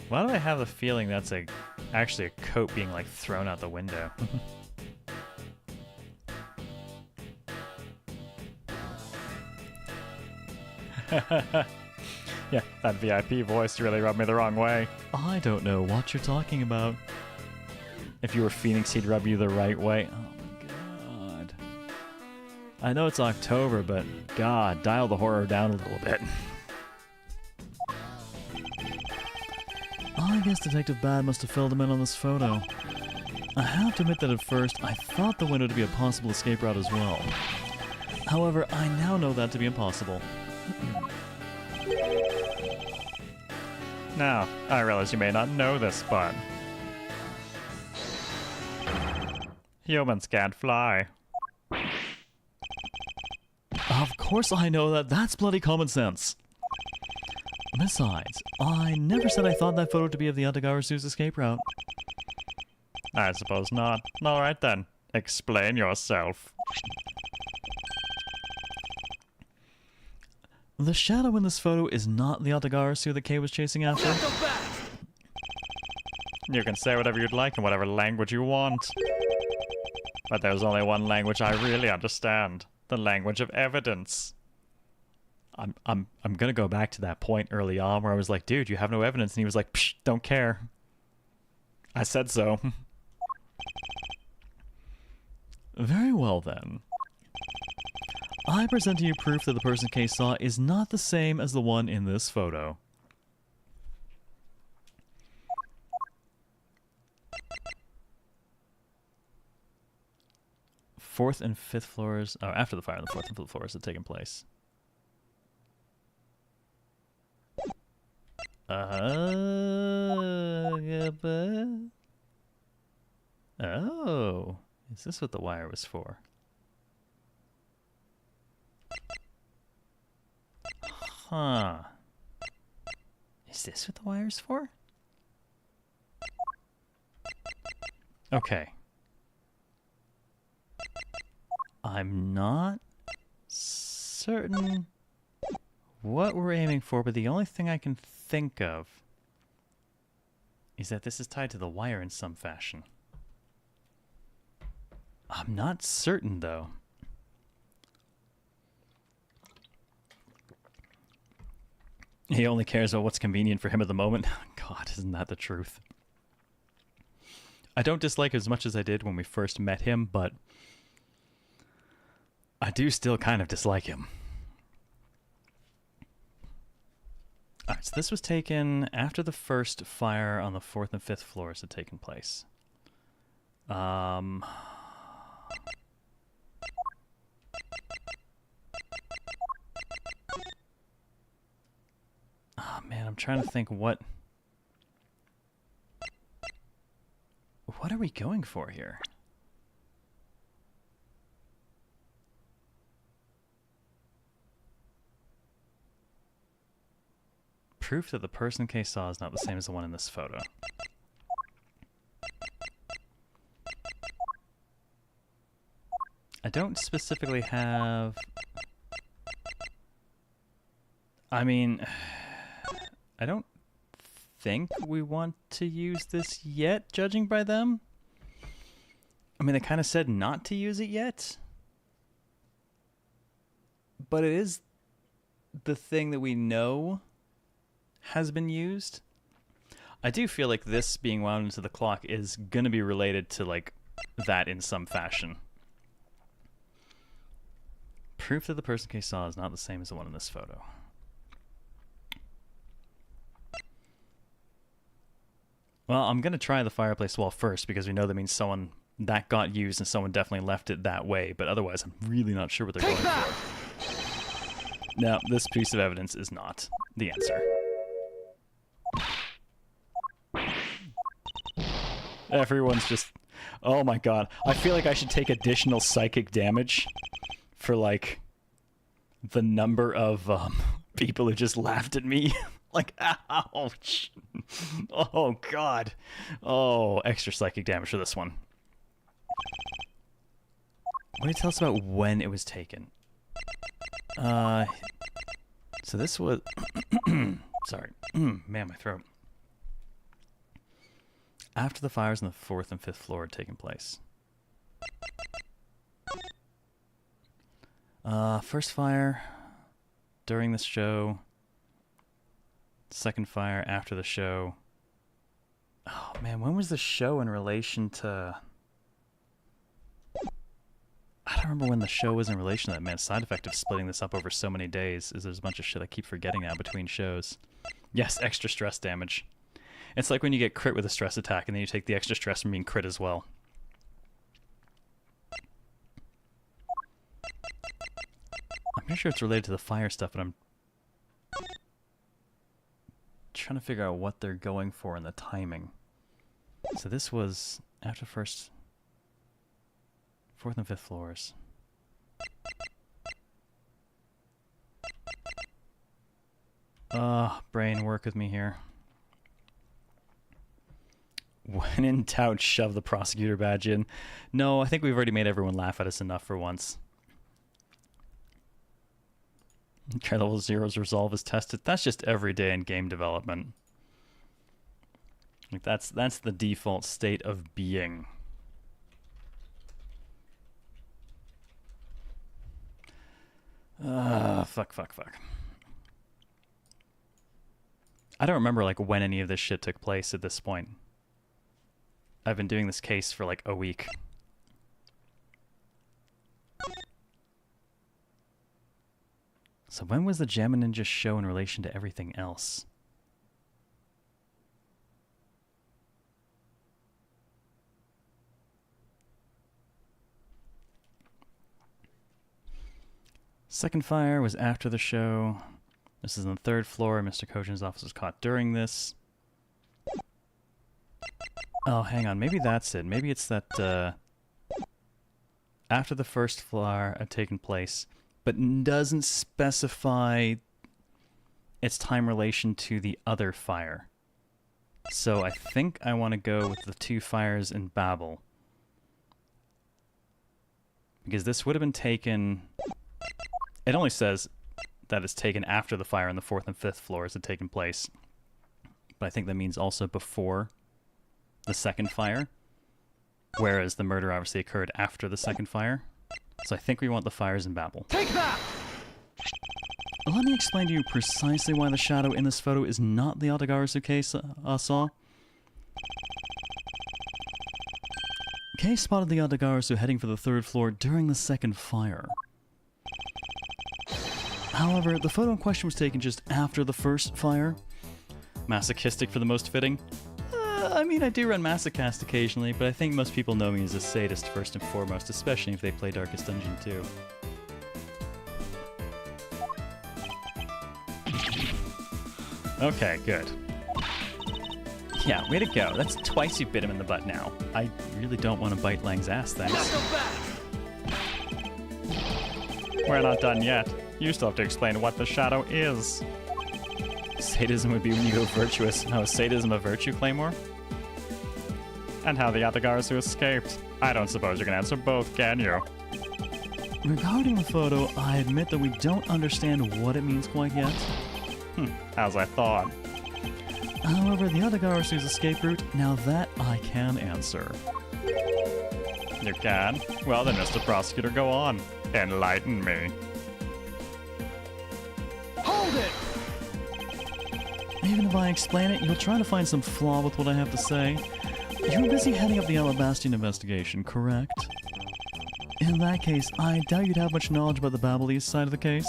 Why do I have the feeling that's actually a coat being like thrown out the window? Yeah, that VIP voice really rubbed me the wrong way. I don't know what you're talking about. If you were Phoenix, he'd rub you the right way. Oh my god. I know it's October, but god, dial the horror down a little bit. I guess Detective Bad must have filled him in on this photo. I have to admit that at first, I thought the window to be a possible escape route as well. However, I now know that to be impossible. Now, I realize you may not know this, but... humans can't fly. Of course I know that. That's bloody common sense. Besides, I never said I thought that photo to be of the Atagarasu's escape route. I suppose not. Alright then. Explain yourself. The shadow in this photo is not the Atagarasu that Kay was chasing after. You can say whatever you'd like in whatever language you want. But there's only one language I really understand. The language of evidence. I'm gonna go back to that point early on where I was like, dude, you have no evidence, and he was like, psh, don't care. I said so. Very well then. I present to you proof that the person Kay saw is not the same as the one in this photo. Fourth and fifth floors, or after the fire, the fourth and fifth floors had taken place. Oh, is this what the wire was for? Huh. Is this what the wire's for? Okay. I'm not certain what we're aiming for, but the only thing I can think of is that this is tied to the wire in some fashion. I'm not certain, though. He only cares about what's convenient for him at the moment. God, isn't that the truth? I don't dislike as much as I did when we first met him, but I do still kind of dislike him. Alright, so this was taken after the first fire on the 4th and 5th floors had taken place. Oh man, I'm trying to think what are we going for here? Proof that the person Kay saw is not the same as the one in this photo. I don't specifically have... I mean, I don't think we want to use this yet, judging by them. I mean, they kind of said not to use it yet. But it is the thing that we know has been used. I do feel like this being wound into the clock is going to be related to, like, that in some fashion. Proof that the person Kay saw is not the same as the one in this photo. Well, I'm going to try the fireplace wall first because we know that means someone that got used and someone definitely left it that way, but otherwise I'm really not sure what they're going for. No, this piece of evidence is not the answer. Everyone's just... Oh my god. I feel like I should take additional psychic damage for, like, the number of people who just laughed at me. Like, ouch. Oh, God. Oh, extra psychic damage for this one. What do you tell us about when it was taken? So this was... Sorry. Man, my throat. After the fires on the 4th and 5th floor had taken place. First fire during the show. Second fire after the show. Oh man, when was the show in relation to... I don't remember when the show was in relation to that, man. Side effect of splitting this up over so many days is there's a bunch of shit I keep forgetting now between shows. Yes, extra stress damage. It's like when you get crit with a stress attack and then you take the extra stress from being crit as well. I'm pretty sure it's related to the fire stuff, but I'm trying to figure out what they're going for in the timing. So this was after first... 4th and 5th floors. Brain, work with me here. When in doubt, shove the prosecutor badge in. No, I think we've already made everyone laugh at us enough for once. CareLevelZero's resolve is tested. That's just every day in game development. Like that's the default state of being. Fuck. I don't remember like when any of this shit took place at this point. I've been doing this case for like a week. So when was the Gem and Ninja show in relation to everything else? Second fire was after the show. This is on the 3rd floor. Mr. Kojin's office was caught during this. Oh, hang on. Maybe that's it. Maybe it's that after the first fire had taken place, but doesn't specify its time relation to the other fire. So I think I want to go with the 2 fires in Babel. Because this would have been taken... It only says that it's taken after the fire on the 4th and 5th floors had taken place. But I think that means also before the second fire. Whereas the murder obviously occurred after the second fire. So I think we want the fires in Babel. Take that! Let me explain to you precisely why the shadow in this photo is not the Adagarasu Kay saw. Kay spotted the Adagarasu heading for the 3rd floor during the second fire. However, the photo in question was taken just after the first fire. Masochistic for the most fitting? I mean, I do run Masochast occasionally, but I think most people know me as a sadist first and foremost, especially if they play Darkest Dungeon 2. Okay, good. Yeah, way to go. That's twice you bit him in the butt now. I really don't want to bite Lang's ass, thanks. We're not done yet. You still have to explain what the shadow is. Sadism would be when you go virtuous. Now, is sadism a virtue, Claymore? And how the Yatagarasu escaped. I don't suppose you can answer both, can you? Regarding the photo, I admit that we don't understand what it means quite yet. As I thought. However, the Adagarasu's escape route, now that I can answer. You can? Well then, Mr. Prosecutor, go on. Enlighten me. Hold it! Even if I explain it, you'll try to find some flaw with what I have to say. You're busy heading up the Alabastian investigation, correct? In that case, I doubt you'd have much knowledge about the Babelese side of the case.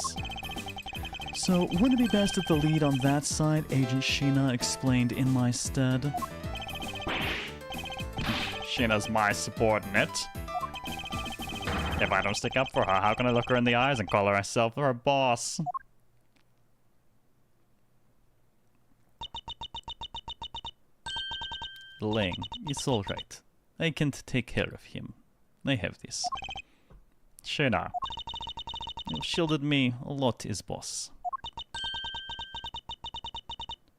So, wouldn't it be best if the lead on that side, Agent Sheena, explained in my stead? Sheena's my subordinate. If I don't stick up for her, how can I look her in the eyes and call her myself her boss? Lang, it's alright. I can take care of him. I have this. Sheena. You've shielded me a lot as boss.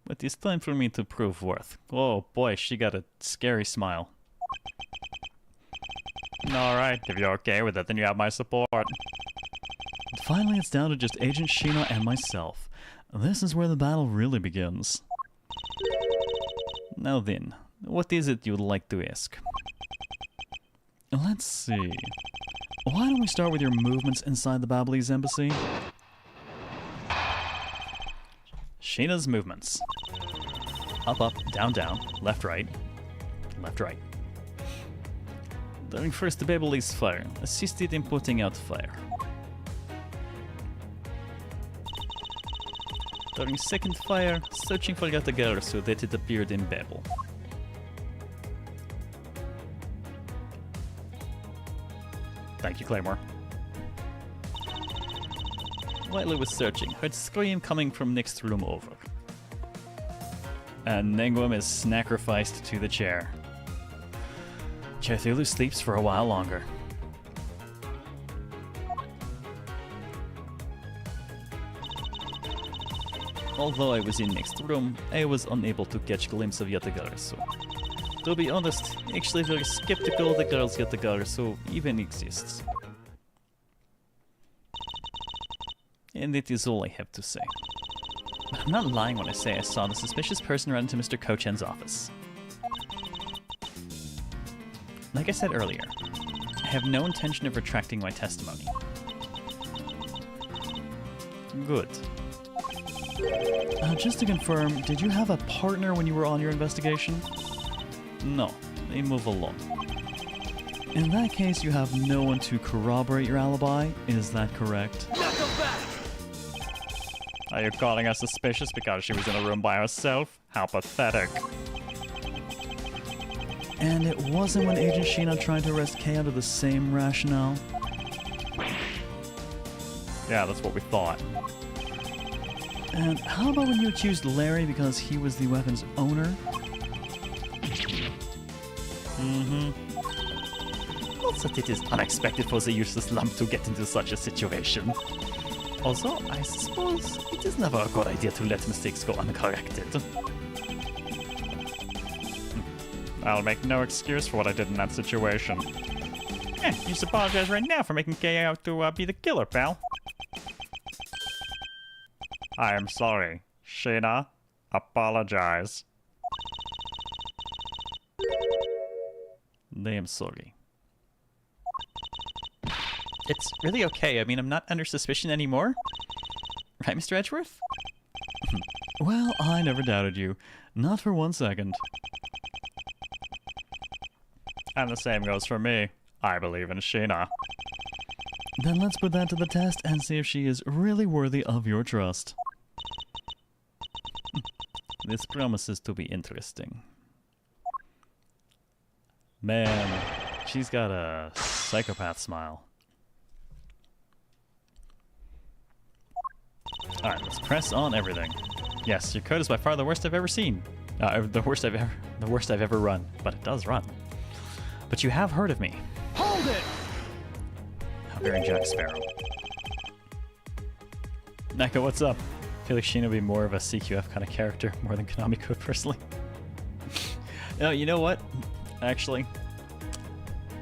But it's time for me to prove worth. Oh boy, she got a scary smile. Alright, if you're okay with it, then you have my support. And finally, it's down to just Agent Sheena and myself. This is where the battle really begins. Now then, what is it you'd like to ask? Let's see. Why don't we start with your movements inside the Babelese embassy? Sheena's movements. Up, up, down, down, left, right, left, right. During first Babelese fire, assisted in putting out fire. During second fire, searching for Yata girl so that it appeared in Babel. Thank you, Claymore. While I was searching, heard scream coming from next room over. And Nengwam is sacrificed to the chair. Cthulhu sleeps for a while longer. Although I was in next room, I was unable to catch glimpse of Yatagarasu. To be honest, actually very skeptical the girls Yatagarasu even exists. And it is all I have to say. But I'm not lying when I say I saw the suspicious person run into Mr. Kochen's office. Like I said earlier, I have no intention of retracting my testimony. Good. Just to confirm, did you have a partner when you were on your investigation? No, they move along. In that case, you have no one to corroborate your alibi, is that correct? Are you calling her suspicious because she was in a room by herself? How pathetic. And it wasn't when Agent Sheena tried to arrest Kay under the same rationale? Yeah, that's what we thought. And how about when you accused Larry because he was the weapon's owner? Not that it is unexpected for the useless lump to get into such a situation. Also, I suppose it is never a good idea to let mistakes go uncorrected. I'll make no excuse for what I did in that situation. You should apologize right now for making Kay out to be the killer, pal. I am sorry. Sheena, apologize. I am sorry. It's really okay. I mean, I'm not under suspicion anymore. Right, Mr. Edgeworth? Well, I never doubted you. Not for 1 second. And the same goes for me. I believe in Sheena. Then let's put that to the test and see if she is really worthy of your trust. This promises to be interesting. Man, she's got a psychopath smile. Alright, let's press on everything. Yes, your code is by far the worst I've ever seen. The worst I've ever run. But it does run. But you have heard of me. Hold it! How very Jack Sparrow. Neko, what's up? I feel like Sheena would be more of a CQF kind of character, more than Konami could, personally. No, you know what? Actually,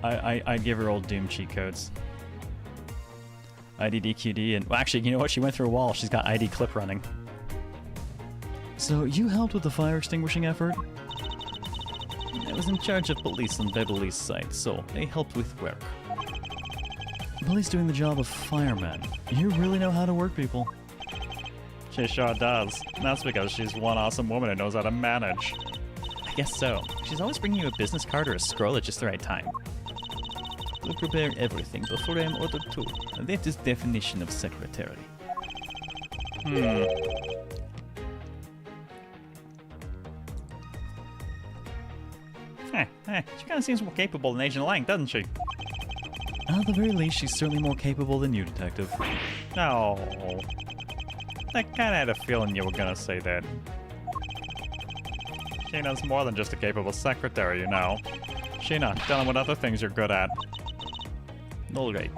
I'd give her old Doom cheat codes. IDDQD, and well, actually, you know what? She went through a wall. She's got ID clip running. So you helped with the fire extinguishing effort? I was in charge of police on Beverly's side, so I helped with work. Billy's doing the job of fireman. You really know how to work people. She sure does. That's because she's one awesome woman who knows how to manage. I guess so. She's always bringing you a business card or a scroll at just the right time. To prepare everything before I am ordered to. That is definition of secretary. She kind of seems more capable than Agent Lang, doesn't she? At the very least, she's certainly more capable than you, Detective. No. I kind of had a feeling you were going to say that. Sheena's more than just a capable secretary, you know. Sheena, tell him what other things you're good at. Alright.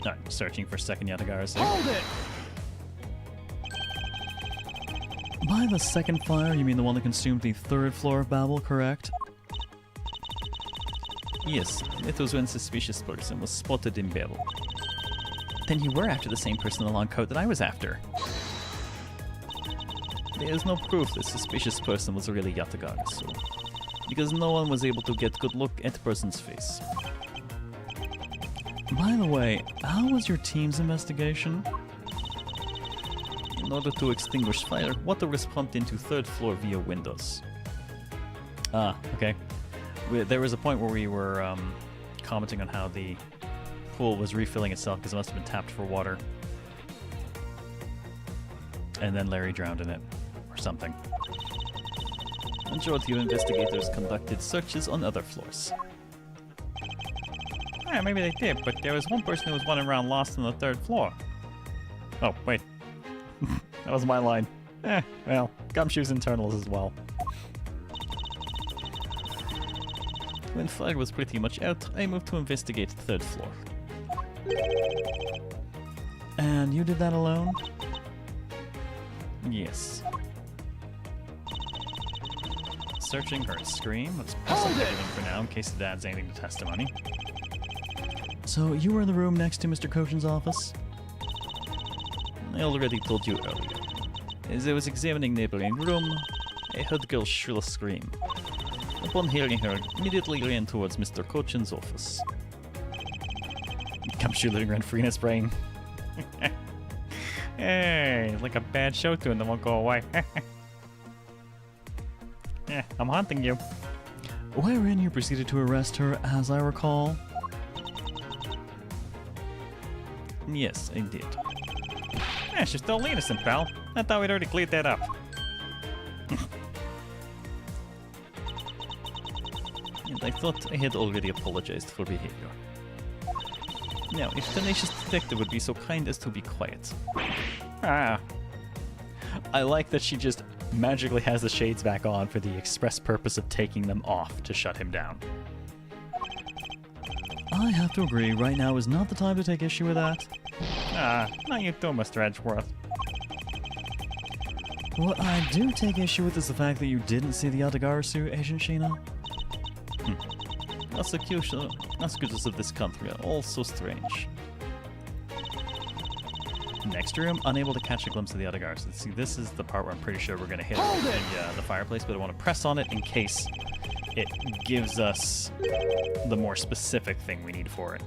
Alright, searching for second Yatagarasu. Hold it! By the second fire, you mean the one that consumed the third floor of Babel, correct? Yes, it was when suspicious person was spotted in Babel. Then you were after the same person in the long coat that I was after. There is no proof the suspicious person was really Yatagarasu, because no one was able to get good look at the person's face. By the way, how was your team's investigation? In order to extinguish fire, water was pumped into third floor via windows. Ah, okay. There was a point where we were commenting on how the pool was refilling itself because it must have been tapped for water. And then Larry drowned in it, or something. Majority of investigators conducted searches on other floors. Yeah, maybe they did, but there was one person who was running around lost on the third floor. Oh, wait. That was my line. Well, Gumshoe's internals as well. When fire was pretty much out, I moved to investigate the third floor. And you did that alone? Yes. Searching her scream. Let's press on everything for now in case it adds anything to testimony. So you were in the room next to Mr. Kochin's office? I already told you earlier. As I was examining neighboring room, I heard girl's shrill scream. Upon hearing her, immediately ran towards Mr. Kochin's office. Gumshoe living rent free in his brain. Hey, like a bad show tune that won't go away. Yeah, I'm haunting you. Wherein you proceeded to arrest her, as I recall. Yes, I did. Yeah, she's still innocent, pal. I thought we'd already cleared that up. And I thought I had already apologized for behavior. Now, if Tenacious Detective would be so kind as to be quiet. Ah, I like that she just magically has the shades back on for the express purpose of taking them off to shut him down. I have to agree, right now is not the time to take issue with that. not you too, Mr. Edgeworth. What I do take issue with is the fact that you didn't see the Yatagarasu, Agent Sheena. Prosecutors of this country are all so strange. Next room, unable to catch a glimpse of the Yatagarasu. See, this is the part where I'm pretty sure we're going to hit the fireplace, but I want to press on it in case it gives us the more specific thing we need for it.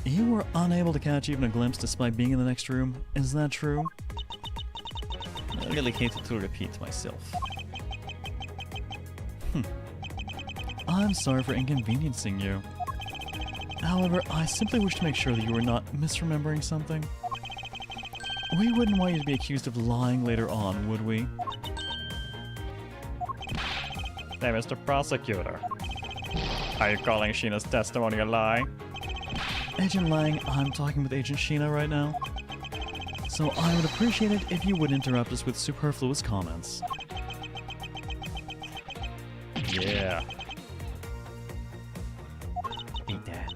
You were unable to catch even a glimpse despite being in the next room. Is that true? I really hate to repeat myself. I'm sorry for inconveniencing you. However, I simply wish to make sure that you are not misremembering something. We wouldn't want you to be accused of lying later on, would we? Hey, Mr. Prosecutor. Are you calling Sheena's testimony a lie? Agent Lang, I'm talking with Agent Sheena right now. So I would appreciate it if you would interrupt us with superfluous comments. Yeah. Ain't that?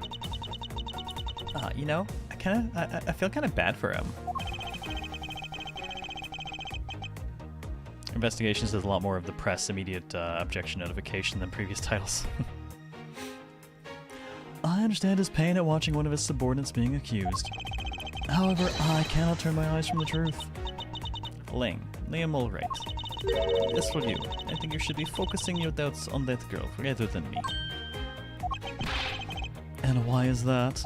You know, I feel kind of bad for him. Investigations is a lot more of the press immediate objection notification than previous titles. I understand his pain at watching one of his subordinates being accused. However, I cannot turn my eyes from the truth. Ling, I am alright. As for you, I think you should be focusing your doubts on that girl rather than me. And why is that?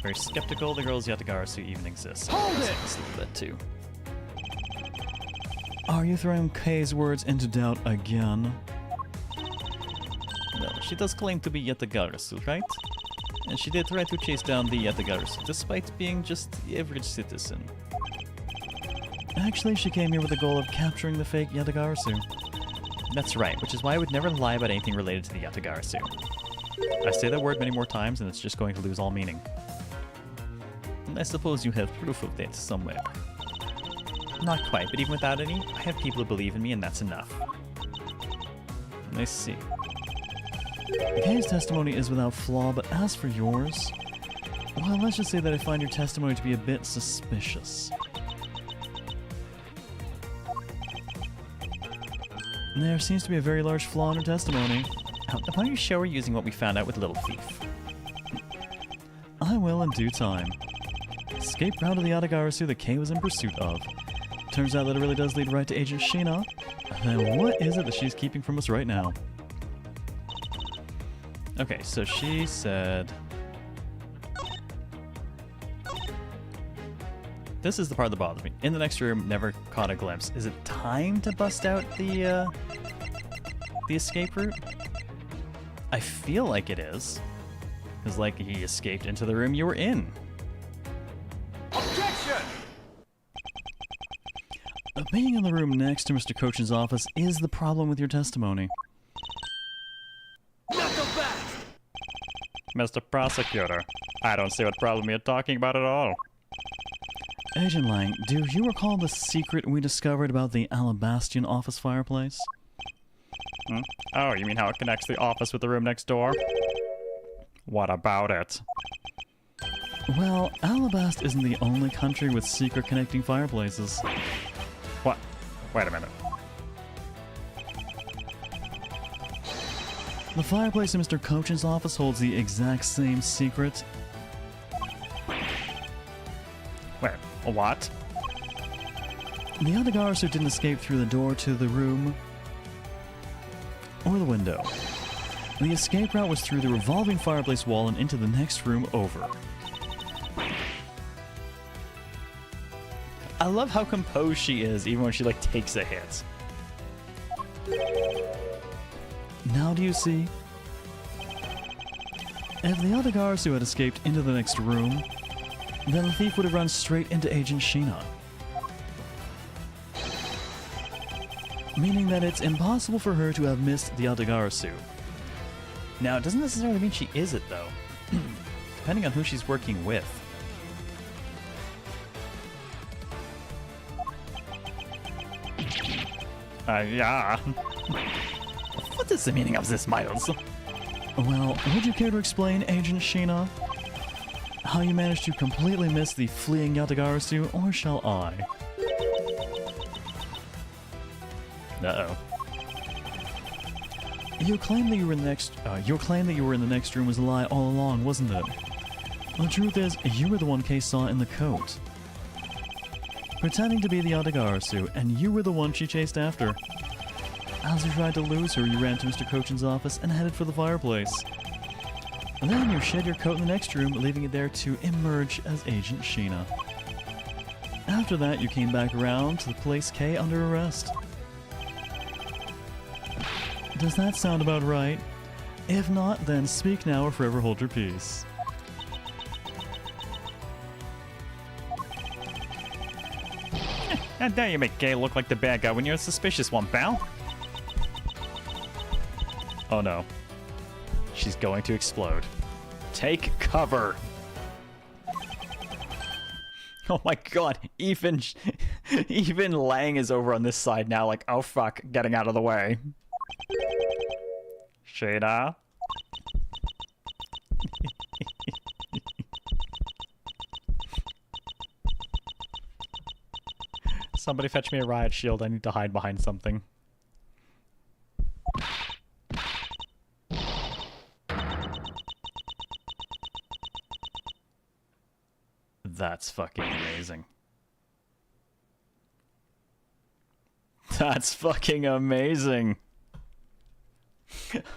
Very skeptical the girls Yatagarasu even exists. Hold it! Just a little bit too. Are you throwing Kei's words into doubt again? Well, she does claim to be Yatagarasu, right? And she did try to chase down the Yatagarasu, despite being just the average citizen. Actually, she came here with the goal of capturing the fake Yatagarasu. That's right, which is why I would never lie about anything related to the Yatagarasu. I say that word many more times and it's just going to lose all meaning. And I suppose you have proof of that somewhere. Not quite, but even without any, I have people who believe in me and that's enough. Let's see. Kei's testimony is without flaw, but as for yours, well, let's just say that I find your testimony to be a bit suspicious. There seems to be a very large flaw in her testimony. Why don't you show her using what we found out with Little Thief? I will in due time. Escape route of the Yatagarasu that Kei was in pursuit of. Turns out that it really does lead right to Agent Sheena. Then what is it that she's keeping from us right now? Okay, so she said... This is the part that bothers me. In the next room, never caught a glimpse. Is it time to bust out the escape route? I feel like it is. Because, like, he escaped into the room you were in. Objection! Being in the room next to Mr. Cochin's office is the problem with your testimony. Knuckle back! Mr. Prosecutor, I don't see what problem you're talking about at all. Agent Lang, do you recall the secret we discovered about the Alabastian office fireplace? Oh, you mean how it connects the office with the room next door? What about it? Well, Alabast isn't the only country with secret connecting fireplaces. What? Wait a minute. The fireplace in Mr. Cochin's office holds the exact same secret. Wait, what? The Yatagarasu didn't escape through the door to the room or the window. The escape route was through the revolving fireplace wall and into the next room over. I love how composed she is, even when she, like, takes a hit. Now do you see? If the Yatagarasu had escaped into the next room, then the thief would have run straight into Agent Sheena. Meaning that it's impossible for her to have missed the Yatagarasu. Now, it doesn't necessarily mean she is it, though. Depending on who she's working with. Yeah. What is the meaning of this, Miles? Well, would you care to explain, Agent Sheena, how you managed to completely miss the fleeing Yatagarasu, or shall I? Uh-oh. Your claim that you were in the next room was a lie all along, wasn't it? The truth is, you were the one Kei saw in the coat, pretending to be the Yatagarasu, and you were the one she chased after. As you tried to lose her, you ran to Mr. Cochin's office and headed for the fireplace. And then you shed your coat in the next room, leaving it there to emerge as Agent Sheena. After that, you came back around to place Kei under arrest. Does that sound about right? If not, then speak now or forever hold your peace. How dare you make Kei look like the bad guy when you're a suspicious one, pal? Oh no. She's going to explode. Take cover! Oh my god, even Lang is over on this side now, like, oh fuck, getting out of the way. Shada? Somebody fetch me a riot shield, I need to hide behind something. That's fucking amazing. That's fucking amazing.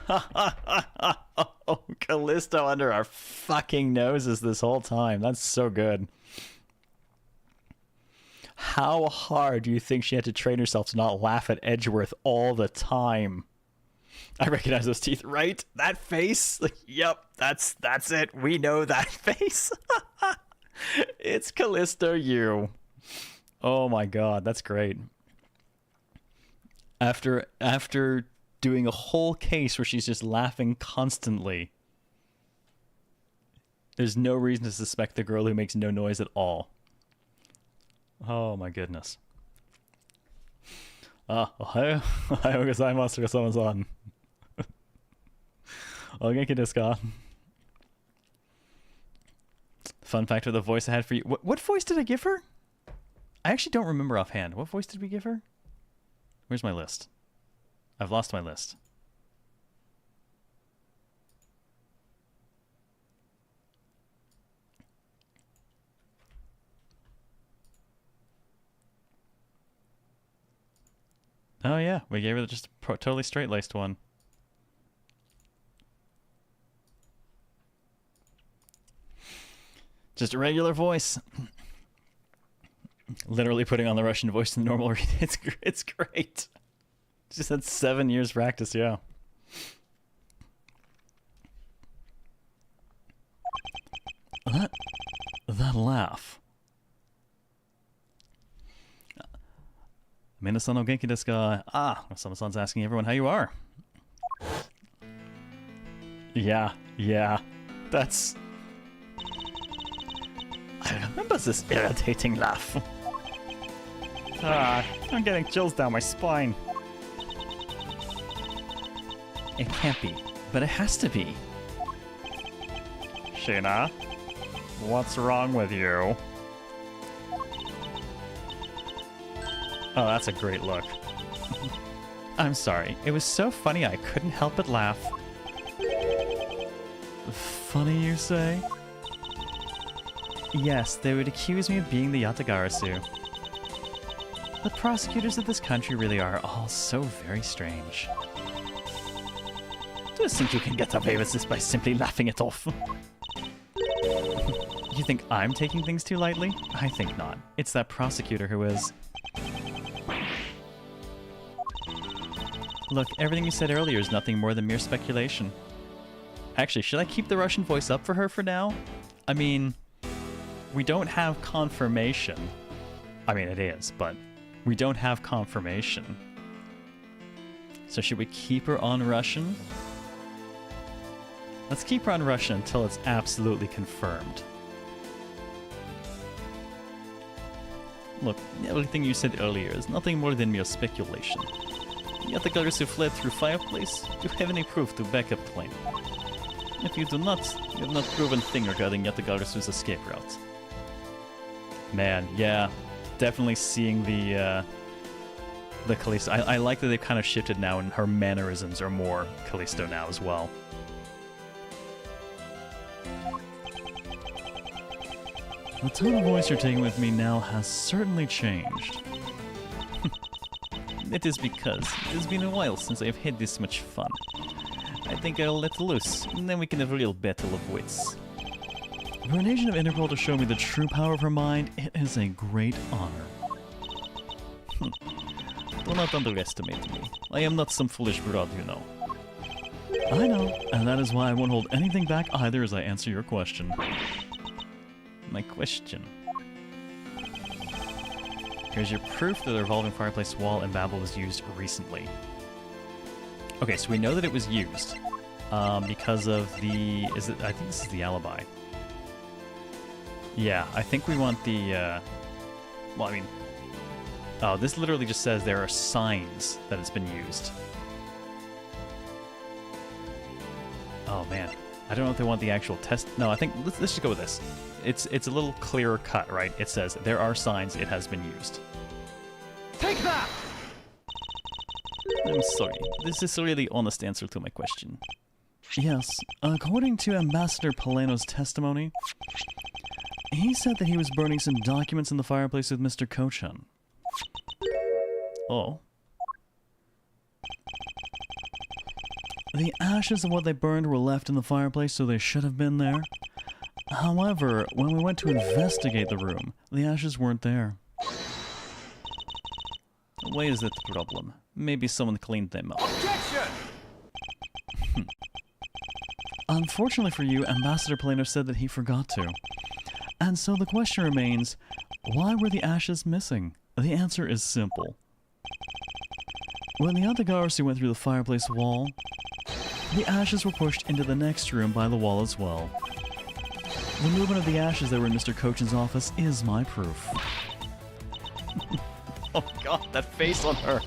Oh, Callisto under our fucking noses this whole time. That's so good. How hard do you think she had to train herself to not laugh at Edgeworth all the time? I recognize those teeth, right? That face? Yep, that's it. We know that face. It's Callisto you. Oh my god, that's great. After doing a whole case where she's just laughing constantly, there's no reason to suspect the girl who makes no noise at all. Oh my goodness. Ohayo gozaimasu, Kasama-san. O genki desu ka? Fun fact of the voice I had for you. What voice did I give her? I actually don't remember offhand. What voice did we give her? Where's my list? I've lost my list. Oh yeah, we gave her just a totally straight-laced one. Just a regular voice. Literally putting on the Russian voice in the normal read. It's great. Just had 7 years practice, yeah. That laugh. Minasan o genki desu ka? Ah, Sama-san's asking everyone how you are. Yeah. That's... I remember this irritating laugh. I'm getting chills down my spine. It can't be, but it has to be. Sheena, what's wrong with you? Oh, that's a great look. I'm sorry. It was so funny I couldn't help but laugh. Funny, you say? Yes, they would accuse me of being the Yatagarasu. The prosecutors of this country really are all so very strange. Do you think you can get away with this by simply laughing it off? You think I'm taking things too lightly? I think not. It's that prosecutor who is. Look, everything you said earlier is nothing more than mere speculation. Actually, should I keep the Russian voice up for her for now? I mean, we don't have confirmation. I mean, it is, but we don't have confirmation. So should we keep her on Russian? Let's keep her on Russian until it's absolutely confirmed. Look, everything you said earlier is nothing more than mere speculation. Yatagarasu fled through fireplace. Do you have any proof to back up the claim? If you do not, you have not proven a thing regarding Yatagarasu's escape route. Man, yeah, definitely seeing the Callisto. I like that they've kind of shifted now, and her mannerisms are more Callisto now as well. The tone of voice you're taking with me now has certainly changed. It is because it has been a while since I've had this much fun. I think I'll let loose, and then we can have a real battle of wits. For an agent of Interpol to show me the true power of her mind, it is a great honor. Do not underestimate me. I am not some foolish broad, you know. I know, and that is why I won't hold anything back either as I answer your question. My question. Here's your proof that the revolving fireplace wall in Babel was used recently. Okay, so we know that it was used because of the... I think this is the alibi. Yeah, I think we want the... well, I mean... Oh, this literally just says there are signs that it's been used. Oh, man. I don't know if they want the actual test... No, I think... Let's just go with this. It's a little clearer cut, right? It says, there are signs it has been used. Take that! I'm sorry. This is a really honest answer to my question. Yes, according to Ambassador Paleno's testimony, he said that he was burning some documents in the fireplace with Mr. Kochan. Oh. The ashes of what they burned were left in the fireplace, so they should have been there. However, when we went to investigate the room, the ashes weren't there. Why is that the problem? Maybe someone cleaned them up. Unfortunately for you, Ambassador Plano said that he forgot to. And so the question remains, why were the ashes missing? The answer is simple. When the Yatagarasu went through the fireplace wall, the ashes were pushed into the next room by the wall as well. The movement of the ashes that were in Mr. Kochin's office is my proof. Oh god, that face on her.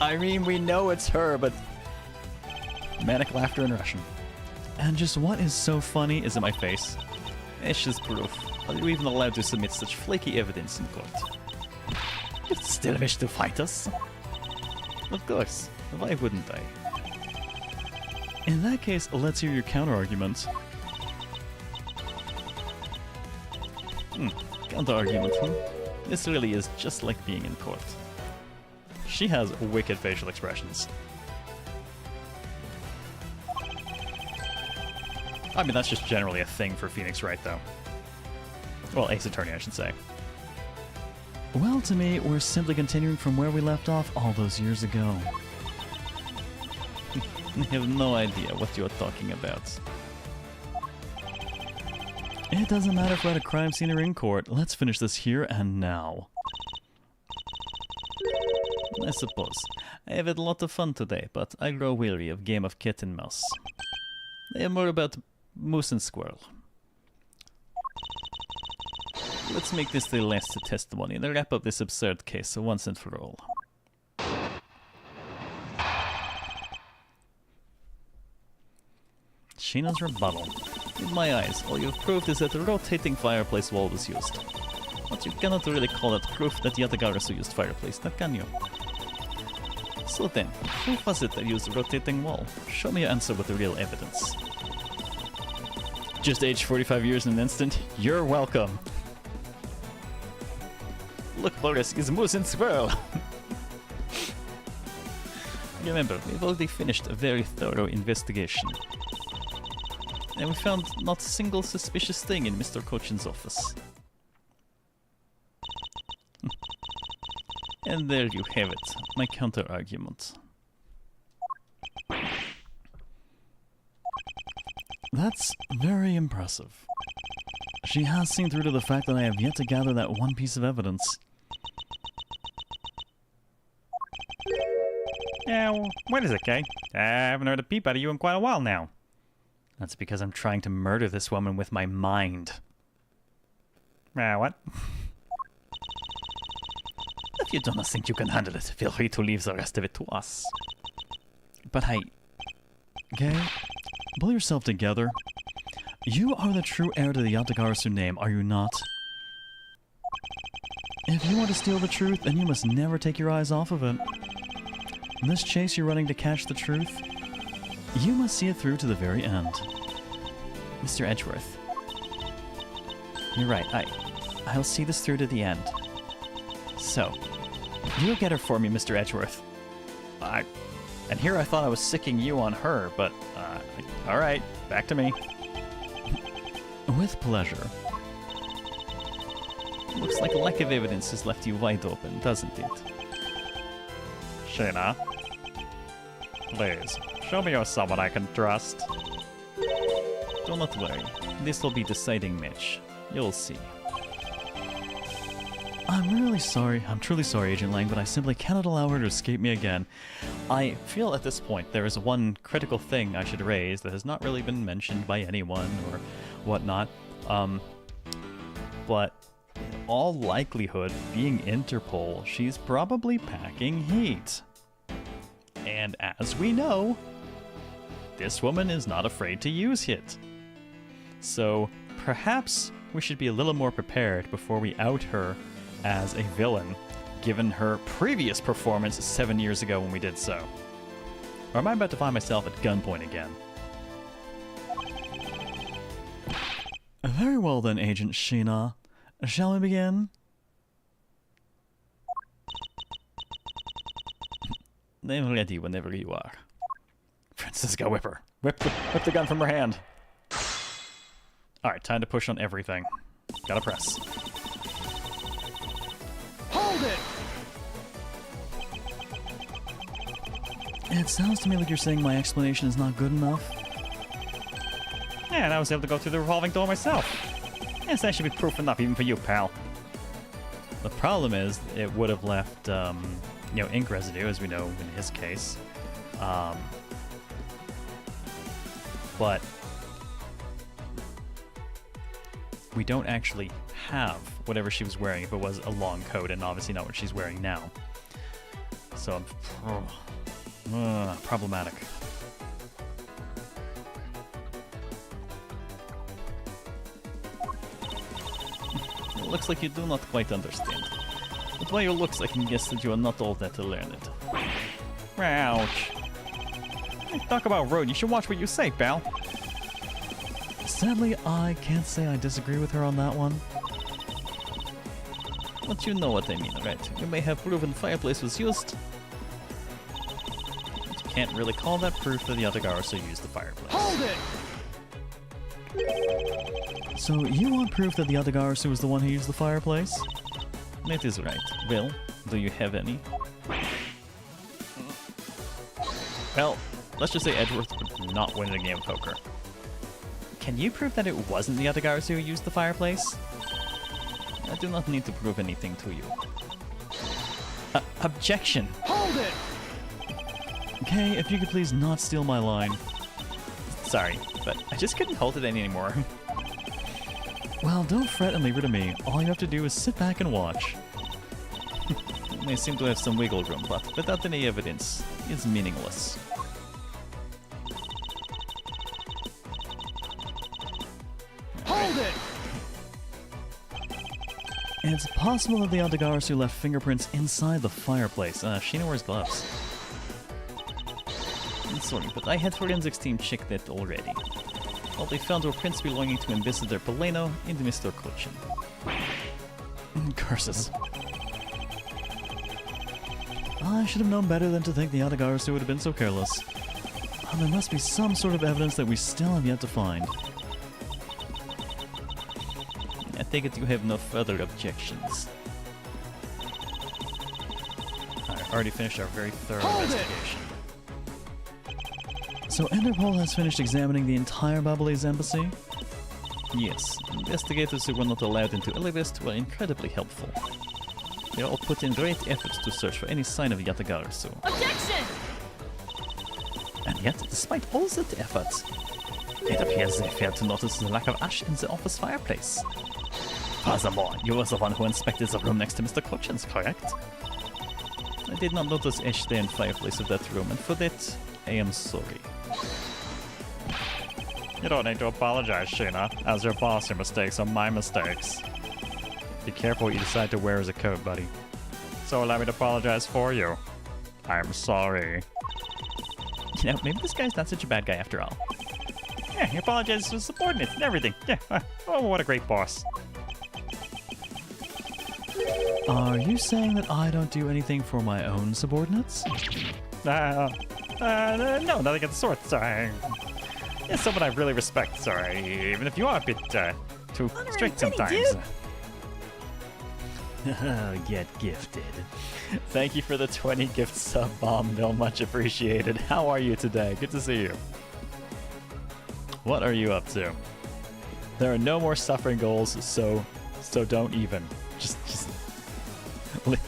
I mean, we know it's her, but... Manic laughter in Russian. And just what is so funny Is it my face? It's just proof. Are you even allowed to submit such flaky evidence in court? You still wish to fight us? Of course. Why wouldn't I? In that case, let's hear your counter-argument. Counter-argument, This really is just like being in court. She has wicked facial expressions. I mean, that's just generally a thing for Phoenix Wright, though. Well, Ace Attorney, I should say. Well, to me, we're simply continuing from where we left off all those years ago. I have no idea what you're talking about. It doesn't matter if we're at a crime scene or in court. Let's finish this here and now. I suppose. I have had a lot of fun today, but I grow weary of game of cat and mouse. I am more about moose and squirrel. Let's make this the last testimony and wrap up this absurd case once and for all. Sheena's rebuttal. In my eyes, all you've proved is that a rotating fireplace wall was used. But you cannot really call that proof that Yatagarasu used fireplace, now can you? So then, who was it that used the rotating wall? Show me your answer with the real evidence. Just aged 45 years in an instant? You're welcome! Look, Boris, it's moose and squirrel! Remember, we've already finished a very thorough investigation. And we found not a single suspicious thing in Mr. Kochin's office. And there you have it, my counter-argument. That's very impressive. She has seen through to the fact that I have yet to gather that one piece of evidence. Yeah, well, what is it, Kay? I haven't heard a peep out of you in quite a while now. That's because I'm trying to murder this woman with my mind. What? If you do not think you can handle it, feel free to leave the rest of it to us. But Gay, pull yourself together. You are the true heir to the Yatagarasu name, are you not? If you want to steal the truth, then you must never take your eyes off of it. In this chase you're running to catch the truth, you must see it through to the very end. Mr. Edgeworth, you're right, I'll see this through to the end. So, you'll get her for me, Mr. Edgeworth. And here I thought I was sicking you on her, but, alright, back to me. With pleasure. Looks like a lack of evidence has left you wide open, doesn't it? Sheena, please, show me you're someone I can trust. Do not worry, this will be deciding match. You'll see. I'm really sorry. I'm truly sorry, Agent Lang, but I simply cannot allow her to escape me again. I feel at this point there is one critical thing I should raise that has not really been mentioned by anyone or whatnot. But in all likelihood, being Interpol, she's probably packing heat. And as we know, this woman is not afraid to use it. So perhaps we should be a little more prepared before we out her as a villain, given her previous performance 7 years ago when we did so. Or am I about to find myself at gunpoint again? Very well then, Agent Sheena. Shall we begin? I'm ready whenever you are. Francisca, whip her. Whip the gun from her hand. Alright, time to push on everything. Gotta press. Hold it! It sounds to me like you're saying my explanation is not good enough. Yeah, and I was able to go through the revolving door myself. Yes, that should be proof enough even for you, pal. The problem is, it would have left, ink residue, as we know in his case. But we don't actually have whatever she was wearing if it was a long coat, and obviously not what she's wearing now. So, problematic. It looks like you do not quite understand. But by your looks, I can guess that you are not all that learned. Ouch. Hey, talk about rude. You should watch what you say, pal. Sadly, I can't say I disagree with her on that one. But you know what I mean, right? You may have proven fireplace was used. But you can't really call that proof that the other guy also used the fireplace. Hold it! So you want proof that the other Garasu was the one who used the fireplace? That is right. Well, do you have any? Well, let's just say Edgeworth would not win a game of poker. Can you prove that it wasn't the other Garasu who used the fireplace? I do not need to prove anything to you. Objection! Hold it! Okay, if you could please not steal my line. Sorry, but I just couldn't hold it anymore. Well, don't fret and leave it to me. All you have to do is sit back and watch. They seem to have some wiggle room, but without any evidence, it's meaningless. Hold it! It's possible that the Aldegarasu left fingerprints inside the fireplace. Sheena wears gloves. I'm sorry, but I had forensics team check that already. All they found were prints belonging to Ambassador Poleno and Mr. Kochin. Curses. I should have known better than to think the Aldegarasu would have been so careless. There must be some sort of evidence that we still have yet to find. I take it you have no further objections. Alright, already finished our very thorough investigation. So Interpol has finished examining the entire Babalese embassy? Yes, investigators who were not allowed into Elevest were incredibly helpful. They all put in great efforts to search for any sign of Yatagarasu. Objection! And yet, despite all that effort, it appears they failed to notice the lack of ash in the office fireplace. Furthermore, you were the one who inspected the room next to Mr. Kochin's, correct? I did not notice ash-stained fireplace of that room, and for that, I am sorry. You don't need to apologize, Sheena. As your boss, your mistakes are my mistakes. Be careful what you decide to wear as a coat, buddy. So allow me to apologize for you. I'm sorry. You know, maybe this guy's not such a bad guy after all. Yeah, he apologizes to his subordinates and everything. Yeah, oh, what a great boss. Are you saying that I don't do anything for my own subordinates? No, nothing of the sort. Sorry. You're someone I really respect, sorry. Even if you are a bit too strict sometimes. Get gifted. Thank you for the 20 gift sub bomb, Bill. Much appreciated. How are you today? Good to see you. What are you up to? There are no more suffering goals, so don't even. Just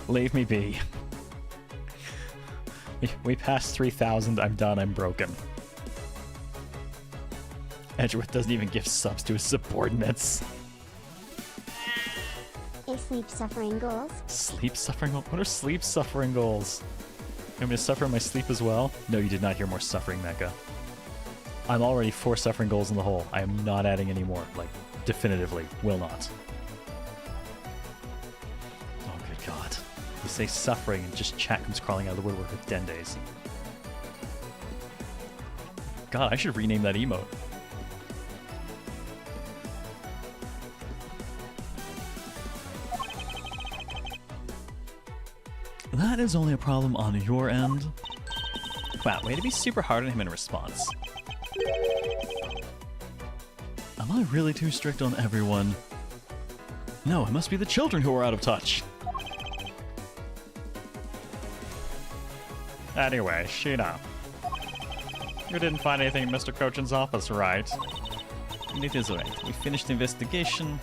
leave me be. We passed 3,000. I'm done. I'm broken. Edgeworth doesn't even give subs to his subordinates. Sleep suffering goals. Sleep suffering goals? What are sleep suffering goals? You want me to suffer in my sleep as well? No, you did not hear more suffering, Mecha. I'm already 4 suffering goals in the hole. I am not adding any more. Like, definitively. Will not. Oh, good God. You say suffering and just chat comes crawling out of the woodwork with Dendays. God, I should rename that emote. That is only a problem on your end. Wow, way to be super hard on him in response. Am I really too strict on everyone? No, it must be the children who are out of touch. Anyway, Sheena. You didn't find anything in Mr. Kochin's office, right? It is right. We finished the investigation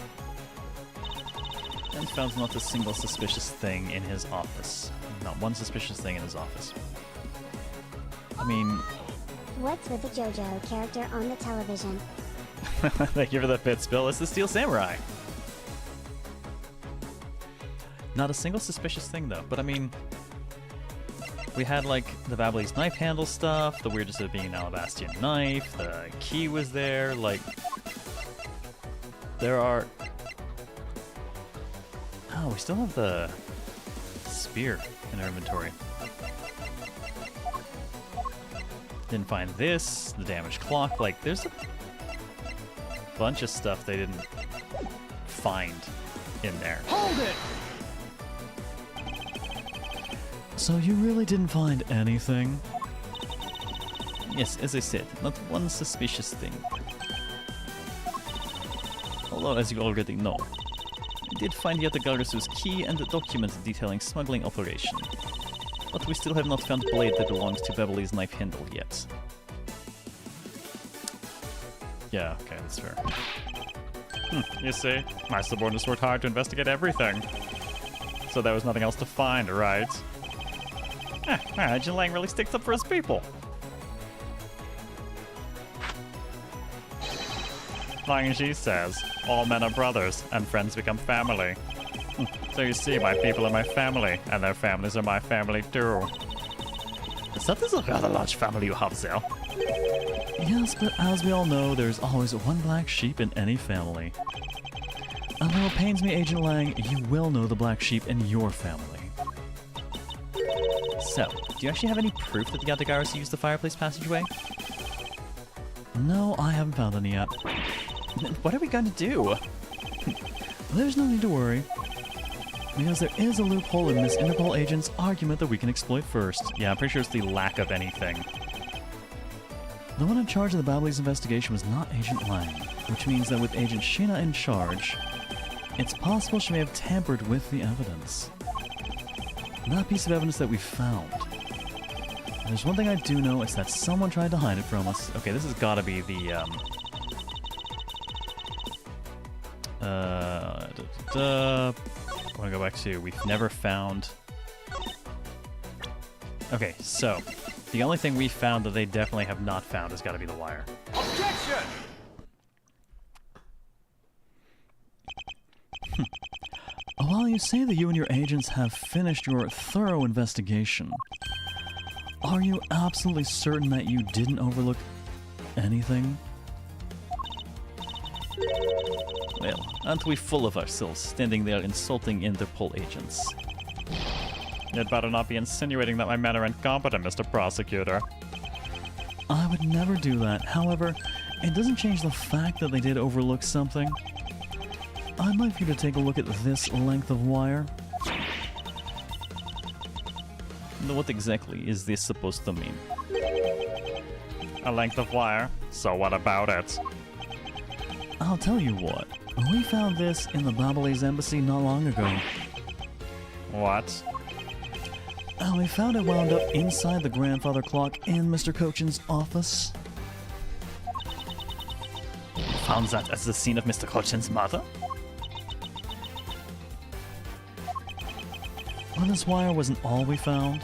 and found not a single suspicious thing in his office. Not one suspicious thing in his office. I mean, What's with the JoJo character on the television? thank you for that bit, Bill. It's the Steel Samurai. Not a single suspicious thing, though. But I mean, we had like the Babbly's knife handle stuff, the weirdness of it being an Alabastian knife, the key was there. Like, there are. Oh, we still have the spear in our inventory. Didn't find this, the damaged clock. Like, there's a bunch of stuff they didn't find in there. Hold it! So you really didn't find anything? Yes, as I said, not one suspicious thing. Although, as you already know, I did find Yatagarasu's key and the document detailing smuggling operation. But we still have not found blade that belongs to Babbly's knife handle yet. Yeah, okay, that's fair. You see, my subordinates worked hard to investigate everything. So there was nothing else to find, right? Agent Lang really sticks up for his people. Like Angie says, all men are brothers, and friends become family. So you see, my people are my family, and their families are my family too. That is a rather large family you have there. Yes, but as we all know, there's always one black sheep in any family. And though it pains me, Agent Lang, you will know the black sheep in your family. So, do you actually have any proof that the Yatagarasu used the fireplace passageway? No, I haven't found any yet. What are we going to do? There's no need to worry. Because there is a loophole in this Interpol agent's argument that we can exploit first. Yeah, I'm pretty sure it's the lack of anything. The one in charge of the Babbly's investigation was not Agent Lang, which means that with Agent Sheena in charge, it's possible she may have tampered with the evidence. That piece of evidence that we found. There's one thing I do know, it's that someone tried to hide it from us. Okay, this has got to be the, I want to go back to, we've never found... Okay, so, the only thing we found that they definitely have not found has got to be the wire. Objection! While you say that you and your agents have finished your thorough investigation, are you absolutely certain that you didn't overlook anything? Well, aren't we full of ourselves, standing there insulting Interpol agents? You'd better not be insinuating that my men are incompetent, Mr. Prosecutor. I would never do that. However, it doesn't change the fact that they did overlook something. I'd like for you to take a look at this length of wire. What exactly is this supposed to mean? A length of wire. So what about it? I'll tell you what. We found this in the Babbly's embassy not long ago. What? And we found it wound up inside the grandfather clock in Mr. Kochin's office. Found that at the scene of Mr. Kochin's murder? Well, this wire wasn't all we found.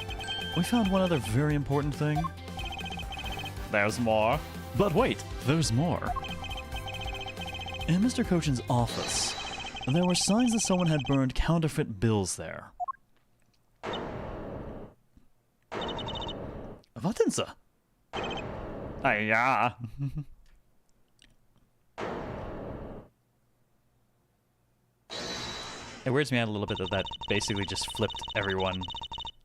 We found one other very important thing. There's more. But wait, there's more. In Mr. Kochin's office, there were signs that someone had burned counterfeit bills there. What in the? Yeah. It weirds me out a little bit that that basically just flipped everyone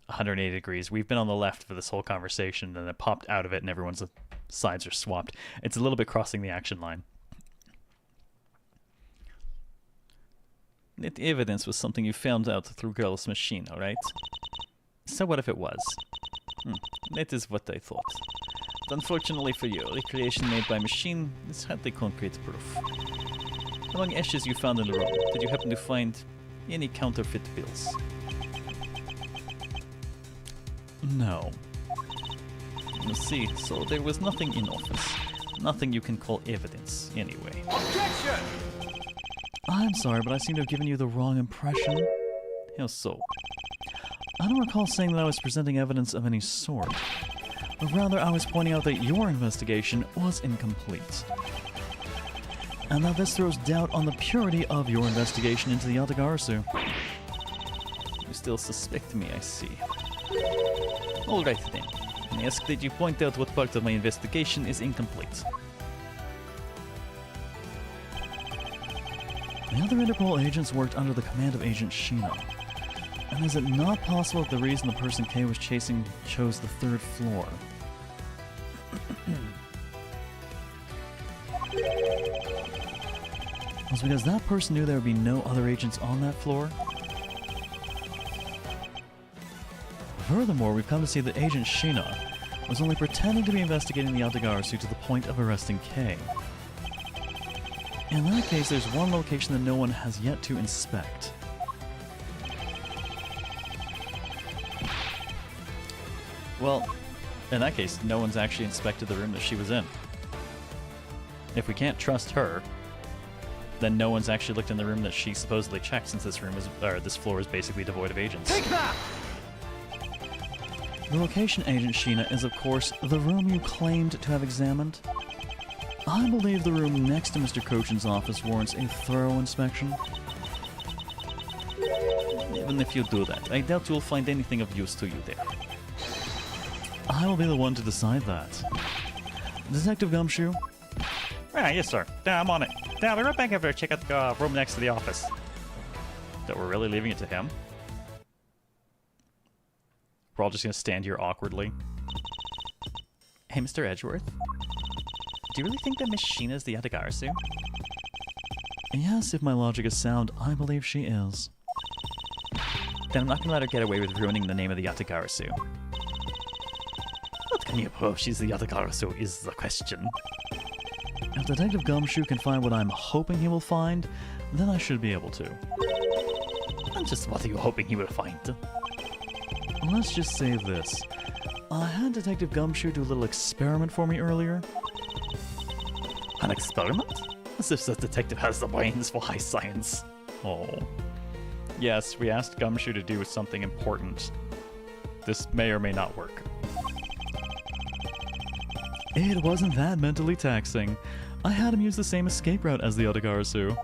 180 degrees. We've been on the left for this whole conversation, and it popped out of it, and everyone's sides are swapped. It's a little bit crossing the action line. That evidence was something you found out through Girl's machine, alright? So what if it was? That is what I thought. But unfortunately for you, recreation made by machine is hardly concrete proof. Among ashes you found in the room, did you happen to find any counterfeit pills? No. You see, so there was nothing in office. Nothing you can call evidence, anyway. I'm sorry, but I seem to have given you the wrong impression. How so? I don't recall saying that I was presenting evidence of any sort. But rather, I was pointing out that your investigation was incomplete. And that this throws doubt on the purity of your investigation into the Yatagarasu. You still suspect me, I see. Alright then. I ask that you point out what part of my investigation is incomplete. The other Interpol agents worked under the command of Agent Sheena. And is it not possible that the reason the person K was chasing chose the 3rd floor? Was because that person knew there would be no other agents on that floor? Furthermore, we've come to see that Agent Sheena was only pretending to be investigating the Yatagarasu to the point of arresting K. In that case, there's one location that no one has yet to inspect. Well, in that case, no one's actually inspected the room that she was in. If we can't trust her, then no one's actually looked in the room that she supposedly checked, since this room is, or this floor is basically devoid of agents. Take that! The location, Agent Sheena, is of course the room you claimed to have examined. I believe the room next to Mr. Cochin's office warrants a thorough inspection. Even if you do that, I doubt you'll find anything of use to you there. I will be the one to decide that. Detective Gumshoe? Ah, yes, sir. I'm on it. I'll be right back over to check out the room next to the office. That we're really leaving it to him? We're all just gonna stand here awkwardly. Hey, Mr. Edgeworth? Do you really think that Miss Sheena's the Yatagarasu? Yes, if my logic is sound, I believe she is. Then I'm not gonna let her get away with ruining the name of the Yatagarasu. What can you prove she's the Yatagarasu is the question. If Detective Gumshoe can find what I'm hoping he will find, then I should be able to. And just what are you hoping he will find? Let's just say this. I had Detective Gumshoe do a little experiment for me earlier. An experiment? As if the detective has the brains for high science. Oh. Yes, we asked Gumshoe to do something important. This may or may not work. It wasn't that mentally taxing. I had him use the same escape route as the Yatagarasu.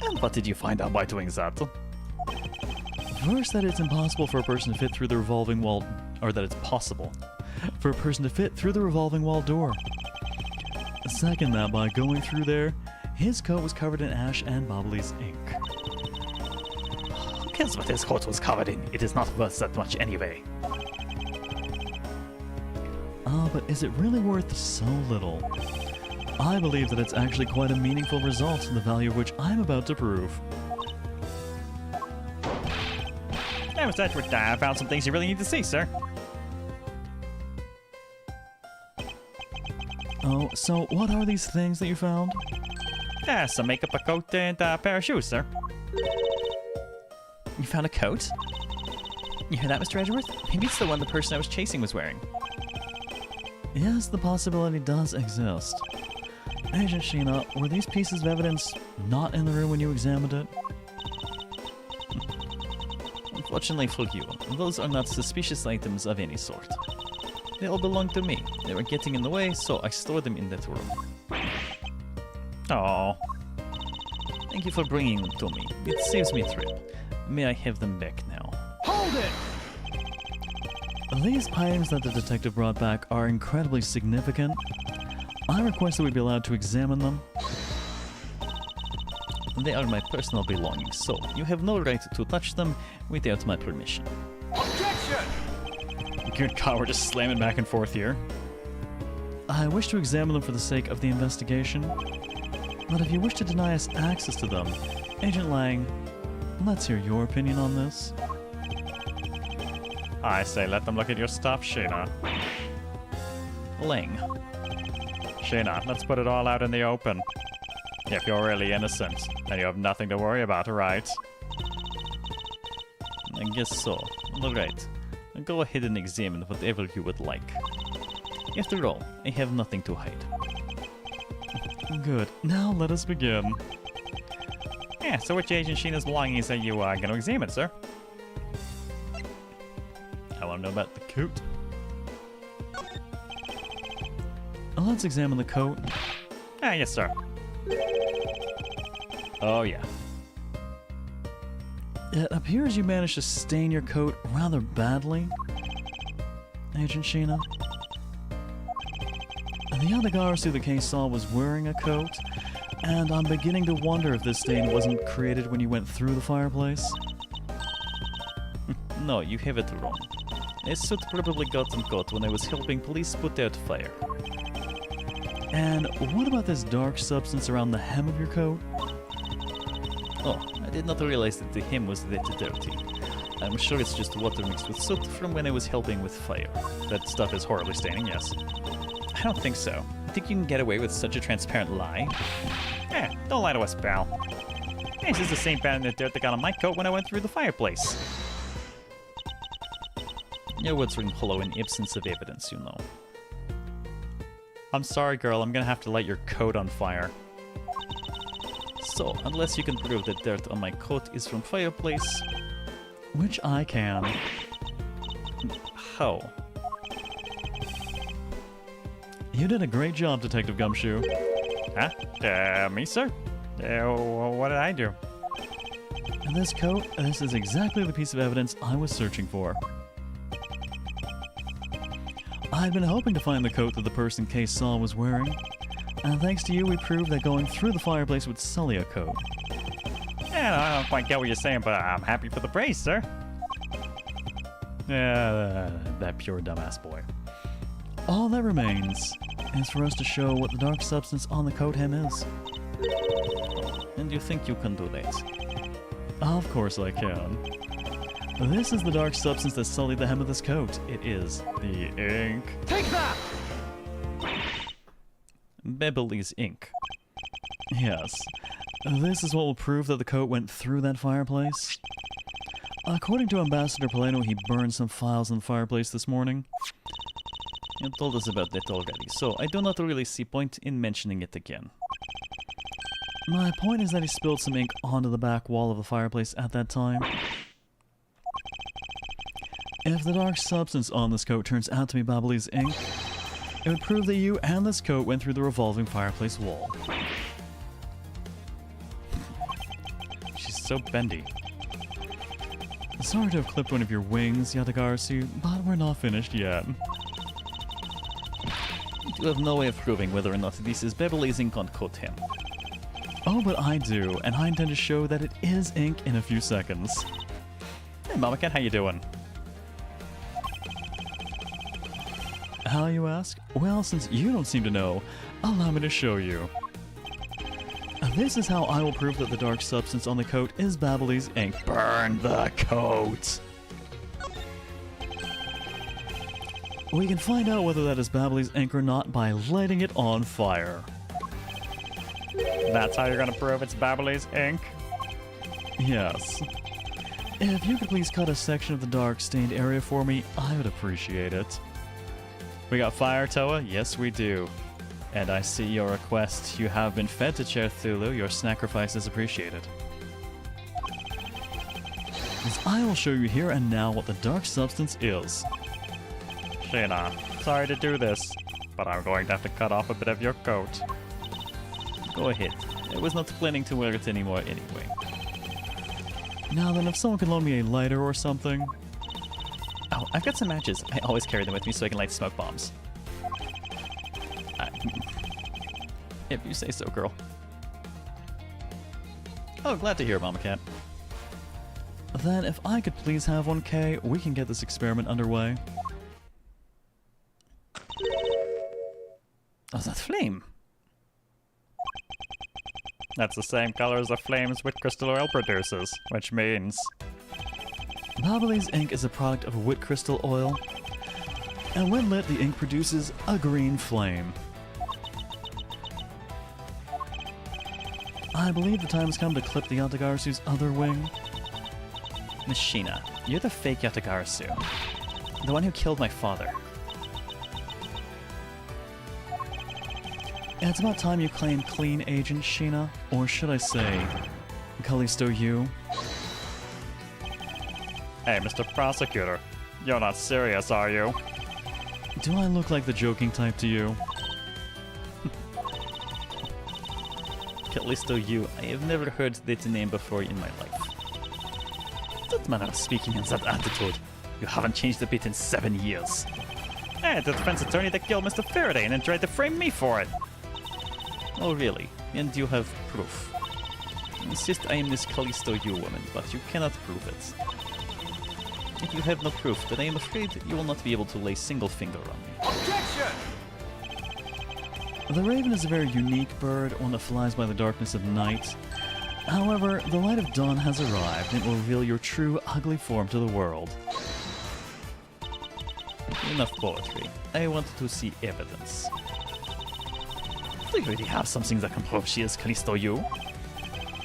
And what did you find out by doing that? First, that it's impossible for a person to fit through the revolving wall, or that it's possible for a person to fit through the revolving wall door. Second, that by going through there, his coat was covered in ash and Bobbly's ink. Who cares what his coat was covered in? It is not worth that much anyway. But is it really worth so little? I believe that it's actually quite a meaningful result, the value of which I'm about to prove. Hey, Mr. Edgeworth, I found some things you really need to see, sir. Oh, so what are these things that you found? Some makeup, a coat, and a pair of shoes, sir. You found a coat? You hear that, Mr. Edgeworth? Maybe it's the one the person I was chasing was wearing. Yes, the possibility does exist. Agent Sheena, were these pieces of evidence not in the room when you examined it? Unfortunately for you, those are not suspicious items of any sort. They all belong to me. They were getting in the way, so I stored them in that room. Oh. Thank you for bringing them to me. It saves me a trip. May I have them back now? Hold it! These items that the detective brought back are incredibly significant. I request that we be allowed to examine them. They are my personal belongings, so you have no right to touch them without my permission. Good God, we're just slamming back and forth here. I wish to examine them for the sake of the investigation. But if you wish to deny us access to them, Agent Lang, let's hear your opinion on this. I say let them look at your stuff, Sheena. Ling. Sheena, let's put it all out in the open. If you're really innocent, then you have nothing to worry about, right? I guess so. Alright. Go ahead and examine whatever you would like. After all, I have nothing to hide. Good. Now let us begin. Yeah, so which Agent Sheena's belongings are you going to examine, sir? I want to know about the coat. Let's examine the coat. Ah, yes, sir. Oh yeah. It appears you managed to stain your coat rather badly, Agent Sheena. The other guards who the case saw was wearing a coat, and I'm beginning to wonder if this stain wasn't created when you went through the fireplace. No, you have it wrong. A suit probably got on caught when I was helping police put out fire. And what about this dark substance around the hem of your coat? Oh, I did not realize that the hem was that dirty. I'm sure it's just water mixed with soot from when I was helping with fire. That stuff is horribly staining, yes. I don't think so. I think you can get away with such a transparent lie. Eh, don't lie to us, pal. This is the same pattern of dirt that got on my coat when I went through the fireplace. Your words ring hollow in absence of evidence, you know. I'm sorry, girl. I'm gonna have to light your coat on fire. So, unless you can prove that dirt on my coat is from fireplace... Which I can. How? You did a great job, Detective Gumshoe. Huh? Me, sir? What did I do? This coat, this is exactly the piece of evidence I was searching for. I've been hoping to find the coat that the person Case saw was wearing, and thanks to you, we proved that going through the fireplace would sully a coat. Yeah, I don't quite get what you're saying, but I'm happy for the praise, sir. Yeah, that pure dumbass boy. All that remains is for us to show what the dark substance on the coat hem is. And you think you can do that? Of course I can. This is the dark substance that sullied the hem of this coat. It is the ink. Take that! Beverly's ink. Yes. This is what will prove that the coat went through that fireplace. According to Ambassador Polano, he burned some files in the fireplace this morning. You told us about that already, so I do not really see point in mentioning it again. My point is that he spilled some ink onto the back wall of the fireplace at that time. If the dark substance on this coat turns out to be Babbly's ink, it would prove that you and this coat went through the revolving fireplace wall. She's so bendy. Sorry to have clipped one of your wings, Yatagarsu, but we're not finished yet. You have no way of proving whether or not this is Beverly's ink on coat hem. Oh, but I do, and I intend to show that it is ink in a few seconds. Hey, Mama Cat, how you doing? How, you ask? Well, since you don't seem to know, allow me to show you. This is how I will prove that the dark substance on the coat is Babbly's ink. Burn the coat! We can find out whether that is Babbly's ink or not by lighting it on fire. That's how you're gonna prove it's Babbly's ink? Yes. If you could please cut a section of the dark stained area for me, I would appreciate it. We got fire, Toa? Yes, we do. And I see your request. You have been fed to Chair Thulu. Your sacrifice is appreciated. As I will show you here and now what the dark substance is. Sheena, sorry to do this, but I'm going to have to cut off a bit of your coat. Go ahead. I was not planning to wear it anymore anyway. Now then, if someone could loan me a lighter or something. Oh, I've got some matches. I always carry them with me so I can light smoke bombs. If you say so, girl. Oh, glad to hear, Mama Cat. Then, if I could please have one, Kay, we can get this experiment underway. Oh, that flame. That's the same color as the flames which crystal oil produces, which means... Babyliss ink is a product of wit crystal oil, and when lit, the ink produces a green flame. I believe the time has come to clip the Yatagarasu's other wing. Miss Sheena, you're the fake Yatagarasu. The one who killed my father. It's about time you claim clean, Agent Sheena. Or should I say, Callisto you? Hey, Mr. Prosecutor, you're not serious, are you? Do I look like the joking type to you? Callisto you, I have never heard that name before in my life. That manner of speaking and that attitude. You haven't changed a bit in 7 years. Hey, the defense attorney that killed Mr. Faraday and then tried to frame me for it. Oh really? And you have proof. Insist I am this Callisto you woman, but you cannot prove it. If you have no proof, then I am afraid you will not be able to lay single finger on me. The raven is a very unique bird, one that flies by the darkness of night. However, the light of dawn has arrived and it will reveal your true, ugly form to the world. Enough poetry. I wanted to see evidence. Do you already have something that can prove she is Callisto you?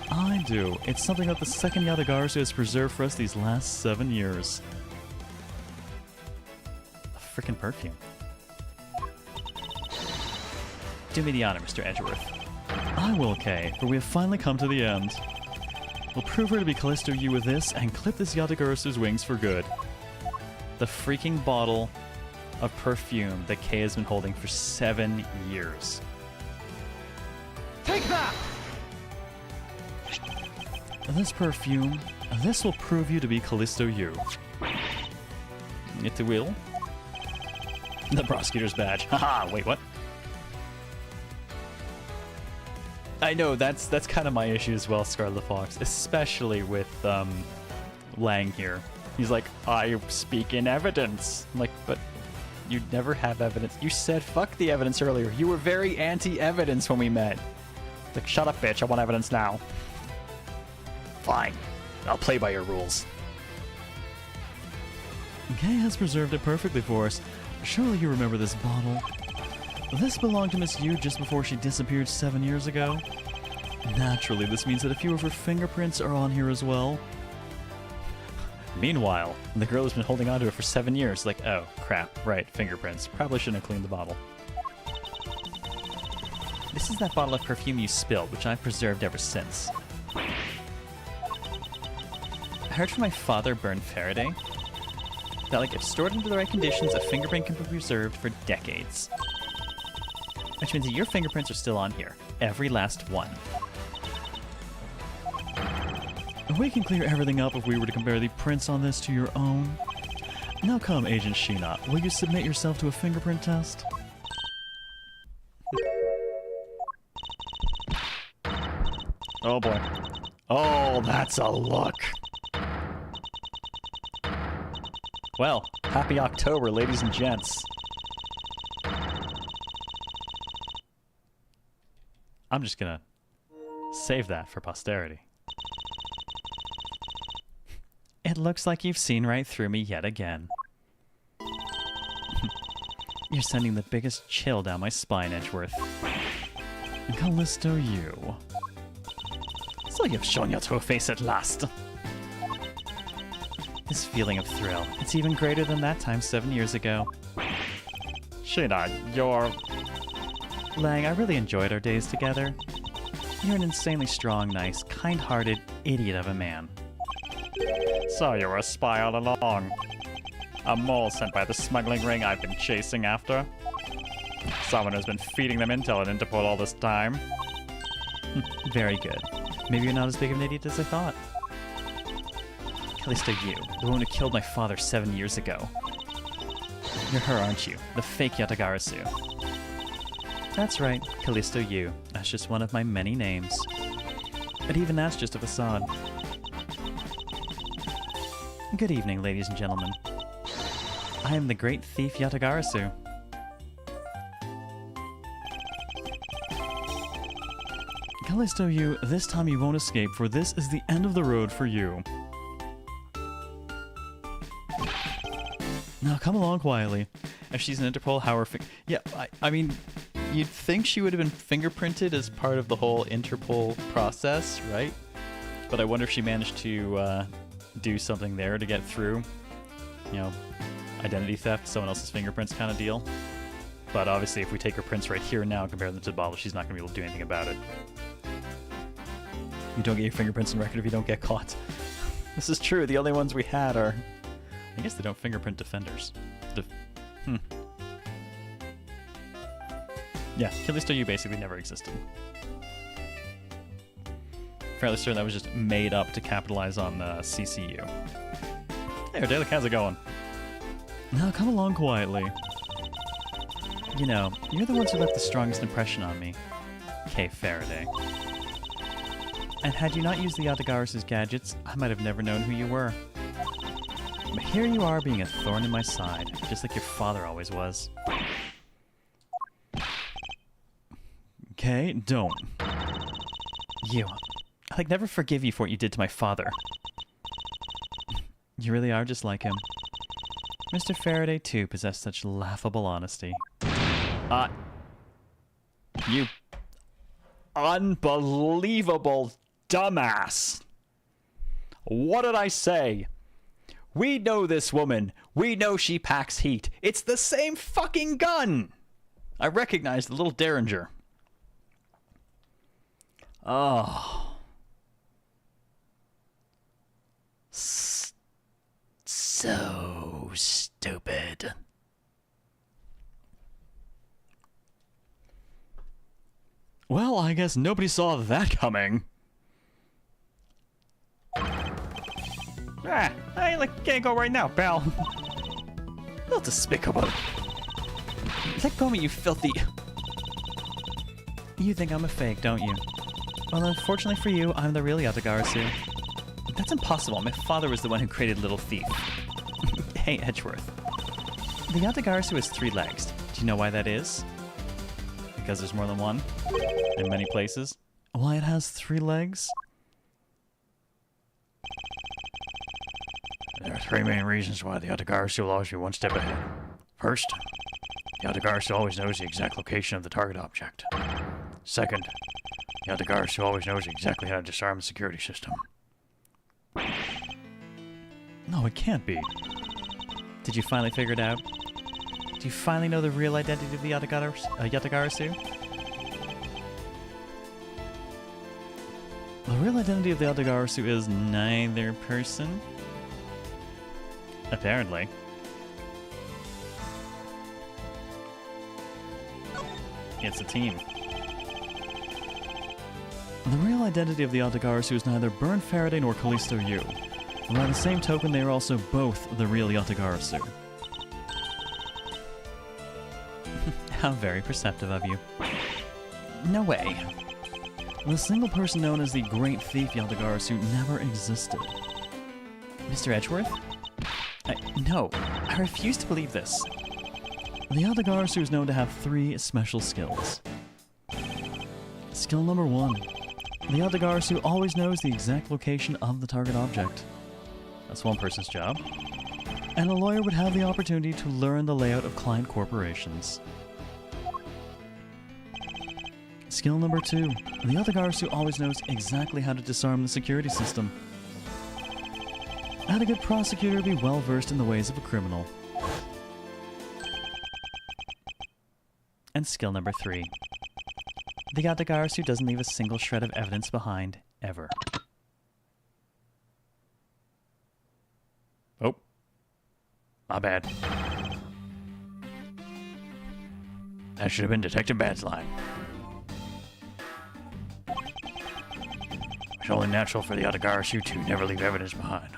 I do. It's something that the second Yatagarasu has preserved for us these last 7 years. A frickin' perfume. Do me the honor, Mr. Edgeworth. I will, Kay, for we have finally come to the end. We'll prove her to be Callisto you with this and clip this Yatagarasu's wings for good. The freaking bottle of perfume that Kay has been holding for 7 years. Take that! This perfume, this will prove you to be Callisto you. It will? The prosecutor's badge. Haha, wait, what? I know, that's kind of my issue as well, Scarlet Fox. Especially with, Lang here. He's like, I speak in evidence. I'm like, but you never have evidence. You said fuck the evidence earlier. You were very anti-evidence when we met. Like, shut up, bitch. I want evidence now. Fine. I'll play by your rules. Kay has preserved it perfectly for us. Surely you remember this bottle. This belonged to Miss Yu just before she disappeared 7 years ago. Naturally, this means that a few of her fingerprints are on here as well. Meanwhile, the girl has been holding on to it for 7 years. Like, oh, crap. Right, fingerprints. Probably shouldn't have cleaned the bottle. This is that bottle of perfume you spilled, which I've preserved ever since. I heard from my father, Bern Faraday, that, like, if stored into the right conditions, a fingerprint can be preserved for decades. Which means that your fingerprints are still on here. Every last one. We can clear everything up if we were to compare the prints on this to your own. Now come, Agent Sheena. Will you submit yourself to a fingerprint test? Oh boy. Oh, that's a look. Well, happy October, ladies and gents. I'm just gonna save that for posterity. It looks like you've seen right through me yet again. You're sending the biggest chill down my spine, Edgeworth. Callisto you. So you've shown your true face at last. This feeling of thrill, it's even greater than that time 7 years ago. Sheena, you're... Lang, I really enjoyed our days together. You're an insanely strong, nice, kind-hearted idiot of a man. So you were a spy all along. A mole sent by the smuggling ring I've been chasing after. Someone who's been feeding them intel at Interpol all this time. Very good. Maybe you're not as big of an idiot as I thought. Callisto you, the one who killed my father 7 years ago. You're her, aren't you? The fake Yatagarasu. That's right, Callisto you. That's just one of my many names. But even that's just a facade. Good evening, ladies and gentlemen. I am the great thief Yatagarasu. Callisto you, this time you won't escape, for this is the end of the road for you. Now come along quietly. If she's an Interpol, how are yeah, I mean, you'd think she would have been fingerprinted as part of the whole Interpol process, right? But I wonder if she managed to do something there to get through. You know, identity theft, someone else's fingerprints kind of deal. But obviously, if we take her prints right here and now and compare them to the bottle, she's not going to be able to do anything about it. You don't get your fingerprints in record if you don't get caught. This is true. The only ones we had are... I guess they don't fingerprint defenders. Yeah, Callisto U basically never existed. Fairly certain that was just made up to capitalize on CCU. Hey, Ardalic, how's it going? Now come along quietly. You know, you're the ones who left the strongest impression on me, Kay Faraday. And had you not used the Yatagara's gadgets, I might have never known who you were. But here you are being a thorn in my side, just like your father always was. Okay, don't. You. I'll like, never forgive you for what you did to my father. You really are just like him. Mr. Faraday, too, possessed such laughable honesty. You unbelievable dumbass. What did I say? We know this woman. We know she packs heat. It's the same fucking gun. I recognize the little Derringer. Oh. So stupid. Well, I guess nobody saw that coming. I can't go right now, pal. Little despicable. Let go of me, you filthy... You think I'm a fake, don't you? Well, unfortunately for you, I'm the real Yatagarasu. That's impossible. My father was the one who created Little Thief. Hey, Edgeworth. The Yatagarasu has 3 legs. Do you know why that is? Because there's more than one? In many places? Why it has 3 legs? There are 3 main reasons why the Yatagarasu will always be one step ahead. First, the Yatagarasu always knows the exact location of the target object. Second, the Yatagarasu always knows exactly how to disarm the security system. No, it can't be. Did you finally figure it out? Do you finally know the real identity of the Yatagarasu? The real identity of the Yatagarasu is Neither person? Apparently. It's a team. The real identity of the Yatagarasu is neither Burn Faraday nor Callisto U. And by the same token, they are also both the real Yatagarasu. How very perceptive of you. No way. The single person known as the Great Thief Yatagarasu never existed. Mr. Edgeworth? No, I refuse to believe this. The Yatagarasu is known to have 3 special skills. Skill number 1. The Yatagarasu always knows the exact location of the target object. That's one person's job. And a lawyer would have the opportunity to learn the layout of client corporations. Skill number 2. The Yatagarasu always knows exactly how to disarm the security system. And a good prosecutor would be well versed in the ways of a criminal. And skill number 3. The Yatagarasu doesn't leave a single shred of evidence behind, ever. Oh. My bad. That should have been Detective Bad's line. It's only natural for the Yatagarasu to never leave evidence behind.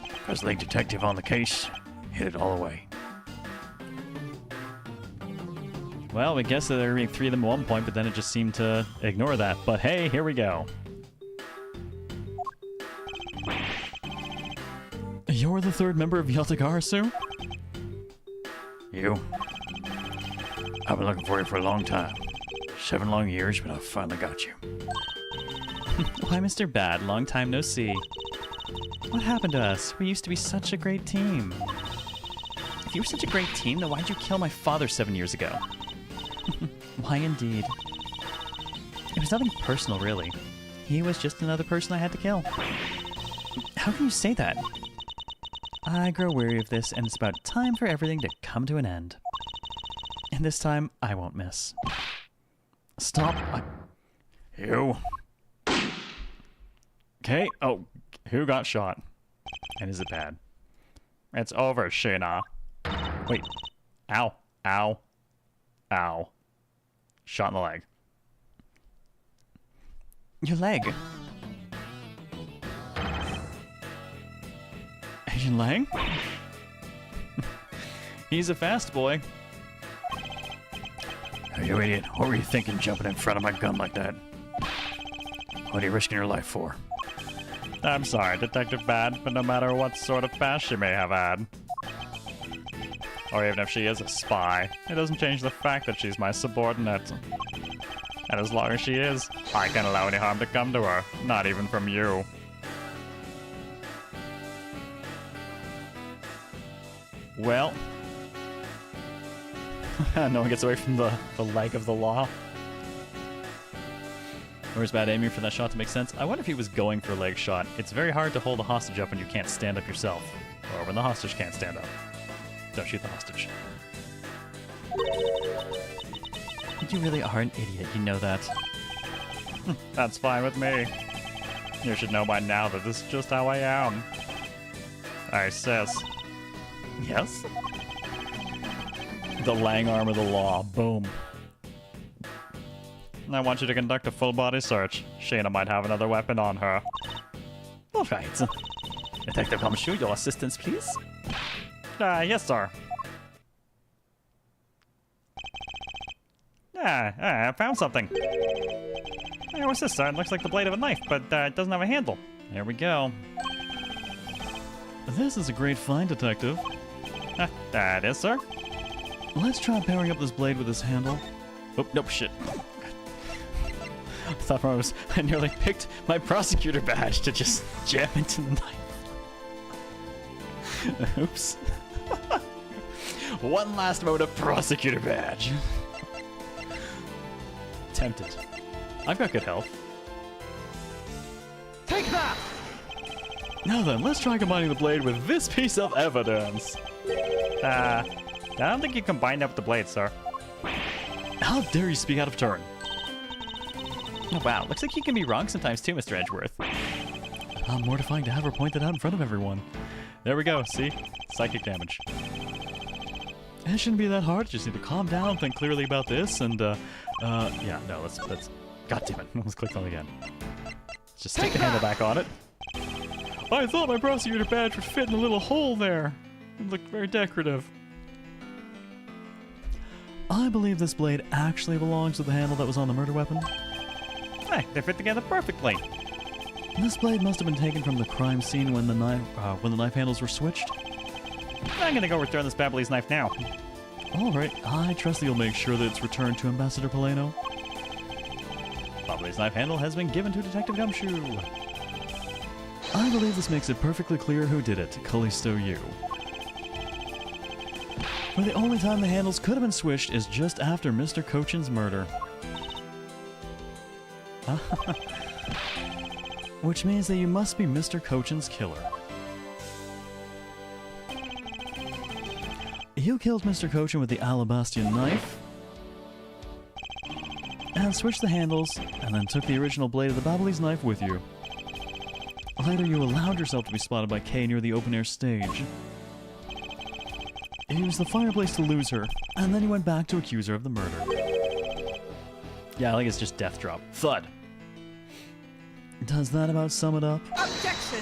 Because the lead detective on the case hid it all away. Well, we guessed that there were being 3 of them at one point, but then it just seemed to ignore that. But hey, here we go. You're the 3rd member of Yatagarasu? You? I've been looking for you for a long time. 7 long years, but I've finally got you. Why, Mr. Bad, long time no see. What happened to us? We used to be such a great team. If you were such a great team, then why'd you kill my father 7 years ago? Why indeed? It was nothing personal, really. He was just another person I had to kill. How can you say that? I grow weary of this, and it's about time for everything to come to an end. And this time, I won't miss. Stop. You? Okay. Oh, who got shot? And is it bad? It's over, Shayna. Wait. Ow. Ow. Ow. Shot in the leg. Your leg. Asian Lang? He's a fast boy. Hey, you idiot. What were you thinking jumping in front of my gun like that? What are you risking your life for? I'm sorry, Detective Bad, but no matter what sort of past she may have had, or even if she is a spy, it doesn't change the fact that she's my subordinate. And as long as she is, I can't allow any harm to come to her, not even from you. Well, no one gets away from the leg of the law. Or is bad aiming for that shot to make sense? I wonder if he was going for a leg shot. It's very hard to hold a hostage up when you can't stand up yourself. Or when the hostage can't stand up. Don't shoot the hostage. You really are an idiot, you know that. That's fine with me. You should know by now that this is just how I am. Hey, sis. Yes? The Lang arm of the law. Boom. I want you to conduct a full body search. Shayna might have another weapon on her. Alright. Detective Gumshoe, your assistance, please? Yes, sir. I found something. Hey, what's this, sir? It looks like the blade of a knife, but it doesn't have a handle. There we go. This is a great find, Detective. That is, sir. Let's try powering up this blade with this handle. Oh, nope, shit. I thought I nearly picked my prosecutor badge to just jam into the knife. Oops. One last mode of prosecutor badge. Tempted. I've got good health. Take that! Now then, let's try combining the blade with this piece of evidence. I don't think you combined up the blade, sir. How dare you speak out of turn? Oh, wow, looks like you can be wrong sometimes too, Mr. Edgeworth. How mortifying to have her point that out in front of everyone. There we go, see? Psychic damage. It shouldn't be that hard, just need to calm down, think clearly about this, and, Yeah, no, let's, God damn it, let's click on it again. Let's just stick the handle back on it. I thought my prosecutor badge would fit in a little hole there. It looked very decorative. I believe this blade actually belongs to the handle that was on the murder weapon. Hey, they fit together perfectly. This blade must have been taken from the crime scene when the knife handles were switched. I'm gonna go return this Babbly's knife now. All right, I trust that you'll make sure that it's returned to Ambassador Paleno. Babbly's knife handle has been given to Detective Gumshoe. I believe this makes it perfectly clear who did it, Callisto Yu. But the only time the handles could have been switched is just after Mr. Cochin's murder. Which means that you must be Mr. Cochin's killer. You killed Mr. Cochin with the Alabastian knife, and switched the handles, and then took the original blade of the Babbly's knife with you. Later, you allowed yourself to be spotted by Kay near the open-air stage. You used the fireplace to lose her, and then you went back to accuse her of the murder. Yeah, I think it's just death drop. Thud. Does that about sum it up? Objection!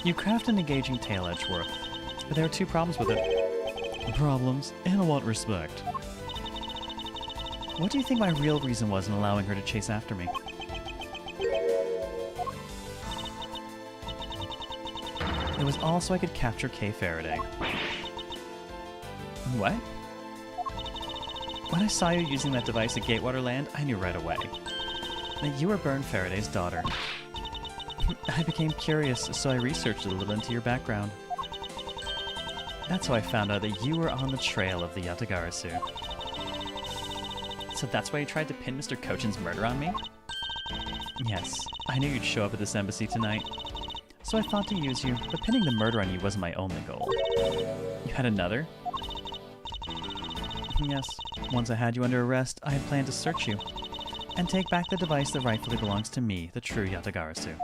You craft an engaging tale, Edgeworth, but there are two problems with it. Problems? In what respect? What do you think my real reason was in allowing her to chase after me? It was all so I could capture Kay Faraday. What? When I saw you using that device at Gatewater Land, I knew right away that you were Byrne Faraday's daughter. I became curious, so I researched a little into your background. That's how I found out that you were on the trail of the Yatagarasu. So that's why you tried to pin Mr. Kochin's murder on me? Yes, I knew you'd show up at this embassy tonight. So I thought to use you, but pinning the murder on you wasn't my only goal. You had another? Yes, once I had you under arrest, I had planned to search you and take back the device that rightfully belongs to me, the true Yatagarasu.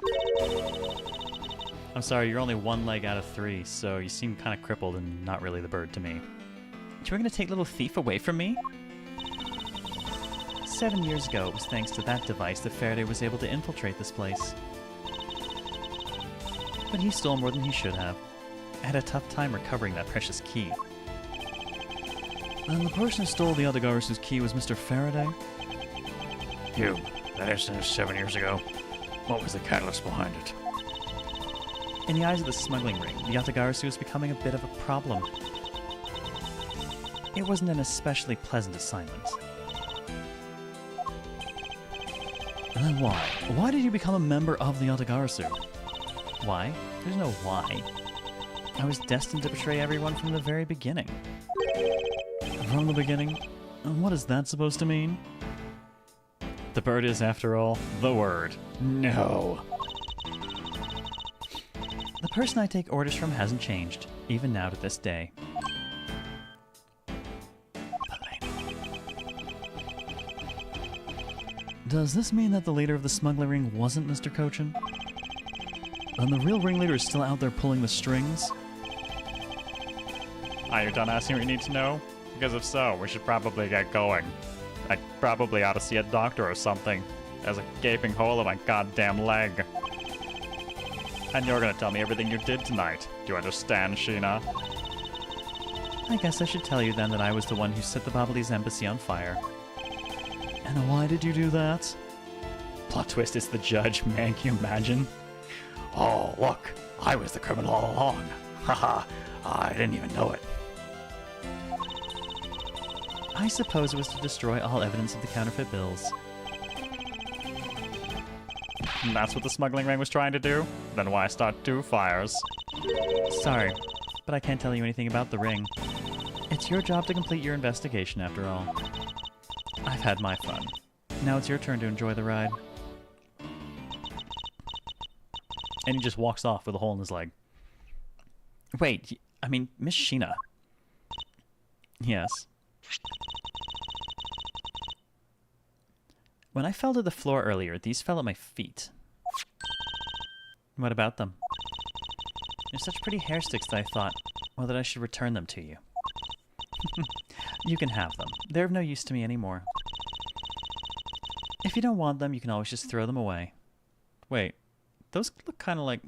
I'm sorry, you're only one leg out of 3, so you seem kind of crippled and not really the bird to me. You were going to take little thief away from me? 7 years ago, it was thanks to that device that Faraday was able to infiltrate this place. But he stole more than he should have. I had a tough time recovering that precious key. And the person who stole the Yatagarasu's key was Mr. Faraday? You, that incident 7 years ago. What was the catalyst behind it? In the eyes of the smuggling ring, the Yatagarasu was becoming a bit of a problem. It wasn't an especially pleasant assignment. And then why? Why did you become a member of the Yatagarasu? Why? There's no why. I was destined to betray everyone from the very beginning. From the beginning? And what is that supposed to mean? The bird is, after all, the word. No. The person I take orders from hasn't changed, even now to this day. Does this mean that the leader of the smuggling ring wasn't Mr. Kochin? And the real ringleader is still out there pulling the strings? Are you done asking what you need to know? Because if so, we should probably get going. I probably ought to see a doctor or something. There's a gaping hole in my goddamn leg. And you're gonna tell me everything you did tonight. Do you understand, Sheena? I guess I should tell you then that I was the one who set the Babalese embassy on fire. And why did you do that? Plot twist, it's the judge, man, can you imagine? Oh, look. I was the criminal all along. Haha. I didn't even know it. I suppose it was to destroy all evidence of the counterfeit bills. And that's what the smuggling ring was trying to do? Then why start 2 fires? Sorry, but I can't tell you anything about the ring. It's your job to complete your investigation, after all. I've had my fun. Now it's your turn to enjoy the ride. And he just walks off with a hole in his leg. Wait, I mean, Miss Sheena. Yes. When I fell to the floor earlier, these fell at my feet. What about them? They're such pretty hair sticks that I thought, well, that I should return them to you. You can have them. They're of no use to me anymore. If you don't want them, you can always just throw them away. Wait, those look kind of like...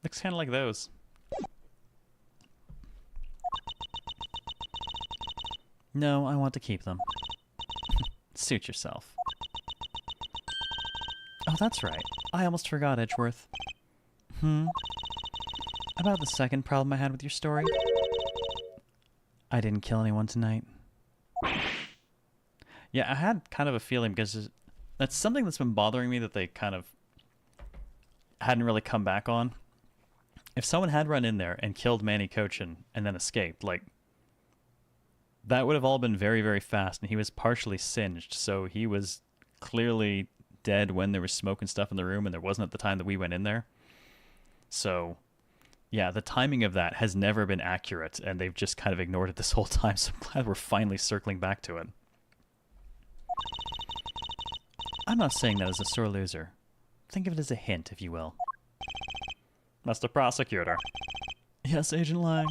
Looks kind of like those. No, I want to keep them. Suit yourself. Oh, that's right. I almost forgot, Edgeworth. About the second problem I had with your story? I didn't kill anyone tonight. Yeah, I had kind of a feeling because that's something that's been bothering me that they kind of hadn't really come back on. If someone had run in there and killed Manny Kochin and then escaped, like, that would have all been very, very fast, and he was partially singed, so he was clearly dead when there was smoke and stuff in the room, and there wasn't at the time that we went in there. So, yeah, the timing of that has never been accurate, and they've just kind of ignored it this whole time, so I'm glad we're finally circling back to it. I'm not saying that as a sore loser. Think of it as a hint, if you will. Mr. Prosecutor, Yes, Agent Lang.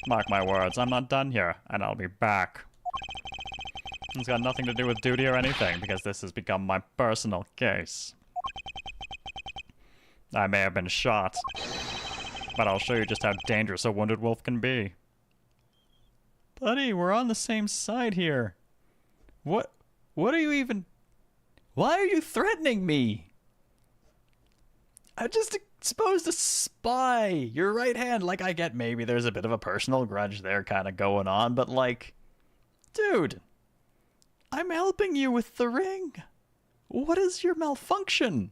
mark my words, I'm not done here, and I'll be back. It's got nothing to do with duty or anything, because this has become my personal case. I may have been shot, but I'll show you just how dangerous a wounded wolf can be. Buddy, we're on the same side here. What are you even... Why are you threatening me? supposed to spy your right hand. Like, I get maybe there's a bit of a personal grudge there kind of going on, but like, dude, I'm helping you with the ring. What is your malfunction?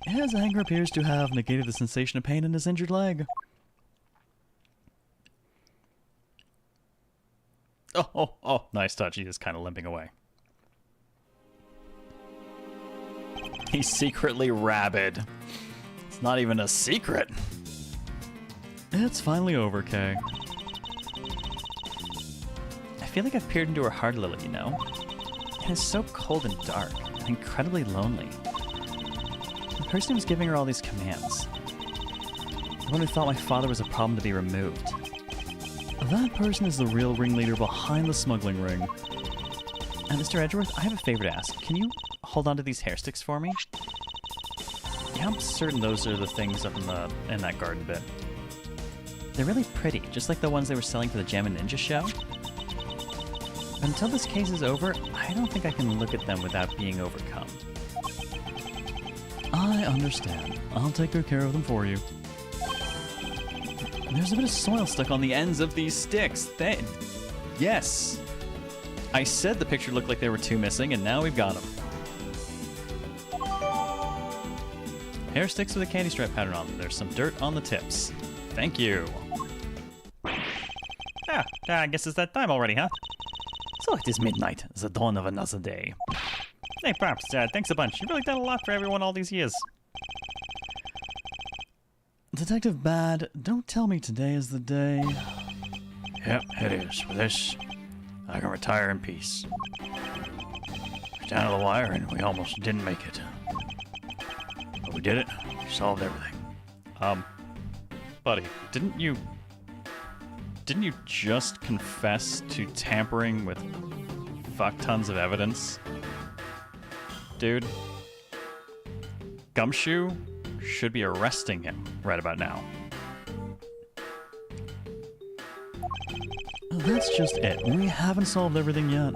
His anger appears to have negated the sensation of pain in his injured leg. Oh, nice touch. He is kind of limping away. He's secretly rabid. It's not even a secret. It's finally over, Kay. I feel like I've peered into her heart a little, you know? And it's so cold and dark, and incredibly lonely. The person who was giving her all these commands. The one who thought my father was a problem to be removed. That person is the real ringleader behind the smuggling ring. And Mr. Edgeworth, I have a favor to ask. Can you hold on to these hair sticks for me? Yeah, I'm certain those are the things up in that garden bit. They're really pretty, just like the ones they were selling for the Gem and Ninja show. But until this case is over, I don't think I can look at them without being overcome. I understand. I'll take good care of them for you. There's a bit of soil stuck on the ends of these sticks. Yes. I said the picture looked like there were two missing, and now we've got them. Hair sticks with a candy stripe pattern on them. There's some dirt on the tips. Thank you. I guess it's that time already, huh? So it is midnight, the dawn of another day. Hey, Pops, thanks a bunch. You've really done a lot for everyone all these years. Detective Bad, don't tell me today is the day. Yep, it is. With this, I can retire in peace. We're down to the wire and we almost didn't make it. But we did it. We solved everything. Buddy, didn't you just confess to tampering with fuck tons of evidence? Dude, Gumshoe should be arresting him right about now. That's just it. We haven't solved everything yet.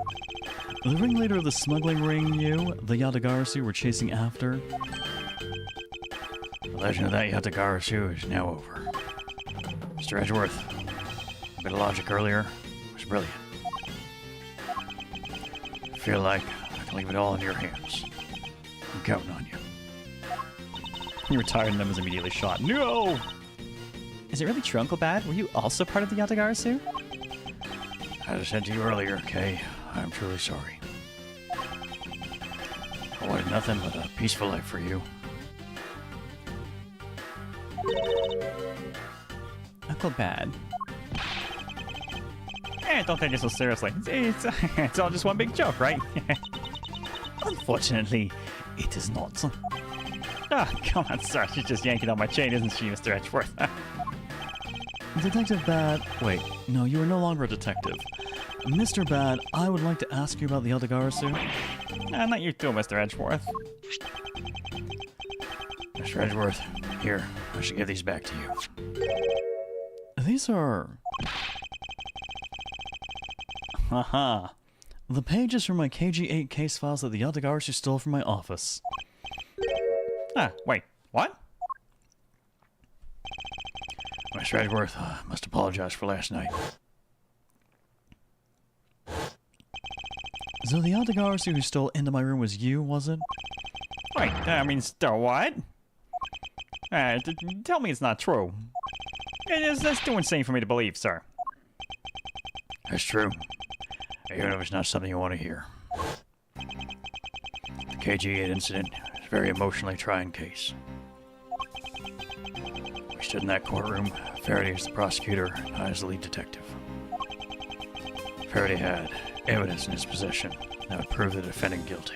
The ringleader of the smuggling ring the Yatagarasu we're chasing after. The legend of that Yatagarasu is now over. Mr. Edgeworth, a bit of logic earlier was brilliant. I feel like I can leave it all in your hands. I'm counting on you. He retired and then was immediately shot. No! Is it really true, Uncle Bad? Were you also part of the Yatagarasu? As I said to you earlier, Kay, I'm truly sorry. I wanted nothing but a peaceful life for you. Uncle Bad. Don't take it so seriously. It's all just one big joke, right? Unfortunately, it is not. Come on, sir. She's just yanking on my chain, isn't she, Mr. Edgeworth? Detective Bad... Wait, no, you are no longer a detective. Mr. Bad, I would like to ask you about the Yatagarasu. Not you too, Mr. Edgeworth. Mr. Edgeworth, here, I should give these back to you. These are... Haha. The pages from my KG-8 case files that the Yatagarasu stole from my office. Wait, what? Mr. Edgeworth, I must apologize for last night. So the Yatagarasu who stole into my room was you, was it? Wait, what? Tell me it's not true. That's too insane for me to believe, sir. That's true. Even if it's not something you want to hear. The KG-8 incident is a very emotionally trying case. We stood in that courtroom, Faraday as the prosecutor, and I as the lead detective. Faraday had evidence in his possession that would prove the defendant guilty.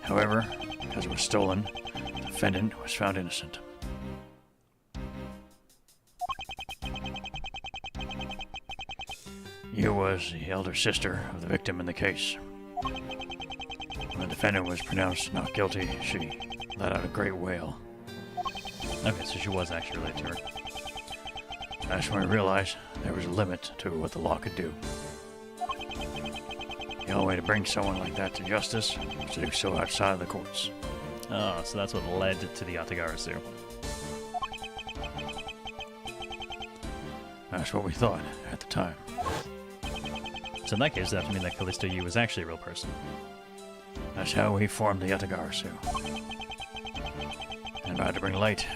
However, because it was stolen, the defendant was found innocent. You was the elder sister of the victim in the case. When the defendant was pronounced not guilty, she let out a great wail. Okay, so she was actually related to her. That's when I realized there was a limit to what the law could do. The only way to bring someone like that to justice is to do so outside of the courts. Oh, so that's what led to the Yatagarasu. That's what we thought at the time. So in that case, that would mean that Callisto Yu was actually a real person. That's how we formed the Yatagarasu. And about to bring to light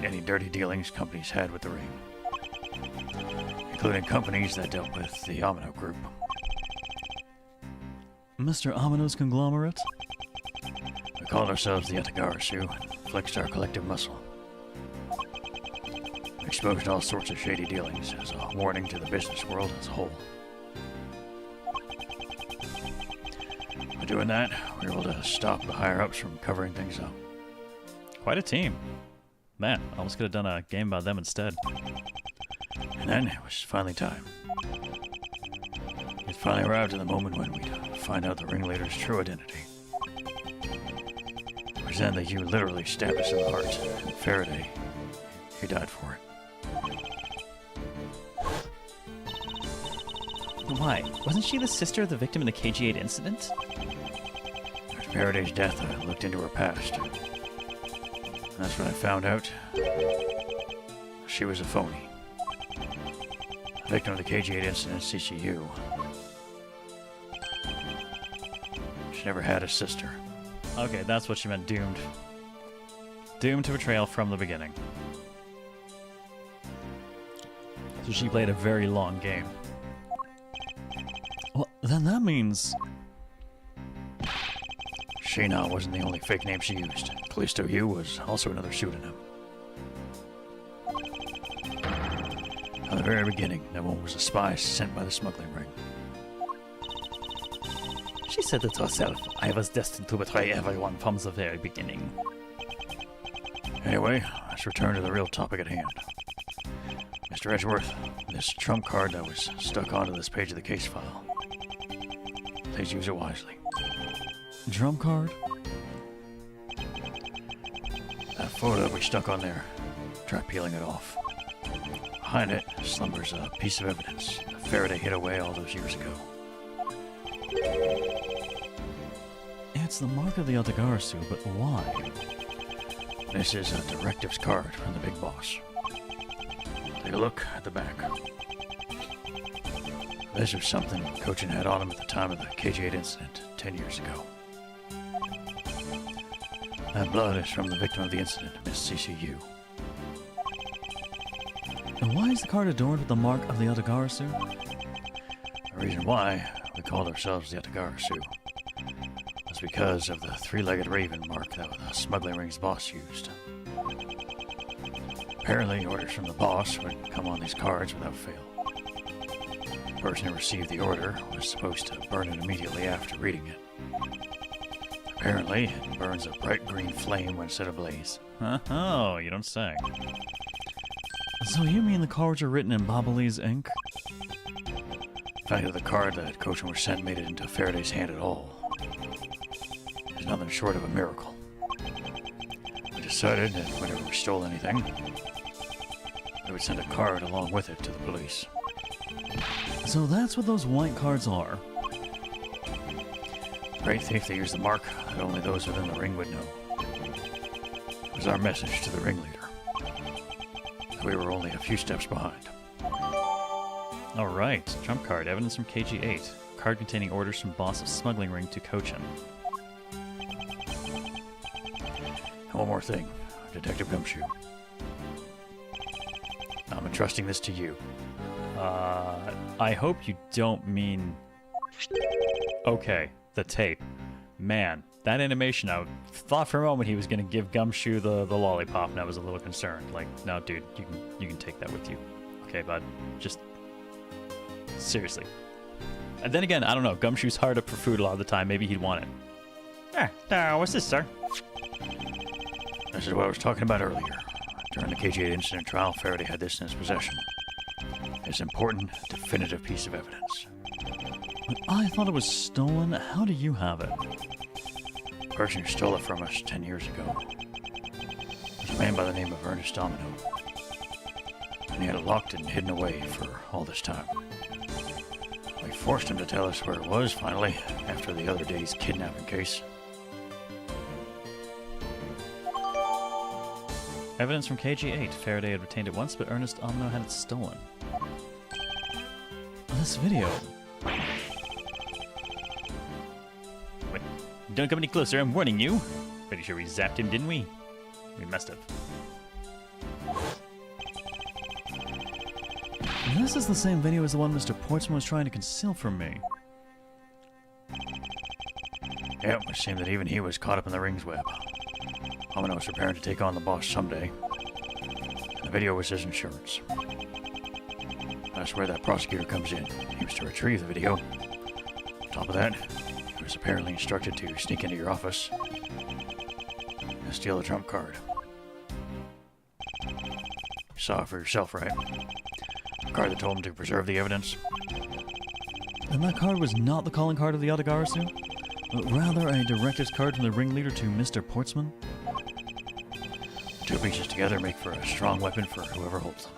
any dirty dealings companies had with the ring. Including companies that dealt with the Amino Group. Mr. Amino's conglomerate? We called ourselves the Yatagarasu and flexed our collective muscle. We exposed all sorts of shady dealings as a warning to the business world as a whole. By doing that, we were able to stop the higher-ups from covering things up. Quite a team. Man, almost could have done a game about them instead. And then it was finally time. It finally arrived at the moment when we'd find out the ringleader's true identity. It was then that you literally stabbed us in the heart, and Faraday, he died for it. Why? Wasn't she the sister of the victim in the KG-8 incident? After Faraday's death, I looked into her past. And that's when I found out she was a phony. A victim of the KG-8 incident, CCU. She never had a sister. Okay, that's what she meant, doomed. Doomed to betrayal from the beginning. So she played a very long game. Well, then that means... Shina wasn't the only fake name she used. Callisto Yu was also another pseudonym. From the very beginning, that one was a spy sent by the smuggling ring. She said it herself. I was destined to betray everyone from the very beginning. Anyway, let's return to the real topic at hand. Mr. Edgeworth, this trump card that was stuck onto this page of the case file. Please use it wisely. Drum card? That photo that we stuck on there. Try peeling it off. Behind it slumbers a piece of evidence that Faraday hid away all those years ago. It's the mark of the Yatagarasu, but why? This is a directives card from the big boss. Take a look at the back. This was something Kochin had on him at the time of the KG-8 incident 10 years ago. That blood is from the victim of the incident, Miss CCU. And why is the card adorned with the mark of the Yatagarasu? The reason why we called ourselves the Yatagarasu was because of the three-legged raven mark that the smuggling ring's boss used. Apparently, orders from the boss would come on these cards without fail. The person who received the order was supposed to burn it immediately after reading it. Apparently, it burns a bright green flame when set ablaze. Oh, you don't say. So you mean the cards are written in Babali's ink? The fact that the card that Kochin was sent made it into Faraday's hand at all is nothing short of a miracle. We decided that whenever we stole anything, we would send a card along with it to the police. So that's what those white cards are. Great thief, they used the mark that only those within the ring would know. It was our message to the ringleader. We were only a few steps behind. Alright, trump card, evidence from KG-8. Card containing orders from boss of smuggling ring to Kochin. And one more thing, Detective Gumshoe. I'm entrusting this to you. I hope you don't mean... Okay, the tape. Man, that animation, I thought for a moment he was going to give Gumshoe the lollipop, and I was a little concerned. Like, no, dude, you can take that with you. Okay, bud, just... Seriously. And then again, I don't know, Gumshoe's hard up for food a lot of the time. Maybe he'd want it. What's this, sir? This is what I was talking about earlier. During the KG-8 incident trial, Faraday had this in his possession. It's an important, definitive piece of evidence. But I thought it was stolen. How do you have it? The person who stole it from us 10 years ago was a man by the name of Ernest Domino. And he had it locked and hidden away for all this time. We forced him to tell us where it was, finally, after the other day's kidnapping case. Evidence from KG8. Faraday had retained it once, but Ernest Omno had it stolen. This video. Wait, don't come any closer, I'm warning you. Pretty sure we zapped him, didn't we? We must have. This is the same video as the one Mr. Portsman was trying to conceal from me. Yeah, it seemed that even he was caught up in the ring's web. Omino was preparing to take on the boss someday. And the video was his insurance. That's where that prosecutor comes in. He was to retrieve the video. On top of that, he was apparently instructed to sneak into your office and steal the trump card. You saw it for yourself, right? The card that told him to preserve the evidence. And that card was not the calling card of the Yatagarasu, but rather a directives card from the ringleader to Mr. Portsman. Two pieces together make for a strong weapon for whoever holds them.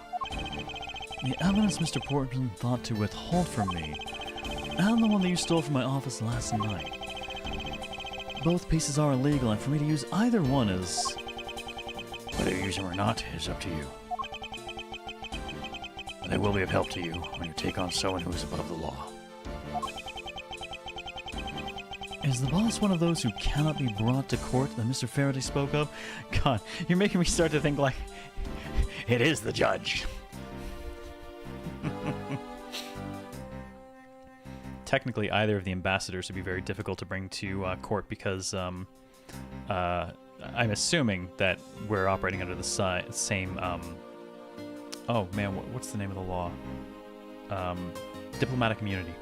The evidence Mr. Portsman thought to withhold from me, and the one that you stole from my office last night. Both pieces are illegal, and for me to use either one is... Whether you use them or not is up to you. But they will be of help to you when you take on someone who is above the law. Is the boss one of those who cannot be brought to court that Mr. Faraday spoke of? God, you're making me start to think like It is the judge. technically either of the ambassadors would be very difficult to bring to court because I'm assuming that we're operating under the same oh man, what's the name of the law? Diplomatic immunity.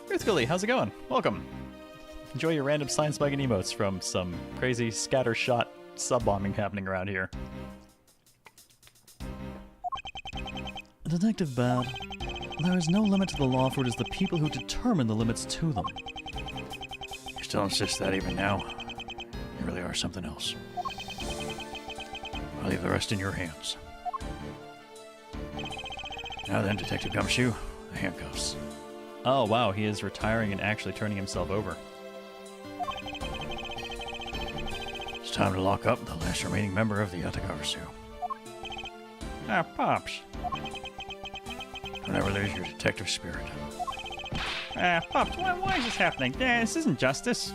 Ruthgully, how's it going? Welcome. Enjoy your random science bug and emotes from some crazy scattershot sub-bombing happening around here. Detective Bad, there is no limit to the law, for it is the people who determine the limits to them. You still insist that even now? You really are something else. I'll leave the rest in your hands. Now then, Detective Gumshoe, the handcuffs. Oh wow, he is retiring and actually turning himself over. It's time to lock up the last remaining member of the Yatagarasu. Ah, Pops. Don't ever lose your detective spirit. Ah, Pops, why is this happening? This isn't justice.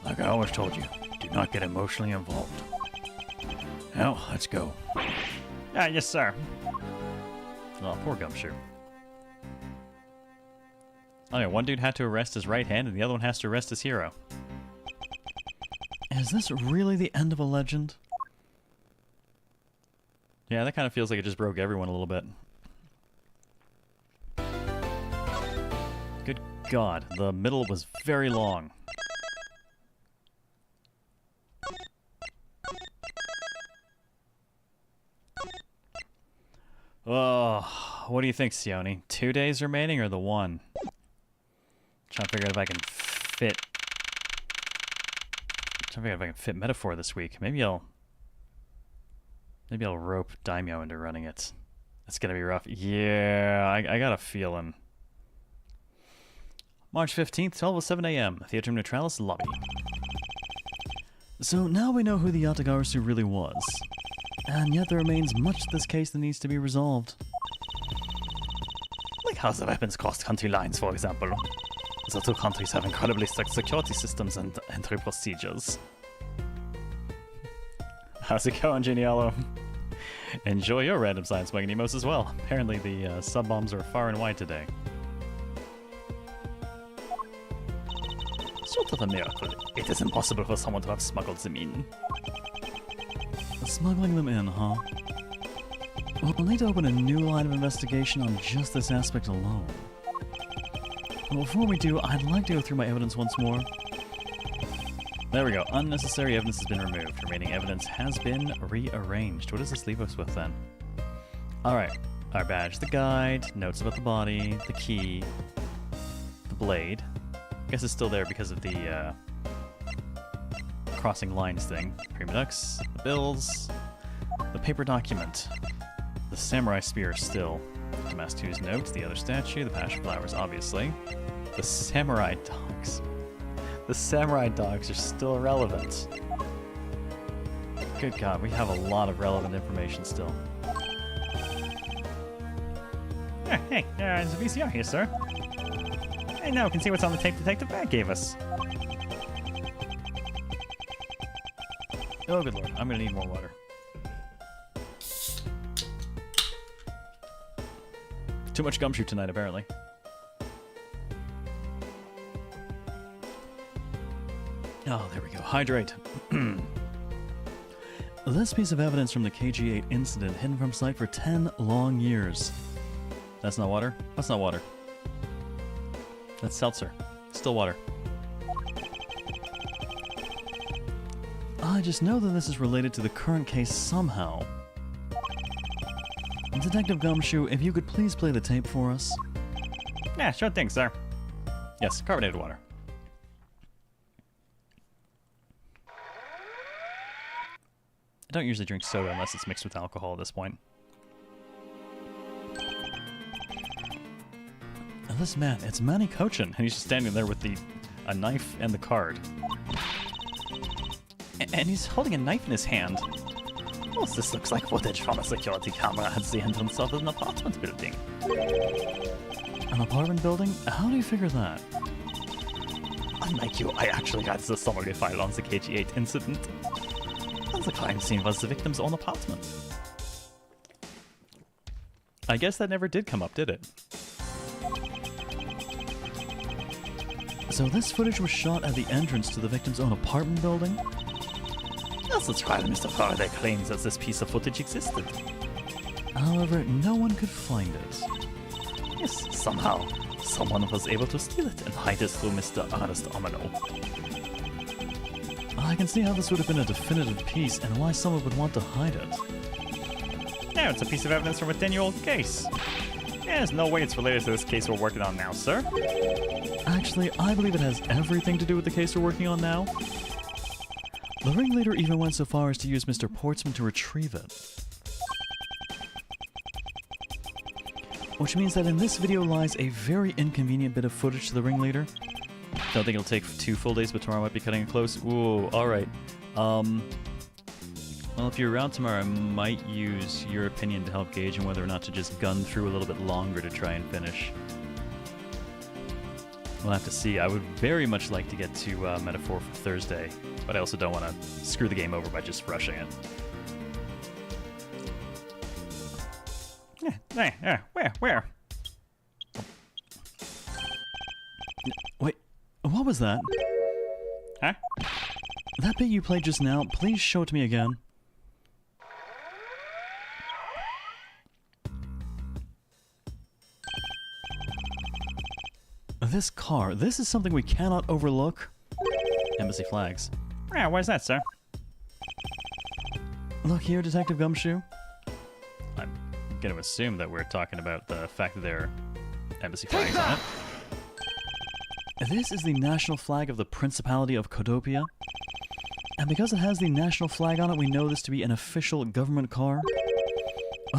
Like I always told you, do not get emotionally involved. Now, let's go. Ah, yes, sir. Oh, poor Gumshoe. Oh yeah, one dude had to arrest his right hand, and the other one has to arrest his hero. Is this really the end of a legend? Yeah, that kind of feels like it just broke everyone a little bit. Good God, the middle was very long. Oh, what do you think, Sione? 2 days remaining or the one? Trying to figure out if I can fit. Trying to figure out if I can fit Metaphor this week. Maybe I'll rope Daimyo into running it. It's gonna be rough. Yeah, I got a feeling. March 15th, 12:07 a.m. Theatrum Neutralis lobby. So now we know who the Yatagarasu really was. And yet there remains much to this case that needs to be resolved. Like how the weapons crossed country lines, for example. The two countries have incredibly strict security systems and entry procedures. How's it going, Genialo? Enjoy your random science magnemos as well. Apparently the sub-bombs are far and wide today. Sort of a miracle. It is impossible for someone to have smuggled them in. Smuggling them in, huh? Well, we'll need to open a new line of investigation on just this aspect alone. But before we do, I'd like to go through my evidence once more. There we go. Unnecessary evidence has been removed. Remaining evidence has been rearranged. What does this leave us with then? Alright. Our badge, the guide, notes about the body, the key, the blade. I guess it's still there because of the crossing lines thing. Prima Dux, the bills, the paper document, the samurai spear still. Mass 2's notes, the other statue, the passion flowers, obviously. The samurai dogs. The samurai dogs are still relevant. Good God, we have a lot of relevant information still. Hey, there's a VCR here, sir. Hey, now we can see what's on the tape Detective Bag gave us. Oh, good Lord, I'm gonna need more water. Too much gumshoe tonight, apparently. Oh, there we go. Hydrate. This piece of evidence from the KG-8 incident hidden from sight for 10 long years. That's not water? That's not water. That's seltzer. Still water. I just know that this is related to the current case somehow. Detective Gumshoe, if you could please play the tape for us. Yeah, sure thing, sir. Yes, carbonated water. I don't usually drink soda unless it's mixed with alcohol at this point. And this man, it's Manny Cochin. And he's just standing there with a knife and the card. And he's holding a knife in his hand. Well, this looks like footage from a security camera at the entrance of an apartment building. An apartment building? How do you figure that? Unlike you, I actually got the summary file on the KG-8 incident. And the crime scene was the victim's own apartment. I guess that never did come up, did it? So this footage was shot at the entrance to the victim's own apartment building? That's why Mr. Faraday claims that this piece of footage existed. However, no one could find it. Yes, somehow, someone was able to steal it and hide it through Mr. Ernest Omino. I can see how this would have been a definitive piece and why someone would want to hide it. Yeah, it's a piece of evidence from a 10-year-old case. Yeah, there's no way it's related to this case we're working on now, sir. Actually, I believe it has everything to do with the case we're working on now. The ringleader even went so far as to use Mr. Portsman to retrieve it. Which means that in this video lies a very inconvenient bit of footage to the ringleader. Don't think it'll take 2 full days, but tomorrow might be cutting it close. Ooh, alright. Well, if you're around tomorrow, I might use your opinion to help gauge on whether or not to just gun through a little bit longer to try and finish. We'll have to see. I would very much like to get to Metaphor for Thursday, but I also don't want to screw the game over by just rushing it. Yeah, where? Wait, what was that? Huh? That bit you played just now, please show it to me again. This car, this is something we cannot overlook. Embassy flags. Yeah, where's that, sir? Look here, Detective Gumshoe. I'm going to assume that we're talking about the fact that there are embassy flags on it. This is the national flag of the Principality of Codopia. And because it has the national flag on it, we know this to be an official government car.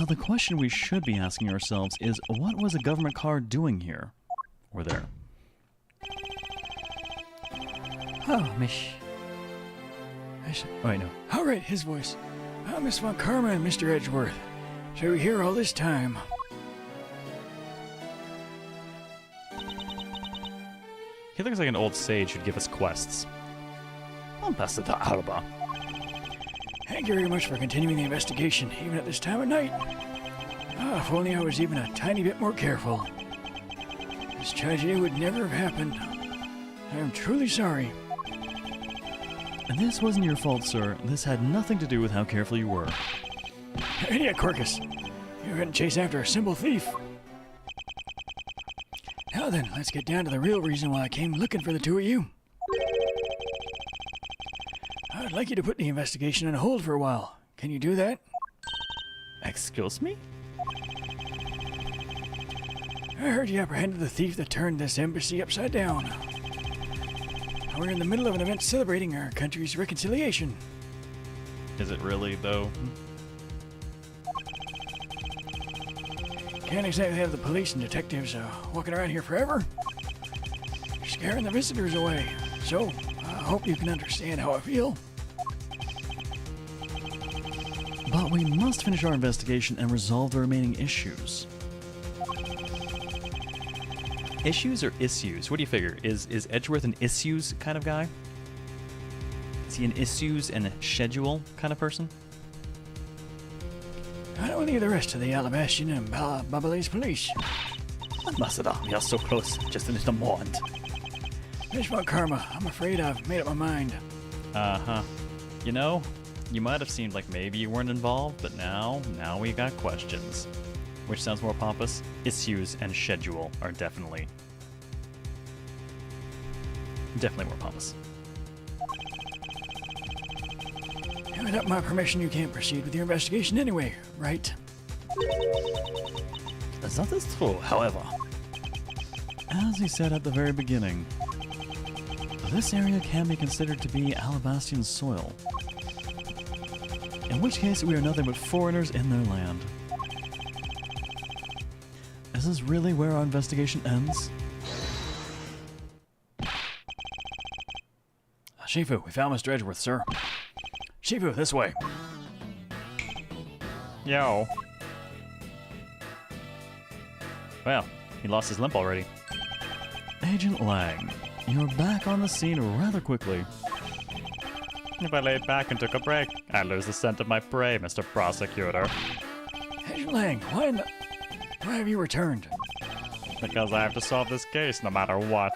The question we should be asking ourselves is, what was a government car doing here? Or there? Oh, Miss. Oh, wait, no. All right, his voice. Miss Von Karma and Mr. Edgeworth. So we're here all this time. He looks like an old sage who'd give us quests. Ambassador Alba. Thank you very much for continuing the investigation, even at this time of night. If only I was even a tiny bit more careful. This tragedy would never have happened. I am truly sorry. And this wasn't your fault, sir. This had nothing to do with how careful you were. Idiot, Corcus. You're going to chase after a simple thief. Now then, let's get down to the real reason why I came looking for the two of you. I'd like you to put the investigation on hold for a while. Can you do that? Excuse me? I heard you apprehended the thief that turned this embassy upside down. We're in the middle of an event celebrating our country's reconciliation. Is it really, though? Can't exactly have the police and detectives walking around here forever. Scaring the visitors away. So, I hope you can understand how I feel. But we must finish our investigation and resolve the remaining issues. Issues or issues? What do you figure? Is Edgeworth an issues kind of guy? Is he an issues and schedule kind of person? I don't need the rest of the Alabastian and Babylon's police. Ambassador, we are so close. Just a little more. Miss Von Karma, I'm afraid I've made up my mind. Uh-huh. You know, you might have seemed like maybe you weren't involved, but now we got questions. Which sounds more pompous? Issues and schedule are definitely more pompous. Without my permission, you can't proceed with your investigation anyway, right? That is true, however. As he said at the very beginning, this area can be considered to be Alabastian soil. In which case, we are nothing but foreigners in their land. Is this really where our investigation ends? Shifu, we found Mr. Edgeworth, sir. Shifu, this way. Yo. Well, he lost his limp already. Agent Lang, you're back on the scene rather quickly. If I laid back and took a break, I'd lose the scent of my prey, Mr. Prosecutor. Agent Lang, why have you returned? Because I have to solve this case no matter what.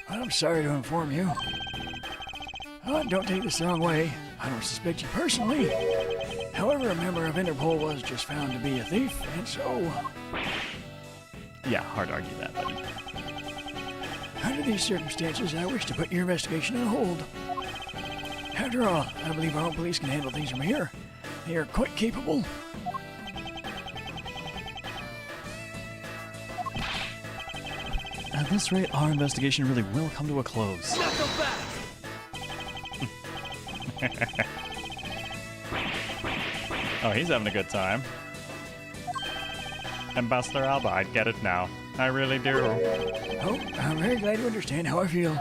I'm sorry to inform you. Don't take this the wrong way. I don't suspect you personally. However, a member of Interpol was just found to be a thief, and so... Yeah, hard to argue that, buddy. Under these circumstances, I wish to put your investigation on hold. After all, I believe our own police can handle things from here. They are quite capable. At this rate, our investigation really will come to a close. Oh, he's having a good time. Ambassador Alba, I get it now. I really do. Oh, I'm very glad you understand how I feel.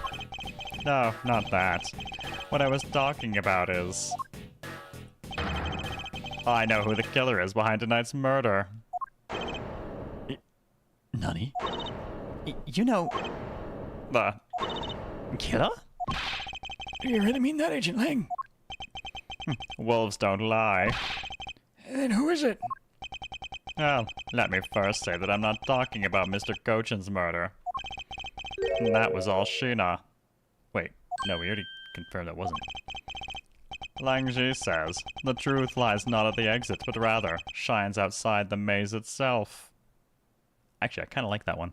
No, not that. What I was talking about is... I know who the killer is behind tonight's murder. Nani? You know, The... Killer? Do you really mean that, Agent Lang? Wolves don't lie. Then who is it? Well, let me first say that I'm not talking about Mr. Gochen's murder. That was all Sheena. Wait, no, we already confirmed that wasn't. Langji says, the truth lies not at the exit, but rather shines outside the maze itself. Actually, I kind of like that one.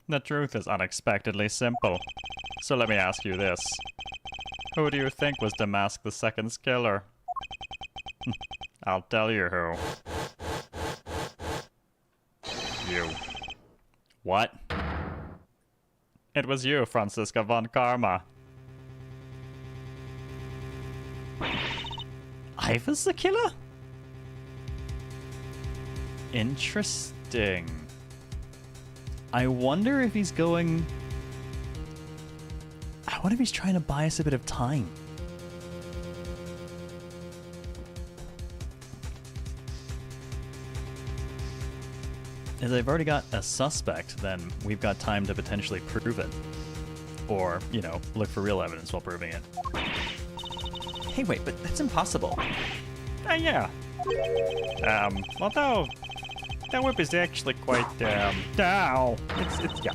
The truth is unexpectedly simple. So let me ask you this. Who do you think was Damask II's killer? I'll tell you who. You. What? It was you, Franziska von Karma. I was the killer? Interesting. I wonder if he's going... I wonder if he's trying to buy us a bit of time. As I've already got a suspect, then we've got time to potentially prove it. Or, you know, look for real evidence while proving it. hey, wait, but that's impossible. Yeah. Although... that whip is actually quite, ow. Yeah.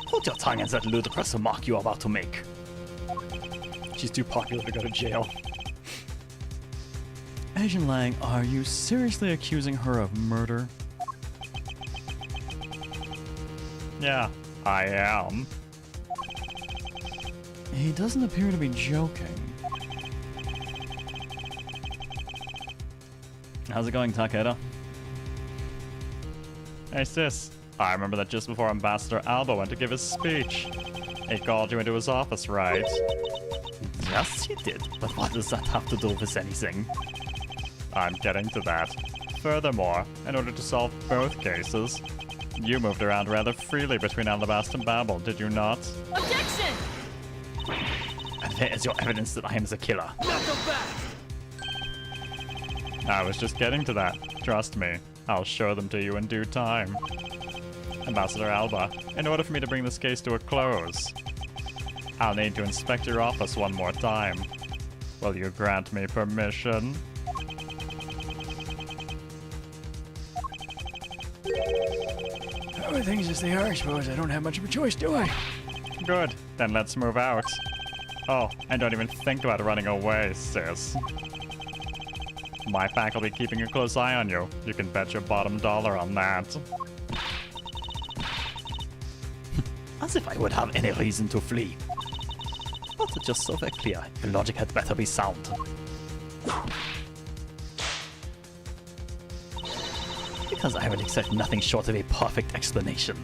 Hold your tongue and that ludicrous remark you are about to make. She's too popular to go to jail. Agent Lang, are you seriously accusing her of murder? Yeah, I am. He doesn't appear to be joking. How's it going, Takeda? Hey sis, I remember that just before Ambassador Alba went to give his speech. He called you into his office, right? Yes, he did. But what does that have to do with anything? I'm getting to that. Furthermore, in order to solve both cases, you moved around rather freely between Alabasta and Babel, did you not? Objection! And there is your evidence that I am the killer. I was just getting to that. Trust me, I'll show them to you in due time. Ambassador Alba, in order for me to bring this case to a close, I'll need to inspect your office one more time. Will you grant me permission? Oh, with things as they are, I suppose I don't have much of a choice, do I? Good, then let's move out. Oh, and don't even think about running away, sis. My pack will be keeping a close eye on you. You can bet your bottom dollar on that. As if I would have any reason to flee. But just so very clear, your logic had better be sound. Because I would accept nothing short of a perfect explanation.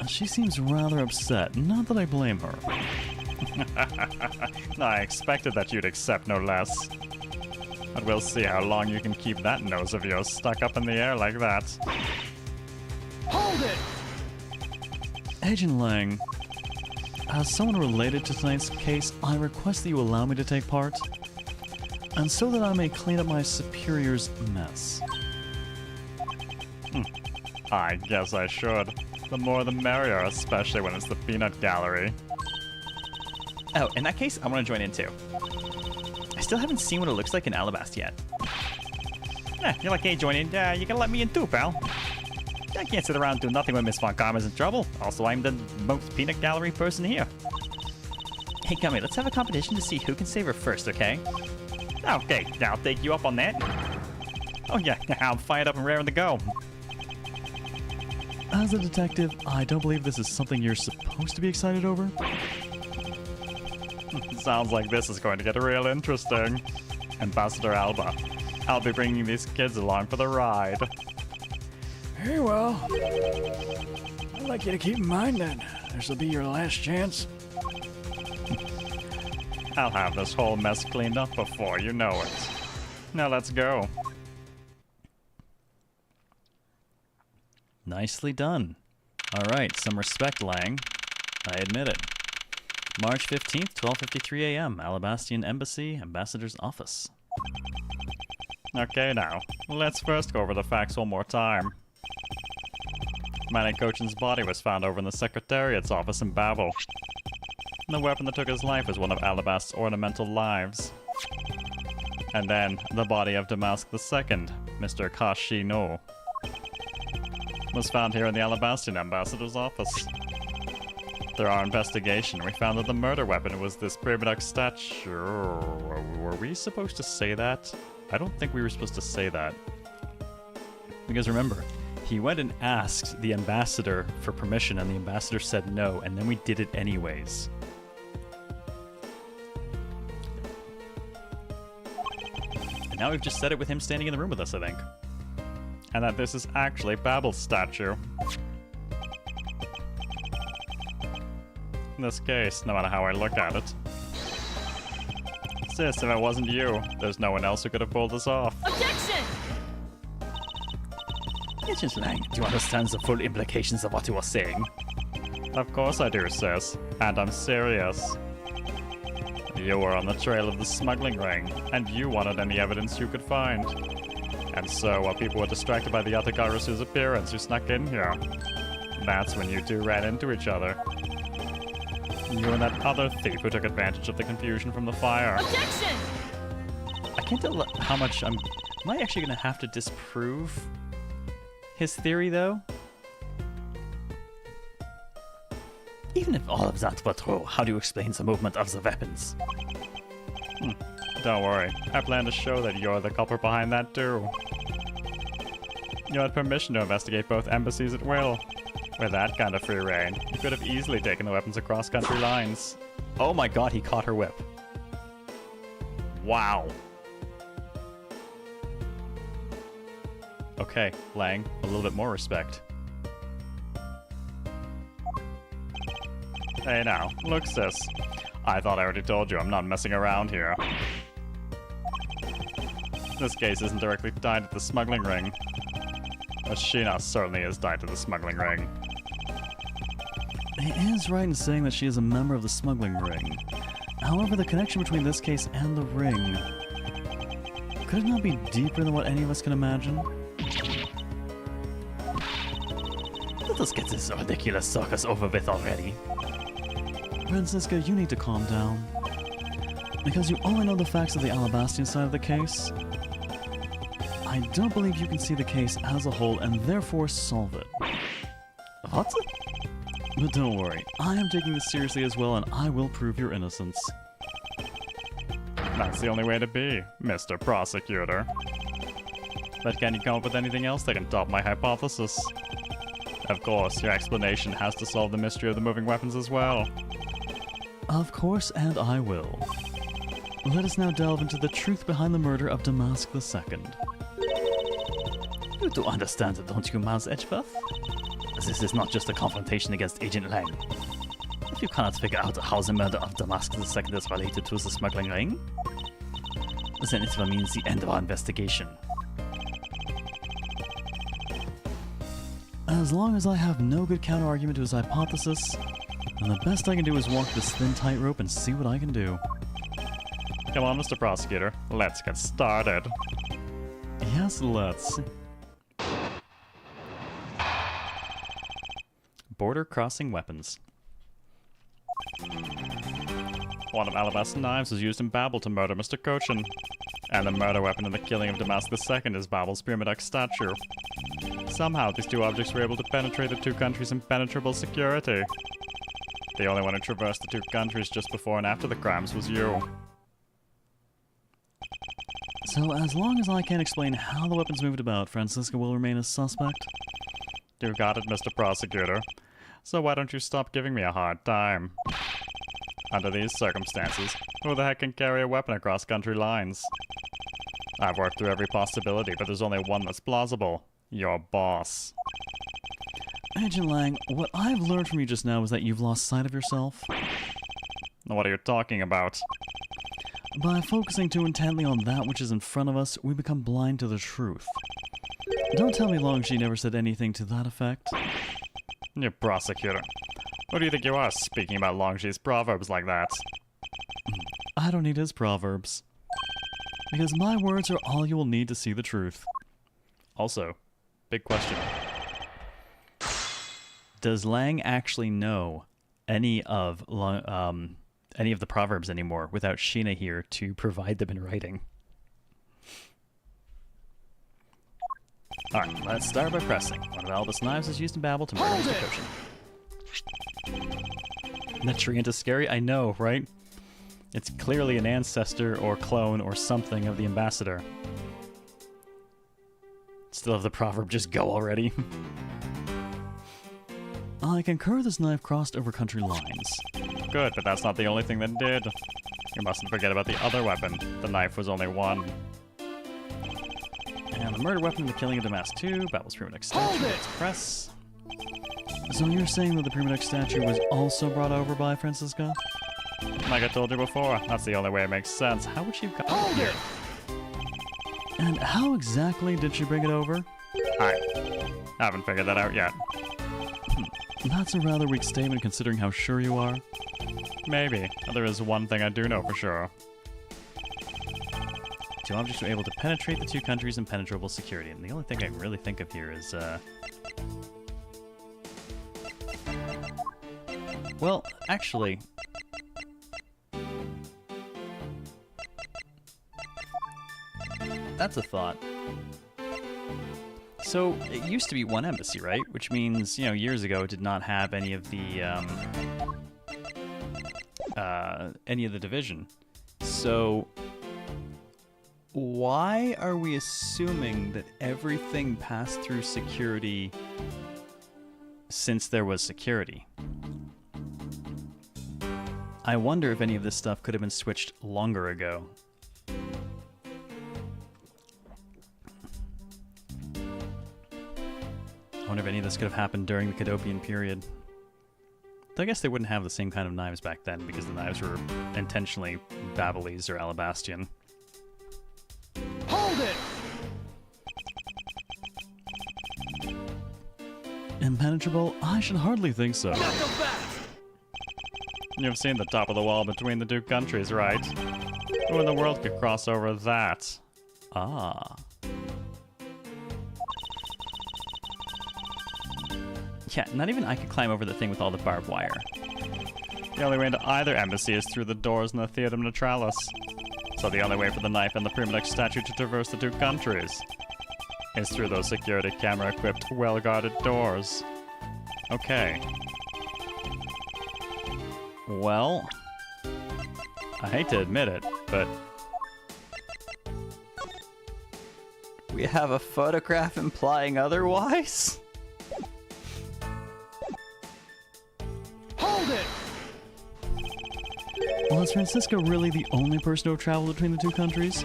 She seems rather upset, not that I blame her. I expected that you'd accept no less. But we'll see how long you can keep that nose of yours stuck up in the air like that. Hold it! Agent Lang, as someone related to tonight's case, I request that you allow me to take part, and so that I may clean up my superior's mess. I guess I should. The more the merrier, especially when it's the peanut gallery. Oh, in that case, I want to join in too. I still haven't seen what it looks like in Alabasta yet. You're like, hey, join in. You gotta let me in too, pal. I can't sit around and do nothing when Miss Von Karma's in trouble. Also, I'm the most peanut gallery person here. Hey, Gummy, let's have a competition to see who can save her first, okay? Okay, I'll take you up on that. Oh yeah, I'm fired up and raring to go. As a detective, I don't believe this is something you're supposed to be excited over. Sounds like this is going to get real interesting. Ambassador Alba, I'll be bringing these kids along for the ride. Very well. I'd like you to keep in mind that this will be your last chance. I'll have this whole mess cleaned up before you know it. Now let's go. Nicely done. Alright, some respect, Lang. I admit it. March 15th, 12:53 a.m., Alabastian Embassy, Ambassador's Office. Okay now, let's first go over the facts one more time. Manny Kochin's body was found over in the Secretariat's office in Babel. The weapon that took his life was one of Alabast's ornamental lives. And then, the body of Damask II, Mr. Kashino, was found here in the Alabastian Ambassador's office. Through our investigation, we found that the murder weapon was this Primaduck statue. Were we supposed to say that? I don't think we were supposed to say that. Because remember, he went and asked the ambassador for permission, and the ambassador said no, and then we did it anyways. And now we've just said it with him standing in the room with us, I think. And that this is actually Babel's statue. In this case, no matter how I look at it. Sis, if it wasn't you, there's no one else who could have pulled this off. Objection! Agent Lang, do you understand the full implications of what you are saying? Of course I do, sis. And I'm serious. You were on the trail of the smuggling ring, and you wanted any evidence you could find. And so, while people were distracted by the Yatagarusu's appearance who snuck in here, that's when you two ran into each other. You and that other thief who took advantage of the confusion from the fire. Objection! I can't tell how much am I actually going to have to disprove his theory, though? Even if all of that were true, how do you explain the movement of the weapons? Don't worry, I plan to show that you're the culprit behind that too. You had permission to investigate both embassies at will. With that kind of free reign, you could have easily taken the weapons across country lines. Oh my god, he caught her whip. Wow. Okay, Lang, a little bit more respect. Hey now, look sis. I thought I already told you I'm not messing around here. This case isn't directly tied to the smuggling ring. But Sheena certainly is tied to the smuggling ring. He is right in saying that she is a member of the smuggling ring. However, the connection between this case and the ring... could it not be deeper than what any of us can imagine? Let us get this ridiculous circus over with already. Francisca, you need to calm down. Because you only know the facts of the Alabastian side of the case. I don't believe you can see the case as a whole and therefore solve it. What? But don't worry, I am taking this seriously as well and I will prove your innocence. That's the only way to be, Mr. Prosecutor. But can you come up with anything else that can top my hypothesis? Of course, your explanation has to solve the mystery of the moving weapons as well. Of course, and I will. Let us now delve into the truth behind the murder of Damask II. You do understand it, don't you, Miles Edgeworth? This is not just a confrontation against Agent Lang. If you cannot figure out how the murder of Damask II is related to the smuggling ring, then it will mean the end of our investigation. As long as I have no good counter-argument to his hypothesis, then the best I can do is walk this thin tightrope and see what I can do. Come on, Mr. Prosecutor, let's get started. Yes, let's. Border crossing weapons. One of Alabaster knives was used in Babel to murder Mr. Cochin. And the murder weapon in the killing of Damask II is Babel's Pyramid X statue. Somehow, these two objects were able to penetrate the two countries' impenetrable security. The only one who traversed the two countries just before and after the crimes was you. So as long as I can't explain how the weapons moved about, Francisca will remain a suspect? You got it, Mr. Prosecutor. So why don't you stop giving me a hard time? Under these circumstances, who the heck can carry a weapon across country lines? I've worked through every possibility, but there's only one that's plausible. Your boss. Agent Lang, what I've learned from you just now is that you've lost sight of yourself. What are you talking about? By focusing too intently on that which is in front of us, we become blind to the truth. Don't tell me Longji never said anything to that effect. You prosecutor. Who do you think you are speaking about Longji's proverbs like that? I don't need his proverbs. Because my words are all you will need to see the truth. Also, big question. Does Lang actually know any of the proverbs anymore without Sheena here to provide them in writing? Alright, let's start by pressing. One of Albus' knives is used in Babel to murder Mr. Cochin. That treant is scary? I know, right? It's clearly an ancestor or clone or something of the ambassador. Still have the proverb just go already. I concur this knife crossed over country lines. Good, but that's not the only thing that did. You mustn't forget about the other weapon. The knife was only one. And the murder weapon in the killing of Damask II, Babel's Pyramid X statue, let's press. So you're saying that the Pyramid X statue was also brought over by Francisca? Like I told you before, that's the only way it makes sense. How would she have gotten here? And how exactly did she bring it over? I haven't figured that out yet. That's a rather weak statement considering how sure you are. Maybe. There is one thing I do know for sure. Two objects were able to penetrate the two countries' impenetrable security. And the only thing I can really think of here is, well, actually... That's a thought. So, it used to be one embassy, right? Which means, you know, years ago it did not have any of the division. So, why are we assuming that everything passed through security since there was security? I wonder if any of this stuff could have been switched longer ago. I wonder if any of this could have happened during the Cadopian period. Though I guess they wouldn't have the same kind of knives back then because the knives were intentionally Babelese or Alabastian. Hold it! Impenetrable? I should hardly think so. You've seen the top of the wall between the two countries, right? Who in the world could cross over that? Ah. Yeah, not even I could climb over the thing with all the barbed wire. The only way into either embassy is through the doors in the Theater Naturalis. So the only way for the knife and the Primodex statue to traverse the two countries is through those security camera-equipped, well-guarded doors. Okay. Well, I hate to admit it, but we have a photograph implying otherwise? Hold it! Well, is Francisca really the only person to have traveled between the two countries?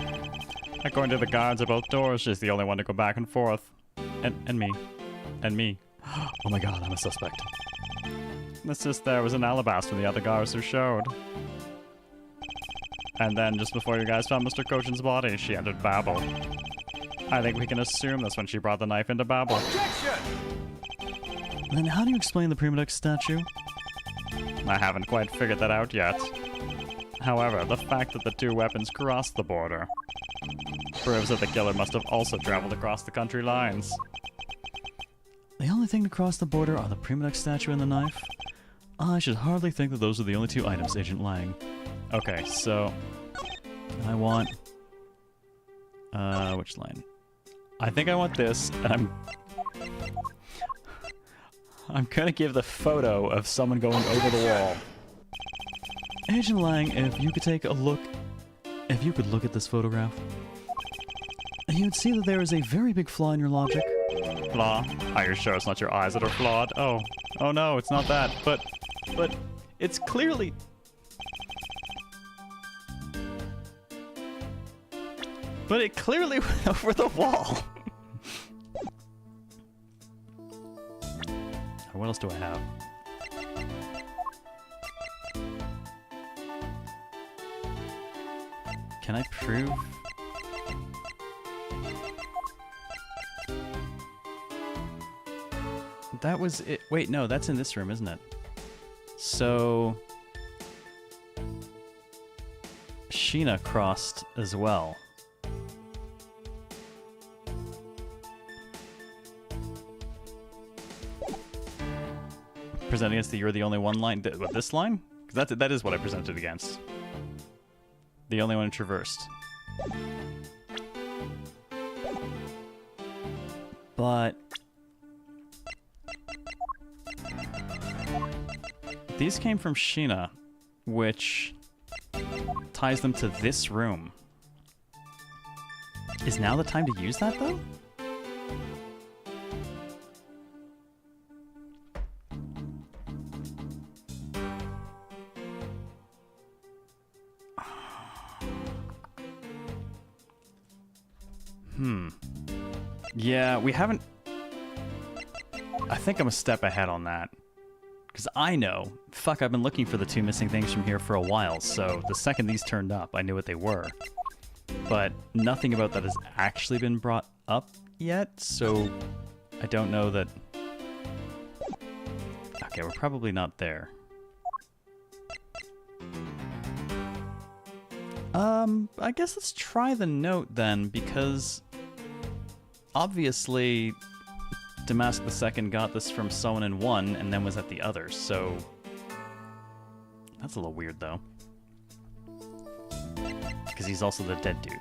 according to the guards at both doors, she's the only one to go back and forth. And me. And me. Oh my god, I'm a suspect. The sister was an alabast from the other guards who showed. And then, just before you guys found Mr. Kochin's body, she entered Babel. I think we can assume that's when she brought the knife into Babel. Then how do you explain the Primodex statue? I haven't quite figured that out yet. However, the fact that the two weapons crossed the border proves that the killer must have also traveled across the country lines. The only thing to cross the border are the Primodex statue and the knife? I should hardly think that those are the only two items, Agent Lang. Okay, so I want which line? I think I want this, and I'm gonna give the photo of someone going over the wall. Agent Lang, if you could take a look... If you could look at this photograph, you'd see that there is a very big flaw in your logic. Flaw? Are you sure it's not your eyes that are flawed? Oh no, it's not that. But It's clearly... But it clearly went over the wall. What else do I have? Can I prove? That was it. Wait, no, that's in this room, isn't it? So Sheena crossed as well. Presenting against the "you're the only one" line. What, this line? Because that is what I presented against. The only one who traversed. But these came from Sheena, which ties them to this room. Is now the time to use that, though? Yeah, we haven't... I think I'm a step ahead on that. Because I know, fuck, I've been looking for the two missing things from here for a while, so the second these turned up, I knew what they were. But nothing about that has actually been brought up yet, so I don't know that... Okay, we're probably not there. I guess let's try the note then, because obviously Damask II got this from someone in one and then was at the other, so that's a little weird though. Because he's also the dead dude.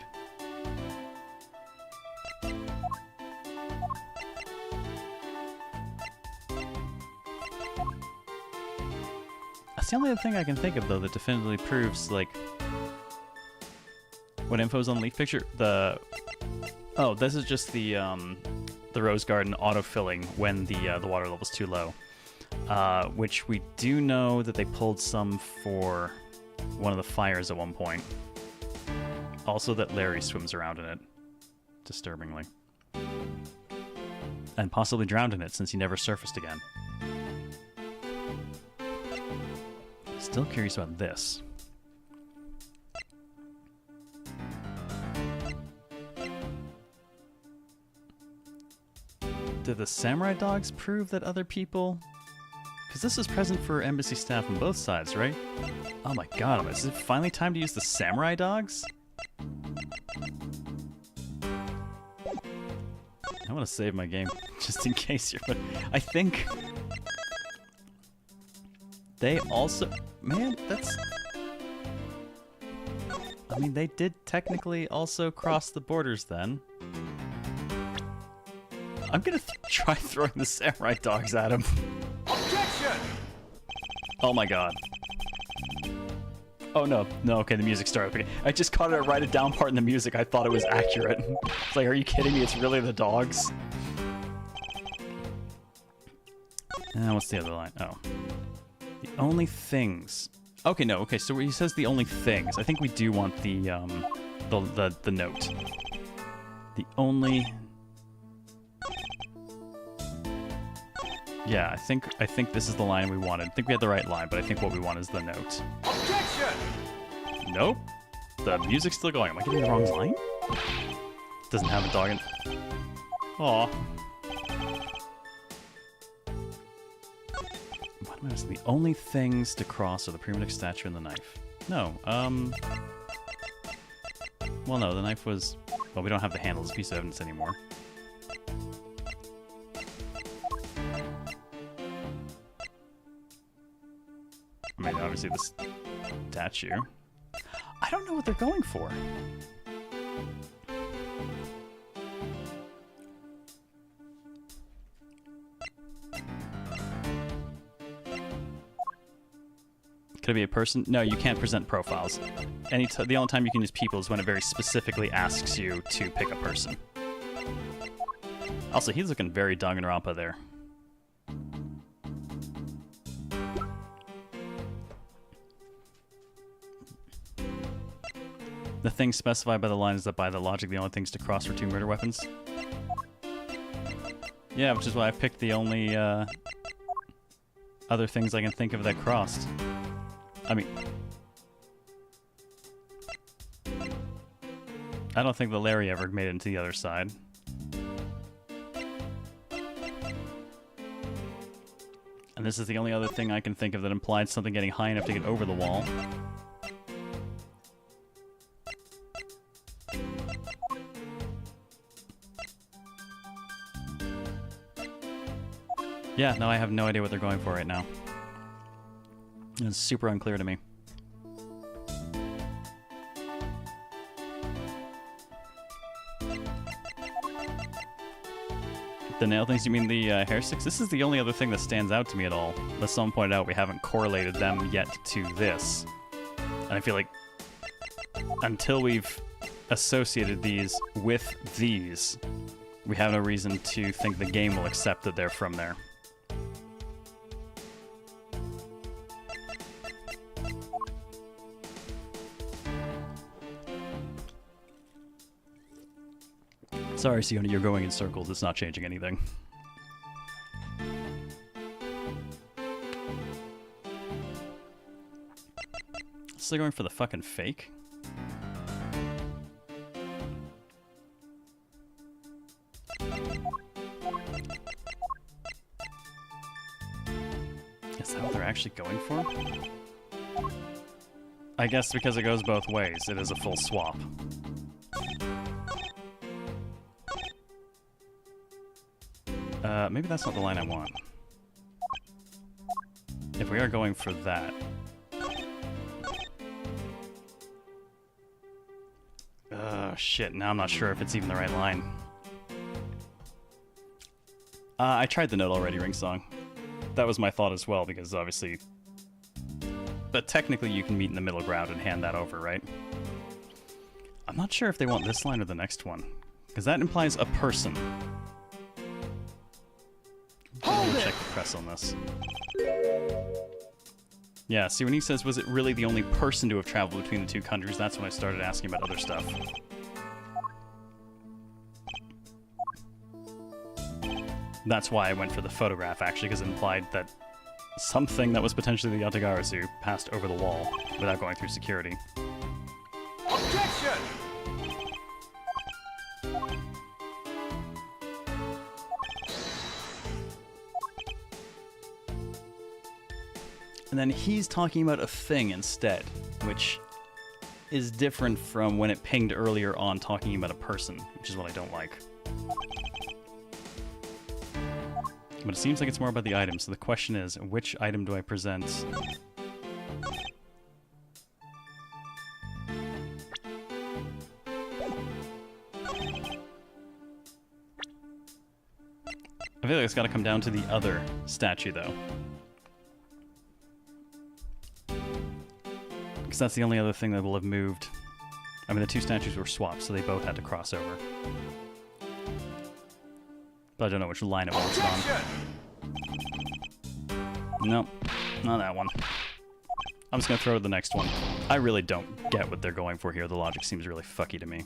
That's the only other thing I can think of though that definitively proves like what info's on the leaf picture. Oh, this is just the rose garden autofilling when the water level's too low. Which we do know that they pulled some for one of the fires at one point. Also that Larry swims around in it, disturbingly. And possibly drowned in it since he never surfaced again. Still curious about this. did the samurai dogs prove that other people... Because this is present for embassy staff on both sides, right? Oh my god, is it finally time to use the samurai dogs? I want to save my game, just in case you're... I think... They also... Man, that's... I mean, they did technically also cross the borders then. I'm gonna try throwing the samurai dogs at him. Objection! Oh my god. Oh no, no, okay, the music started. Okay. I just caught it right a down part in the music. I thought it was accurate. It's like, are you kidding me? It's really the dogs. What's the other line? Oh. The only things. Okay, no, okay, so he says the only things. I think we do want the note. The only... Yeah, I think this is the line we wanted. I think we had the right line, but I think what we want is the note. Objection! Nope. The music's still going. Am I getting the wrong line? Doesn't have a dog in... Aw. What am I missing? The only things to cross are the primitive statue and the knife. No, well, no, the knife was... Well, we don't have the handle as a piece of evidence anymore. I mean, obviously the statue. I don't know what they're going for. Could it be a person? No, you can't present profiles. The only time you can use people is when it very specifically asks you to pick a person. Also, he's looking very Danganronpa there. The thing specified by the line is that by the logic, the only things to cross were 2 murder weapons. Yeah, which is why I picked the only other things I can think of that crossed. I mean... I don't think the Larry ever made it into the other side. And this is the only other thing I can think of that implied something getting high enough to get over the wall. Yeah, no, I have no idea what they're going for right now. It's super unclear to me. The nail things, you mean the hair sticks? This is the only other thing that stands out to me at all. As someone pointed out, we haven't correlated them yet to this. And I feel like until we've associated these with these, we have no reason to think the game will accept that they're from there. Sorry, Siona, you're going in circles. It's not changing anything. So they're going for the fucking fake? Is that what they're actually going for? I guess because it goes both ways, it is a full swap. Maybe that's not the line I want. If we are going for that... shit, now I'm not sure if it's even the right line. I tried the note already, Ring Song. That was my thought as well, because obviously... But technically you can meet in the middle ground and hand that over, right? I'm not sure if they want this line or the next one, because that implies a person. Check the press on this. Yeah, see, when he says, was it really the only person to have traveled between the two countries, that's when I started asking about other stuff. That's why I went for the photograph, actually, because it implied that something that was potentially the Yatagarasu passed over the wall without going through security. Objection! and then he's talking about a thing instead, which is different from when it pinged earlier on talking about a person, which is what I don't like. But it seems like it's more about the item, so the question is, which item do I present? I feel like it's gotta come down to the other statue, though. Because that's the only other thing that will have moved. I mean, the two statues were swapped, so they both had to cross over. But I don't know which line it wants it on. Nope, not that one. I'm just gonna throw to the next one. I really don't get what they're going for here. The logic seems really fucky to me.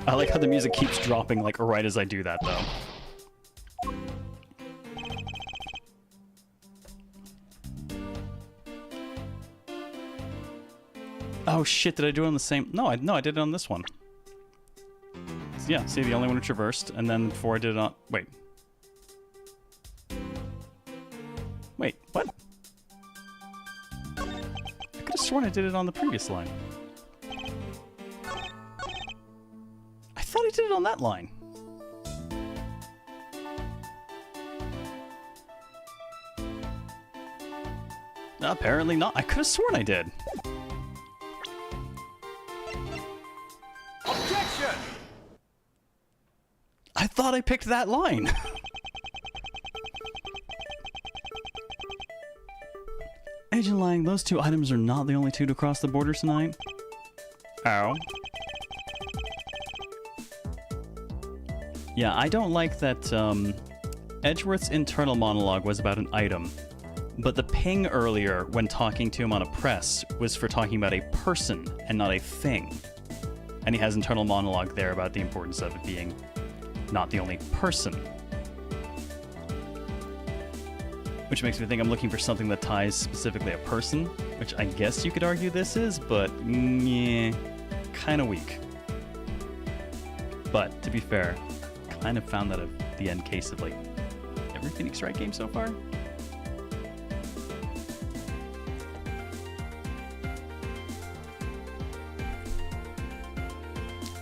I like how the music keeps dropping like right as I do that, though. Oh shit, did I do it on the same? No, I did it on this one. Yeah, see, the only one which reversed, and then before I did it on... Wait. Wait, what? I could have sworn I did it on the previous line. I thought I did it on that line. Apparently not. I could have sworn I did. Objection! I thought I picked that line. Agent Lang, those two items are not the only two to cross the border tonight. Oh. Yeah, I don't like that Edgeworth's internal monologue was about an item, but the ping earlier when talking to him on a press was for talking about a person and not a thing. And he has internal monologue there about the importance of it being not the only person. Which makes me think I'm looking for something that ties specifically a person, which I guess you could argue this is, but yeah, kind of weak. But to be fair, kind of found that at the end case of like every Phoenix Wright game so far.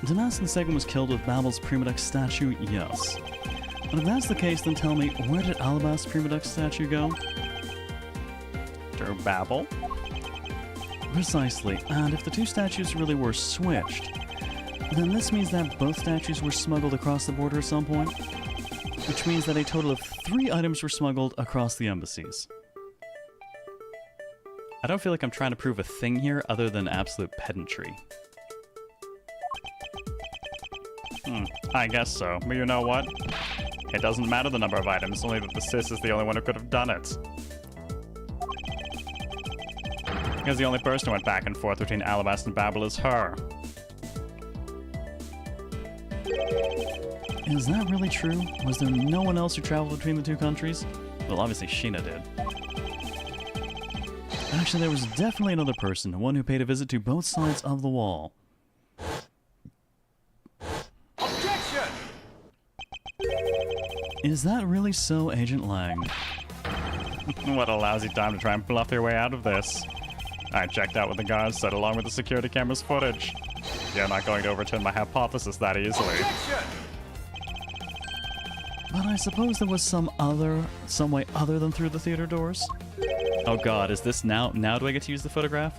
Damascus the second was killed with Babel's Primadux statue, yes. But if that's the case, then tell me, where did Alabast's Primadux statue go? To Babel? Precisely, and if the two statues really were switched, then this means that both statues were smuggled across the border at some point, which means that a total of 3 items were smuggled across the embassies. I don't feel like I'm trying to prove a thing here other than absolute pedantry. I guess so, but you know what? It doesn't matter the number of items, only that the sis is the only one who could have done it. Because the only person who went back and forth between Alabast and Babel is her. Is that really true? Was there no one else who traveled between the two countries? Well, obviously Sheena did. Actually, there was definitely another person, one who paid a visit to both sides of the wall. Objection! Is that really so, Agent Lang? What a lousy time to try and bluff your way out of this. I checked out what the guards said along with the security camera's footage. You're not going to overturn my hypothesis that easily. But I suppose there was some way other than through the theater doors? Oh god, is this now do I get to use the photograph?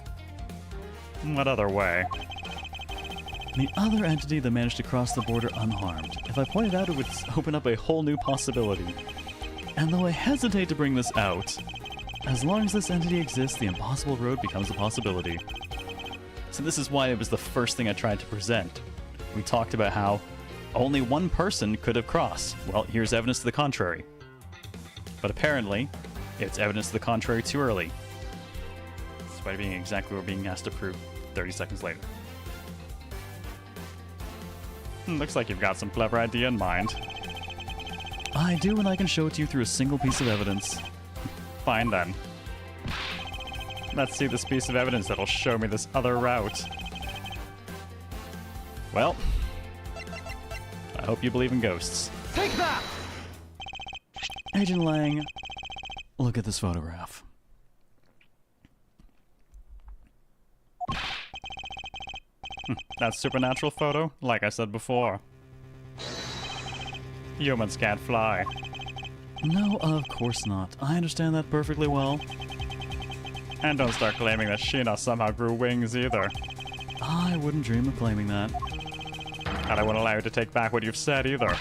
What other way? The other entity that managed to cross the border unharmed. If I pointed out, it would open up a whole new possibility. And though I hesitate to bring this out, as long as this entity exists, the impossible road becomes a possibility. So this is why it was the first thing I tried to present. We talked about how only one person could have crossed. Well, here's evidence to the contrary. But apparently, it's evidence to the contrary too early. Despite being exactly what we're being asked to prove 30 seconds later. Looks like you've got some clever idea in mind. I do, and I can show it to you through a single piece of evidence. Fine then. Let's see this piece of evidence that'll show me this other route. Well, hope you believe in ghosts. Take that! Agent Lang, look at this photograph. That supernatural photo, like I said before. Humans can't fly. No, of course not. I understand that perfectly well. And don't start claiming that Sheena somehow grew wings either. I wouldn't dream of claiming that. And I won't allow you to take back what you've said either.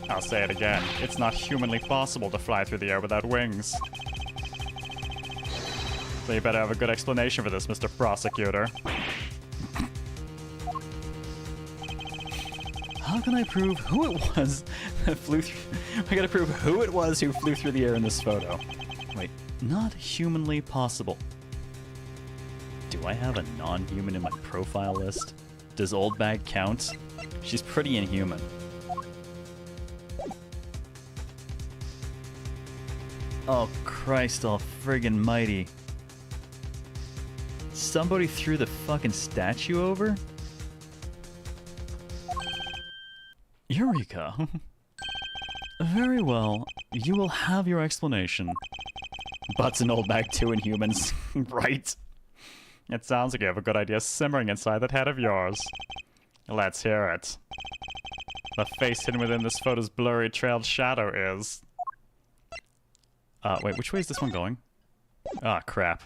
I'll say it again. It's not humanly possible to fly through the air without wings. So you better have a good explanation for this, Mr. Prosecutor. How can I prove who it was That flew through. I gotta prove who it was who flew through the air in this photo. Wait, not humanly possible. Do I have a non-human in my profile list? Does Old Bag count? She's pretty inhuman. Oh, Christ all friggin' mighty. Somebody threw the fucking statue over? Eureka! Very well, you will have your explanation. Butts and Old Bag 2 Inhumans, right? It sounds like you have a good idea simmering inside that head of yours. Let's hear it. The face hidden within this photo's blurry trailed shadow is... Wait, which way is this one going? Ah, crap.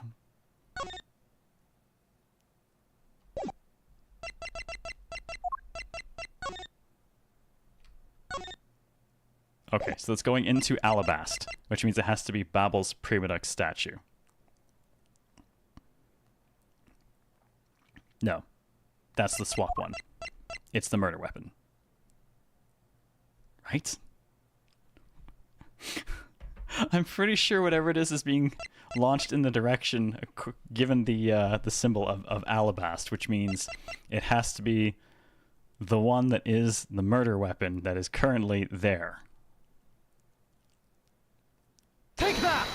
Okay, so it's going into Alabast, which means it has to be Babel's Prima Duck statue. No, that's the swap one. It's the murder weapon. Right? I'm pretty sure whatever it is being launched in the direction given the symbol of Alabast, which means it has to be the one that is the murder weapon that is currently there. Take that!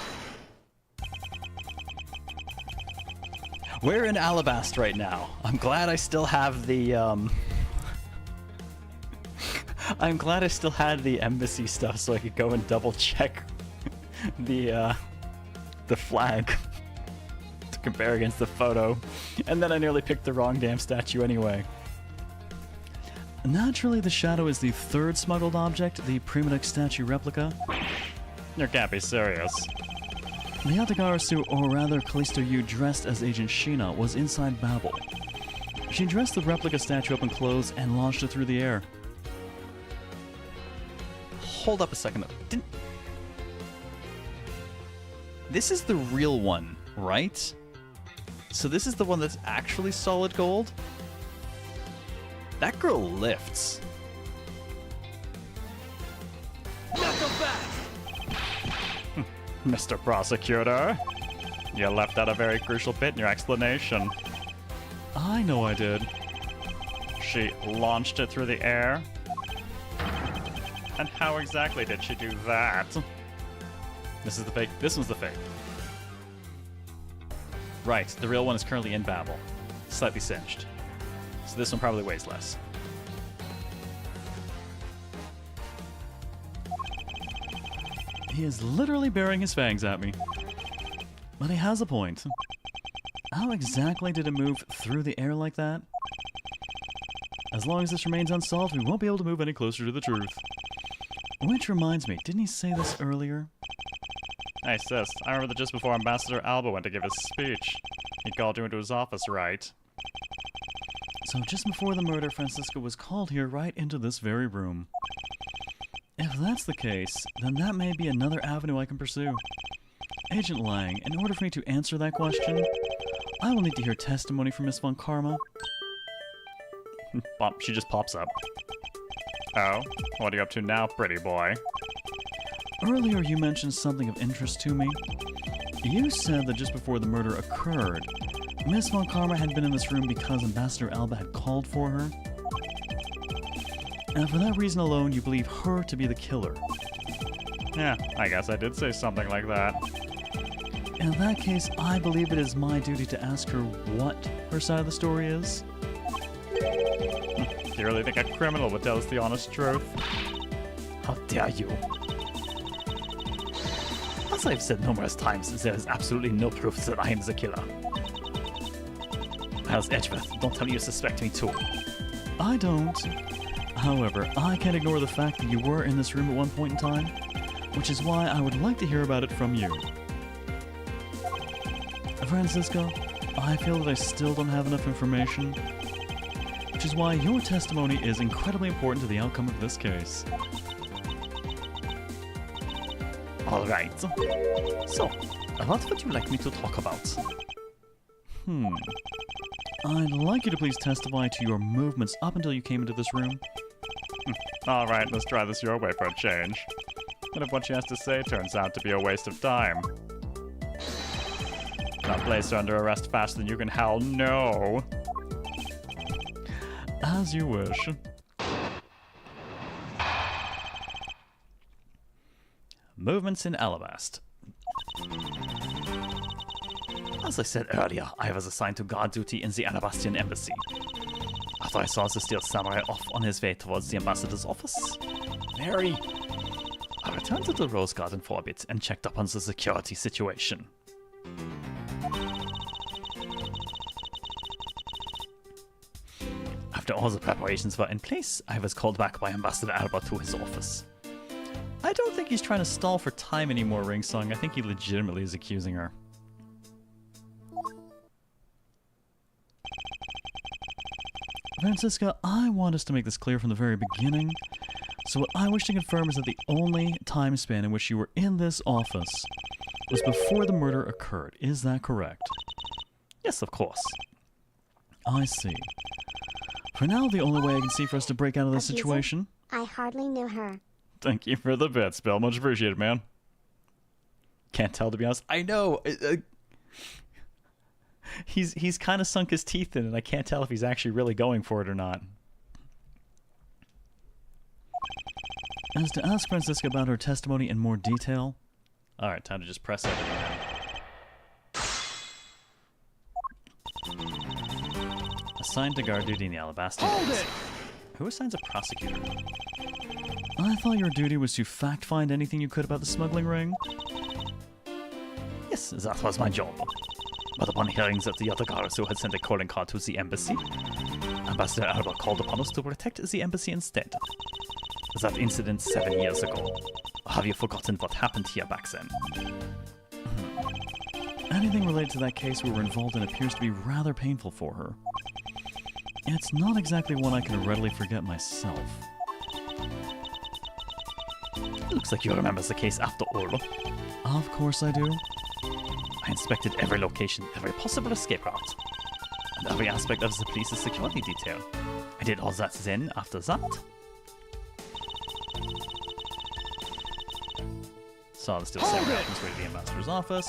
We're in Alabast right now. I'm glad I still have the I'm glad I still had the embassy stuff so I could go and double check the flag to compare against the photo. And then I nearly picked the wrong damn statue anyway. Naturally, the shadow is the third smuggled object, the Prima Duck statue replica. You can't be serious. The Yatagarasu, or rather Callisto Yu, dressed as Agent Sheena, was inside Babel. She dressed the replica statue up in clothes and launched it through the air. Hold up a second though. This is the real one, right? So this is the one that's actually solid gold? That girl lifts. Mr. Prosecutor, you left out a very crucial bit in your explanation. I know I did. She launched it through the air? And how exactly did she do that? This is the fake. This one's the fake. Right, the real one is currently in Babel. Slightly singed. So this one probably weighs less. He is literally baring his fangs at me. But he has a point. How exactly did it move through the air like that? As long as this remains unsolved, we won't be able to move any closer to the truth. Which reminds me, didn't he say this earlier? Hey sis, I remember that just before Ambassador Alba went to give his speech, he called you into his office, right? So just before the murder, Francisco was called here right into this very room. If that's the case, then that may be another avenue I can pursue. Agent Lang, in order for me to answer that question, I will need to hear testimony from Miss Von Karma. She just pops up. Oh? What are you up to now, pretty boy? Earlier you mentioned something of interest to me. You said that just before the murder occurred, Miss Von Karma had been in this room because Ambassador Alba had called for her. And for that reason alone, you believe her to be the killer. Yeah, I guess I did say something like that. In that case, I believe it is my duty to ask her what her side of the story is. Do You really think a criminal would tell us the honest truth? How dare you? As I've said numerous times, there is absolutely no proof that I am the killer. Miles Edgeworth, don't tell me you suspect me too. I don't. However, I can't ignore the fact that you were in this room at one point in time, which is why I would like to hear about it from you. Francisco, I feel that I still don't have enough information, which is why your testimony is incredibly important to the outcome of this case. Alright. So, what would you like me to talk about? I'd like you to please testify to your movements up until you came into this room. Alright, let's try this your way for a change. What if what she has to say turns out to be a waste of time? I'll place her under arrest faster than you can hell no. As you wish. Movements in Alabast. As I said earlier, I was assigned to guard duty in the Alabastian embassy. After I saw the steel samurai off on his way towards the ambassador's office, Mary, I returned to the Rose Garden for a bit and checked up on the security situation. After all the preparations were in place, I was called back by Ambassador Alba to his office. I don't think he's trying to stall for time anymore, Ringsong. I think he legitimately is accusing her. Francisca, I want us to make this clear from the very beginning. So what I wish to confirm is that the only time span in which you were in this office was before the murder occurred. Is that correct? Yes, of course. I see. For now, the only way I can see for us to break out of this Abuser? situation... I hardly knew her. Thank you for the bits, Bill. Much appreciated, man. Can't tell, to be honest. I know. He's kind of sunk his teeth in it. I can't tell if he's actually really going for it or not. As to ask Francisca about her testimony in more detail... Alright, time to just press everything now. Assigned to guard duty in the Alabaster. Who assigns a prosecutor? I thought your duty was to fact-find anything you could about the smuggling ring. Yes, that was my job. But upon hearing that the Yatagarasu had sent a calling card to the embassy, Ambassador Alba called upon us to protect the embassy instead. That incident 7 years ago. Have you forgotten what happened here back then? Anything related to that case we were involved in appears to be rather painful for her. It's not exactly one I can readily forget myself. Looks like you remember the case after all. Of course I do. I inspected every location, every possible escape route, and every aspect of the police's security detail. I did all that then, after that. Saw the steel samurai on his way to the ambassador's office.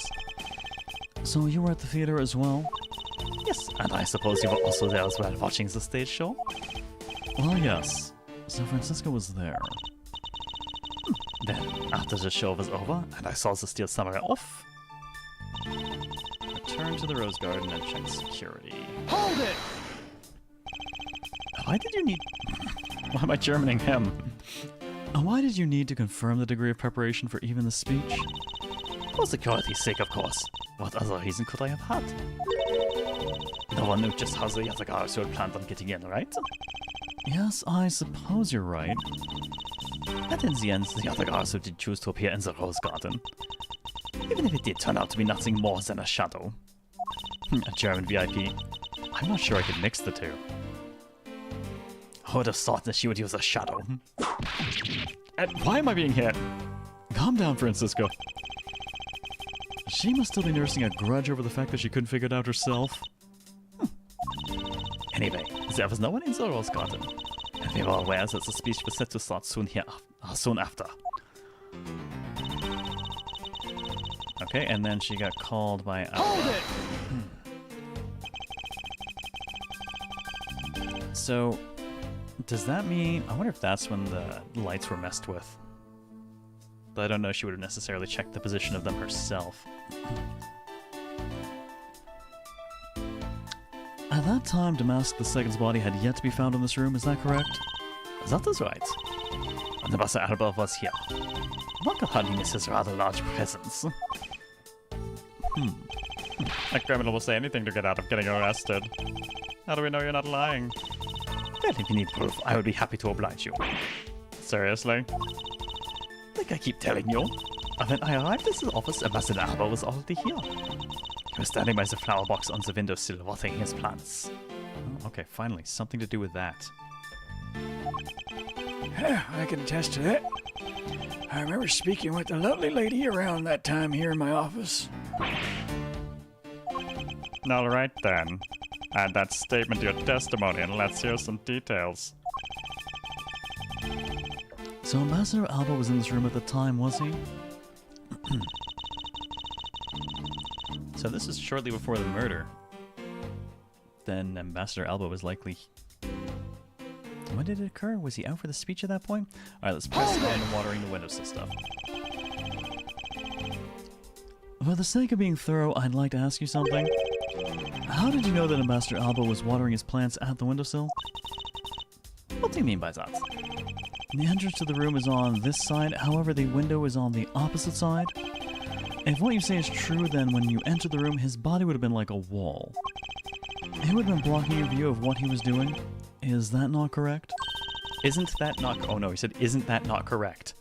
So you were at the theater as well? Yes, and I suppose you were also there as well, watching the stage show? Well, yes. So Francisca was there. Then, after the show was over, and I saw the steel samurai off, Return to the Rose Garden and check security. hold it! Why did you need... Why am I Germaning him? Why did you need to confirm the degree of preparation for even the speech? for security's sake, of course. What other reason could I have had? No one knew just how the Yatagarasu had planned on getting in, right? Yes, I suppose you're right. But in the end, the Yatagarasu did choose to appear in the Rose Garden. Even if it did turn out to be nothing more than a shadow. A German VIP. I'm not sure I could mix the two. Who would have thought that she would use a shadow? And why am I being hit? Calm down, Francisco. She must still be nursing a grudge over the fact that she couldn't figure it out herself. Anyway, there was no one in the Rose Garden, and we were aware that the speech was set to start soon after. Okay, and then she got called by... Hold it! So, does that mean... I wonder if that's when the lights were messed with. But I don't know she would have necessarily checked the position of them herself. At that time, Damask II's body had yet to be found in this room, is that correct? That is right. And Master Alba was here. One could hardly miss his rather large presence. A criminal will say anything to get out of getting arrested. How do we know you're not lying? Well, if you need proof, I would be happy to oblige you. Seriously? Like I keep telling you. When I arrived at his office, Ambassador Alba was already here. He was standing by the flower box on the windowsill watering his plants. Oh, okay, finally, something to do with that. Yeah, I can attest to that. I remember speaking with the lovely lady around that time here in my office. All right then. Add that statement to your testimony and let's hear some details. So Ambassador Alba was in this room at the time, was he? So this is shortly before the murder. Then Ambassador Alba was likely... When did it occur? Was he out for the speech at that point? Alright, let's press on the watering the windowsill stuff. For the sake of being thorough, I'd like to ask you something. How did you know that Ambassador Alba was watering his plants at the windowsill? What do you mean by that? The entrance to the room is on this side, however the window is on the opposite side. If what you say is true, then when you entered the room, his body would have been like a wall. He would have been blocking your view of what he was doing. Is that not correct? Isn't that not... Oh no, he said, isn't that not correct?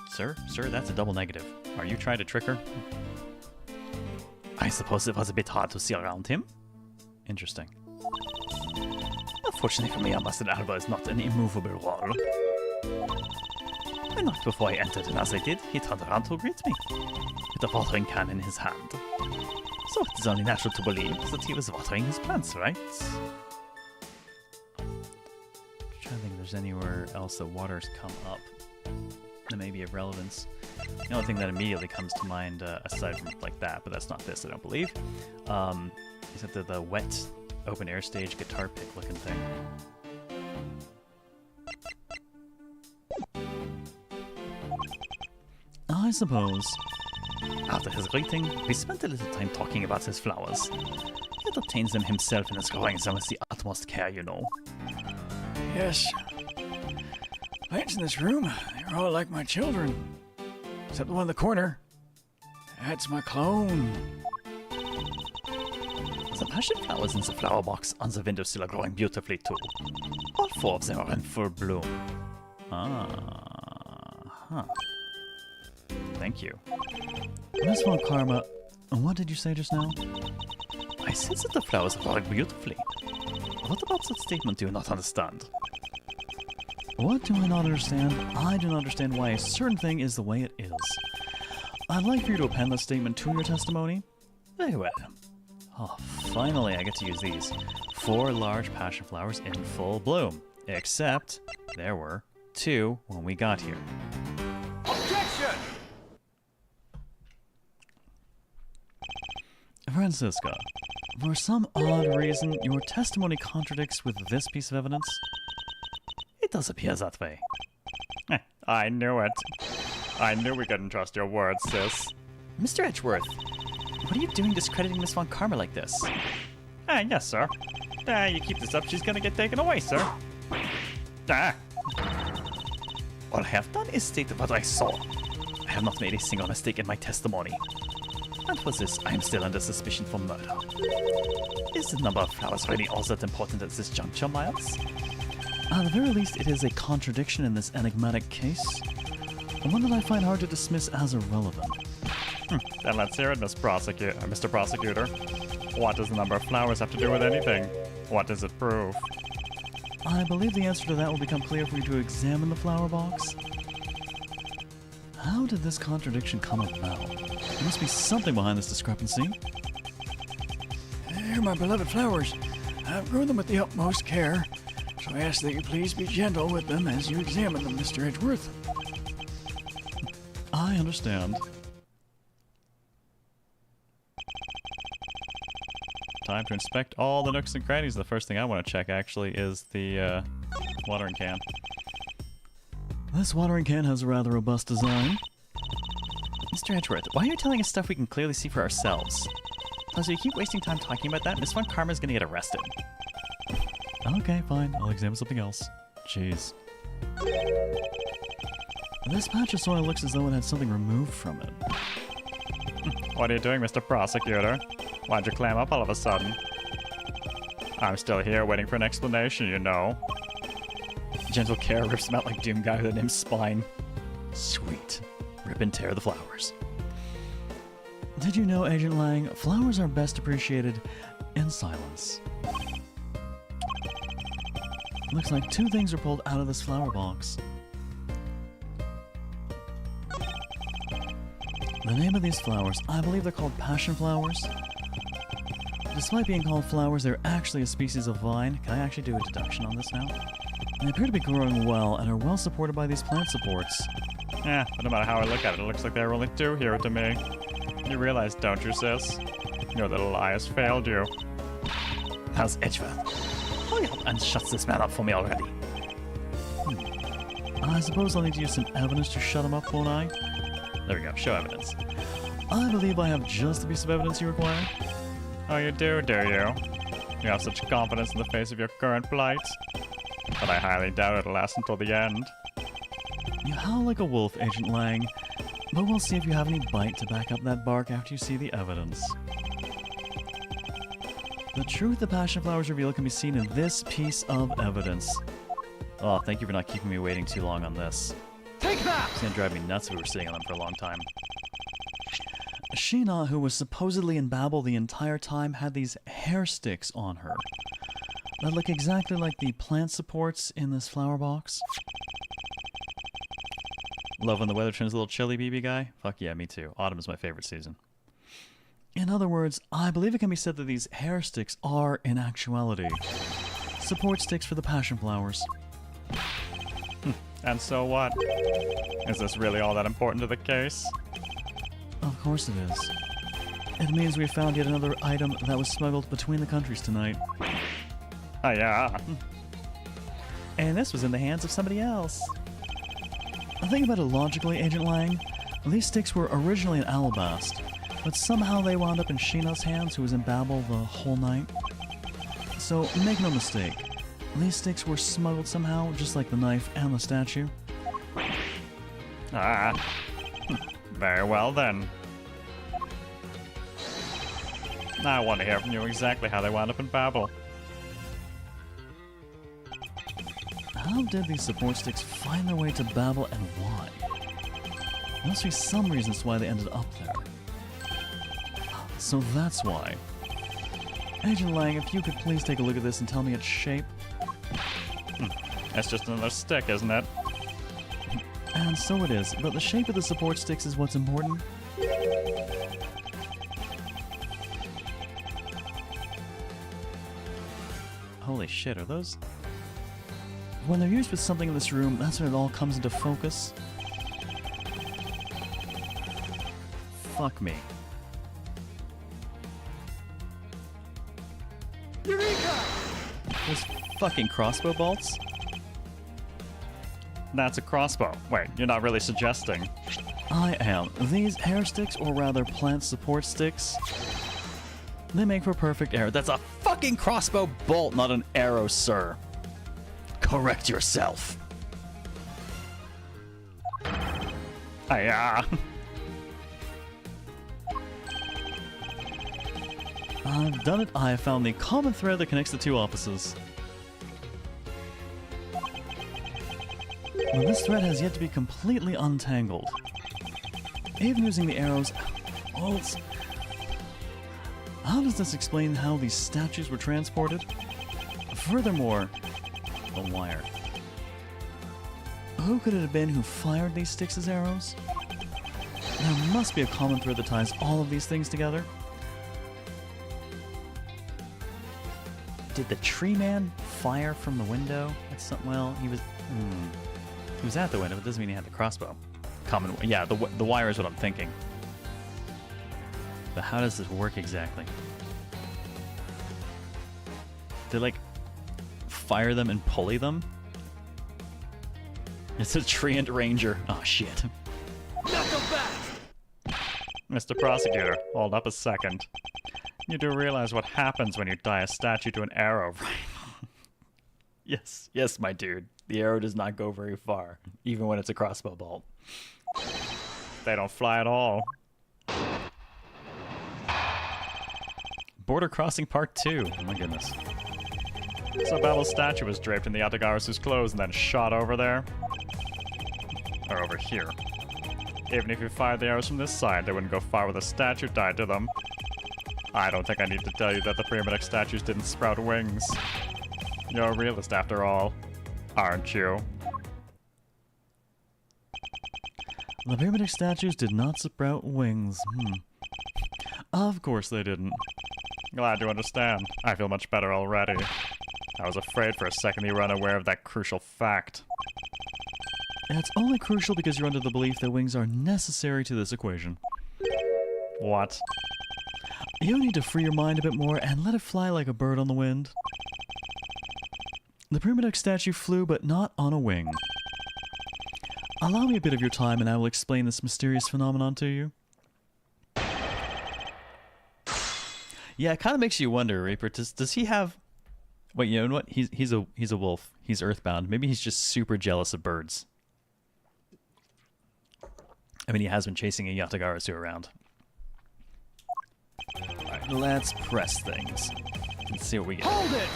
Sir, that's a double negative. Are you trying to trick her? I suppose it was a bit hard to see around him. Interesting. Fortunately for me, Ambassador Alba is not an immovable wall. I knocked before I entered, and as I did, he turned around to greet me, with a watering can in his hand. So it is only natural to believe that he was watering his plants, right? I'm trying to think if there's anywhere else that water's come up that may be of relevance. The only thing that immediately comes to mind, aside from like that, but that's not this, I don't believe, is that the wet open air stage guitar pick looking thing. I suppose. After his greeting, we spent a little time talking about his flowers. He obtains them himself and is growing them with the utmost care, you know. Yes. Plants in this room, they're all like my children. Except the one in the corner. That's my clone. The passion flowers in the flower box on the windowsill are growing beautifully too. All 4 of them are in full bloom. Thank you. Miss Von Karma, what did you say just now? I said that the flowers are growing beautifully. What about that statement do you not understand? What do I not understand? I do not understand why a certain thing is the way it is. I'd like for you to append that statement to your testimony. Very well. Oh, finally I get to use these. 4 large passion flowers in full bloom. Except, there were 2 when we got here. Objection! Francisca, for some odd reason, your testimony contradicts with this piece of evidence. It does appear that way. I knew it. I knew we couldn't trust your words, sis. Mr. Edgeworth, what are you doing discrediting Miss Von Karma like this? Yes, sir. You keep this up, she's gonna get taken away, sir. All I have done is state what I saw. I have not made a single mistake in my testimony. And for this, I am still under suspicion for murder. Is the number of flowers really all that important at this juncture, Miles? At the very least, it is a contradiction in this enigmatic case, and one that I find hard to dismiss as irrelevant. Then let's hear it, Mr. Prosecutor. What does the number of flowers have to do with anything? What does it prove? I believe the answer to that will become clear for you to examine the flower box. How did this contradiction come about? There must be something behind this discrepancy. They're my beloved flowers. I've grown them with the utmost care, so I ask that you please be gentle with them as you examine them, Mr. Edgeworth. I understand. Time to inspect all the nooks and crannies. The first thing I want to check, actually, is the watering can. This watering can has a rather robust design. Mr. Edgeworth, why are you telling us stuff we can clearly see for ourselves? Plus, if you keep wasting time talking about that, Miss Von Karma's gonna get arrested. Okay, fine. I'll examine something else. Jeez. This patch of soil looks as though it had something removed from it. What are you doing, Mr. Prosecutor? Why'd you clam up all of a sudden? I'm still here waiting for an explanation, you know. Gentle Care rips him out like Doom Guy with a named Spine. Sweet. Rip and tear the flowers. Did you know, Agent Lang, flowers are best appreciated in silence? Looks like 2 things are pulled out of this flower box. The name of these flowers, I believe they're called passion flowers. Despite being called flowers, they're actually a species of vine. Can I actually do a deduction on this now? They appear to be growing well and are well supported by these plant supports. Yeah, but no matter how I look at it, it looks like there are only 2 here to me. You realize, don't you, sis? Your little lie has failed you. How's Edgeworth? Hurry up and shut this man up for me already. I suppose I'll need to use some evidence to shut him up, won't I? There we go, show evidence. I believe I have just the piece of evidence you require. Oh, you do you? You have such confidence in the face of your current plight. But I highly doubt it'll last until the end. You howl like a wolf, Agent Lang, but we'll see if you have any bite to back up that bark after you see the evidence. The truth the passion flowers reveal can be seen in this piece of evidence. Oh, thank you for not keeping me waiting too long on this. Take that! It's gonna drive me nuts if we were sitting on them for a long time. Sheena, who was supposedly in Babel the entire time, had these hair sticks on her that look exactly like the plant supports in this flower box. Love when the weather turns a little chilly, BB guy? Fuck yeah, me too. Autumn is my favorite season. In other words, I believe it can be said that these hair sticks are, in actuality, support sticks for the passion flowers. And so what? Is this really all that important to the case? Of course it is. It means we found yet another item that was smuggled between the countries tonight. Oh yeah. And this was in the hands of somebody else. Think about it logically, Agent Lang. These sticks were originally in Alabast, but somehow they wound up in Sheena's hands, who was in Babel the whole night. So, make no mistake, these sticks were smuggled somehow, just like the knife and the statue. Ah. Very well then. I want to hear from you exactly how they wound up in Babel. How did these support sticks find their way to Babel and why? There must be some reasons why they ended up there. So that's why. Agent Lang, if you could please take a look at this and tell me its shape. It's just another stick, isn't it? And so it is, but the shape of the support sticks is what's important. Holy shit, are those? When they're used with something in this room, that's when it all comes into focus. Fuck me. Eureka! Those fucking crossbow bolts? That's a crossbow. Wait, you're not really suggesting. I am. These hair sticks, or rather plant support sticks, they make for perfect arrow. That's a fucking crossbow bolt, not an arrow, sir. Correct yourself. Yeah. I've done it. I have found the common thread that connects the two offices. But this thread has yet to be completely untangled. Even using the arrows, bolts. How does this explain how these statues were transported? Furthermore, the wire. Who could it have been who fired these sticks as arrows? There must be a common thread that ties all of these things together. Did the tree man fire from the window? That's something. Well, he was. He was at the window, but it doesn't mean he had the crossbow. Common. Yeah, the wire is what I'm thinking. But how does this work exactly? Did like fire them and pulley them? It's a treant ranger. Oh shit. Knuckle back! Mr. Prosecutor, hold up a second. You do realize what happens when you tie a statue to an arrow, right? Yes, yes, my dude. The arrow does not go very far, even when it's a crossbow bolt. They don't fly at all. Border Crossing Part 2. Oh my goodness. So Babel's statue was draped in the Yatagarasu's clothes and then shot over there. Or over here. Even if you fired the arrows from this side, they wouldn't go far with a statue tied to them. I don't think I need to tell you that the Primitive statues didn't sprout wings. You're a realist after all, aren't you? The primitive statues did not sprout wings. Of course they didn't. Glad you understand. I feel much better already. I was afraid for a second you were unaware of that crucial fact. It's only crucial because you're under the belief that wings are necessary to this equation. What? You need to free your mind a bit more and let it fly like a bird on the wind. The primitive statue flew, but not on a wing. Allow me a bit of your time and I will explain this mysterious phenomenon to you. Yeah, it kind of makes you wonder, Reaper. Does he have... Wait, you know what? He's a wolf. He's earthbound. Maybe he's just super jealous of birds. I mean, he has been chasing a Yatagarasu around. Alright, let's press things. Let's see what we get. Hold it!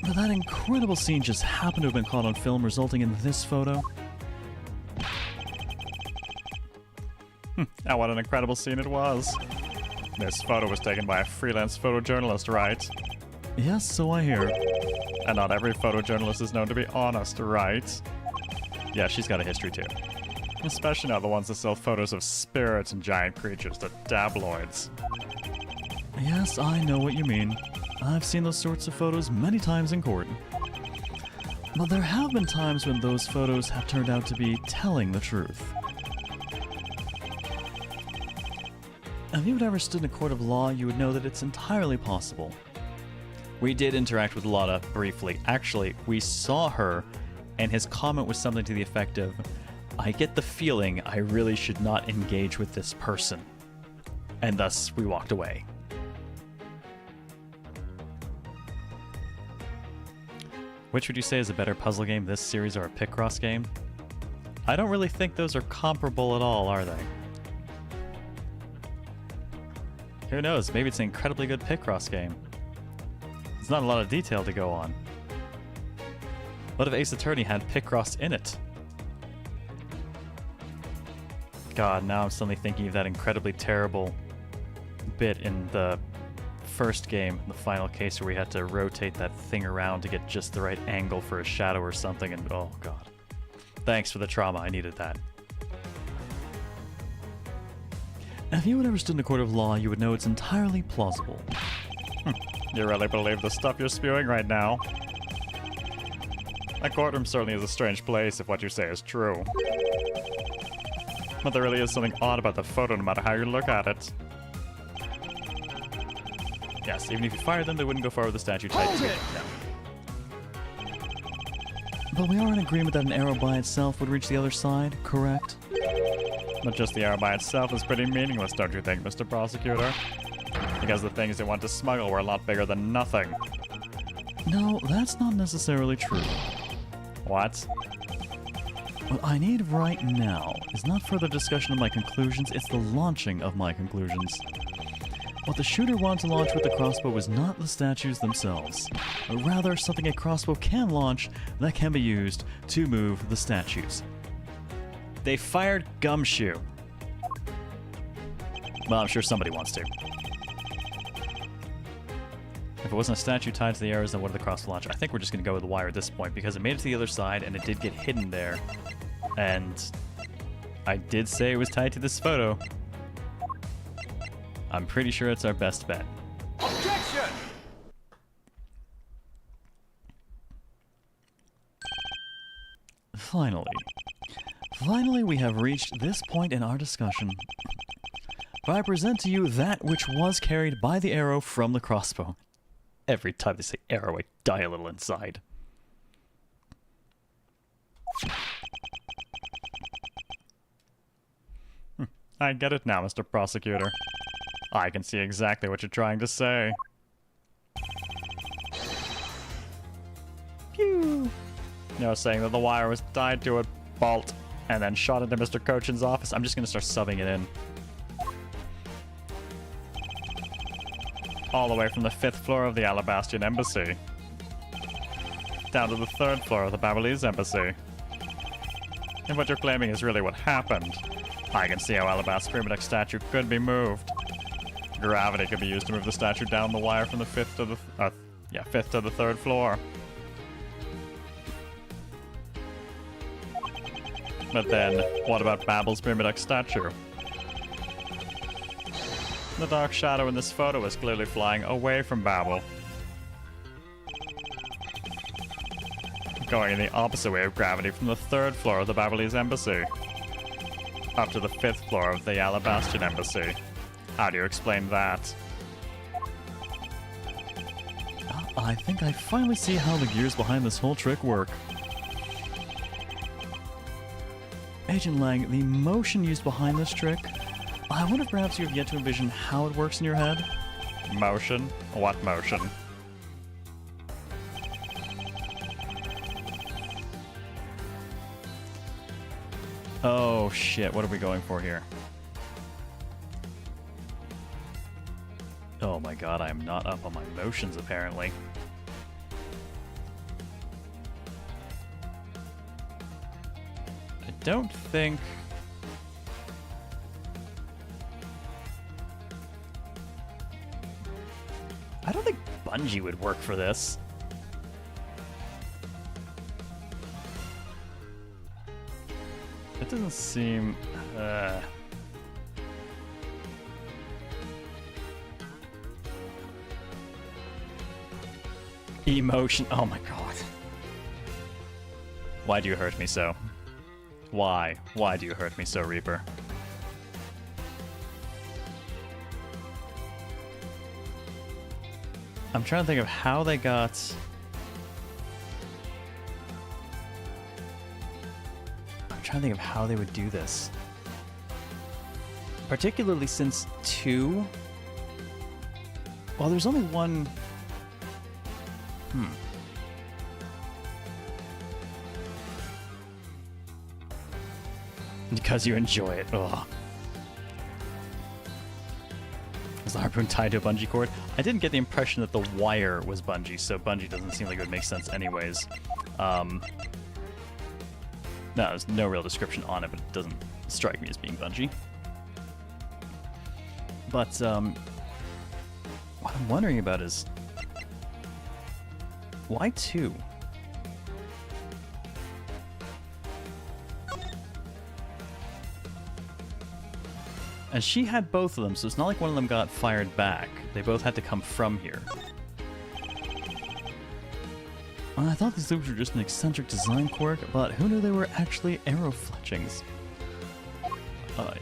But that incredible scene just happened to have been caught on film, resulting in this photo. And what an incredible scene it was. This photo was taken by a freelance photojournalist, right? Yes, so I hear. And not every photojournalist is known to be honest, right? Yeah, she's got a history too. Especially now the ones that sell photos of spirits and giant creatures to tabloids. Yes, I know what you mean. I've seen those sorts of photos many times in court. But there have been times when those photos have turned out to be telling the truth. If you had ever stood in a court of law, you would know that it's entirely possible. We did interact with Lotta briefly. Actually, we saw her, and his comment was something to the effect of, I get the feeling I really should not engage with this person. And thus, we walked away. Which would you say is a better puzzle game, this series or a Picross game? I don't really think those are comparable at all, are they? Who knows, maybe it's an incredibly good Picross game. There's not a lot of detail to go on. What if Ace Attorney had Picross in it? God, now I'm suddenly thinking of that incredibly terrible bit in the first game, the final case, where we had to rotate that thing around to get just the right angle for a shadow or something, and oh god. Thanks for the trauma, I needed that. If you had ever stood in a court of law, you would know it's entirely plausible. You really believe the stuff you're spewing right now? A courtroom certainly is a strange place if what you say is true. But there really is something odd about the photo no matter how you look at it. Yes, even if you fired them, they wouldn't go far with the statue tied to it. No. But we are in agreement that an arrow by itself would reach the other side, correct? But just the arrow by itself is pretty meaningless, don't you think, Mr. Prosecutor? Because the things they want to smuggle were a lot bigger than nothing. No, that's not necessarily true. What? What I need right now is not further discussion of my conclusions, it's the launching of my conclusions. What the shooter wanted to launch with the crossbow was not the statues themselves, but rather something a crossbow can launch that can be used to move the statues. They fired Gumshoe. Well, I'm sure somebody wants to. If it wasn't a statue tied to the arrows, then what did the crossbow launch? I think we're just going to go with the wire at this point, because it made it to the other side, and it did get hidden there. And I did say it was tied to this photo. I'm pretty sure it's our best bet. Objection! Finally, we have reached this point in our discussion. For I present to you that which was carried by the arrow from the crossbow. Every time they say arrow, I die a little inside. I get it now, Mr. Prosecutor. I can see exactly what you're trying to say. Pew! You're saying that the wire was tied to a bolt and then shot into Mr. Cochin's office. I'm just gonna start subbing it in. All the way from the 5th floor of the Alabastian Embassy down to the 3rd floor of the Babylonis Embassy. And what you're claiming is really what happened. I can see how Alabaster Primitive statue could be moved. Gravity could be used to move the statue down the wire from the 5th to the 5th to the 3rd floor. But then, what about Babel's Primitive statue? The dark shadow in this photo is clearly flying away from Babel. Going in the opposite way of gravity from the 3rd floor of the Babylonis Embassy up to the 5th floor of the Alabastian Embassy. How do you explain that? I think I finally see how the gears behind this whole trick work. Agent Lang, the motion used behind this trick, I wonder if perhaps you have yet to envision how it works in your head? Motion? What motion? Oh shit, what are we going for here? Oh my god, I am not up on my motions apparently. I don't think... I don't think Bungie would work for this. It doesn't seem... Emotion. Oh my god. Why do you hurt me so? Why? Why do you hurt me so, Reaper? I'm trying to think of how they got... I'm trying to think of how they would do this. Particularly since 2... Well, there's only one... Because you enjoy it. Ugh. Is the harpoon tied to a bungee cord? I didn't get the impression that the wire was bungee, so bungee doesn't seem like it would make sense anyways. No, there's no real description on it, but it doesn't strike me as being bungee. But, what I'm wondering about is... Why 2? And she had both of them, so it's not like one of them got fired back. They both had to come from here. I thought these loops were just an eccentric design quirk, but who knew they were actually arrow fletchings? Ay,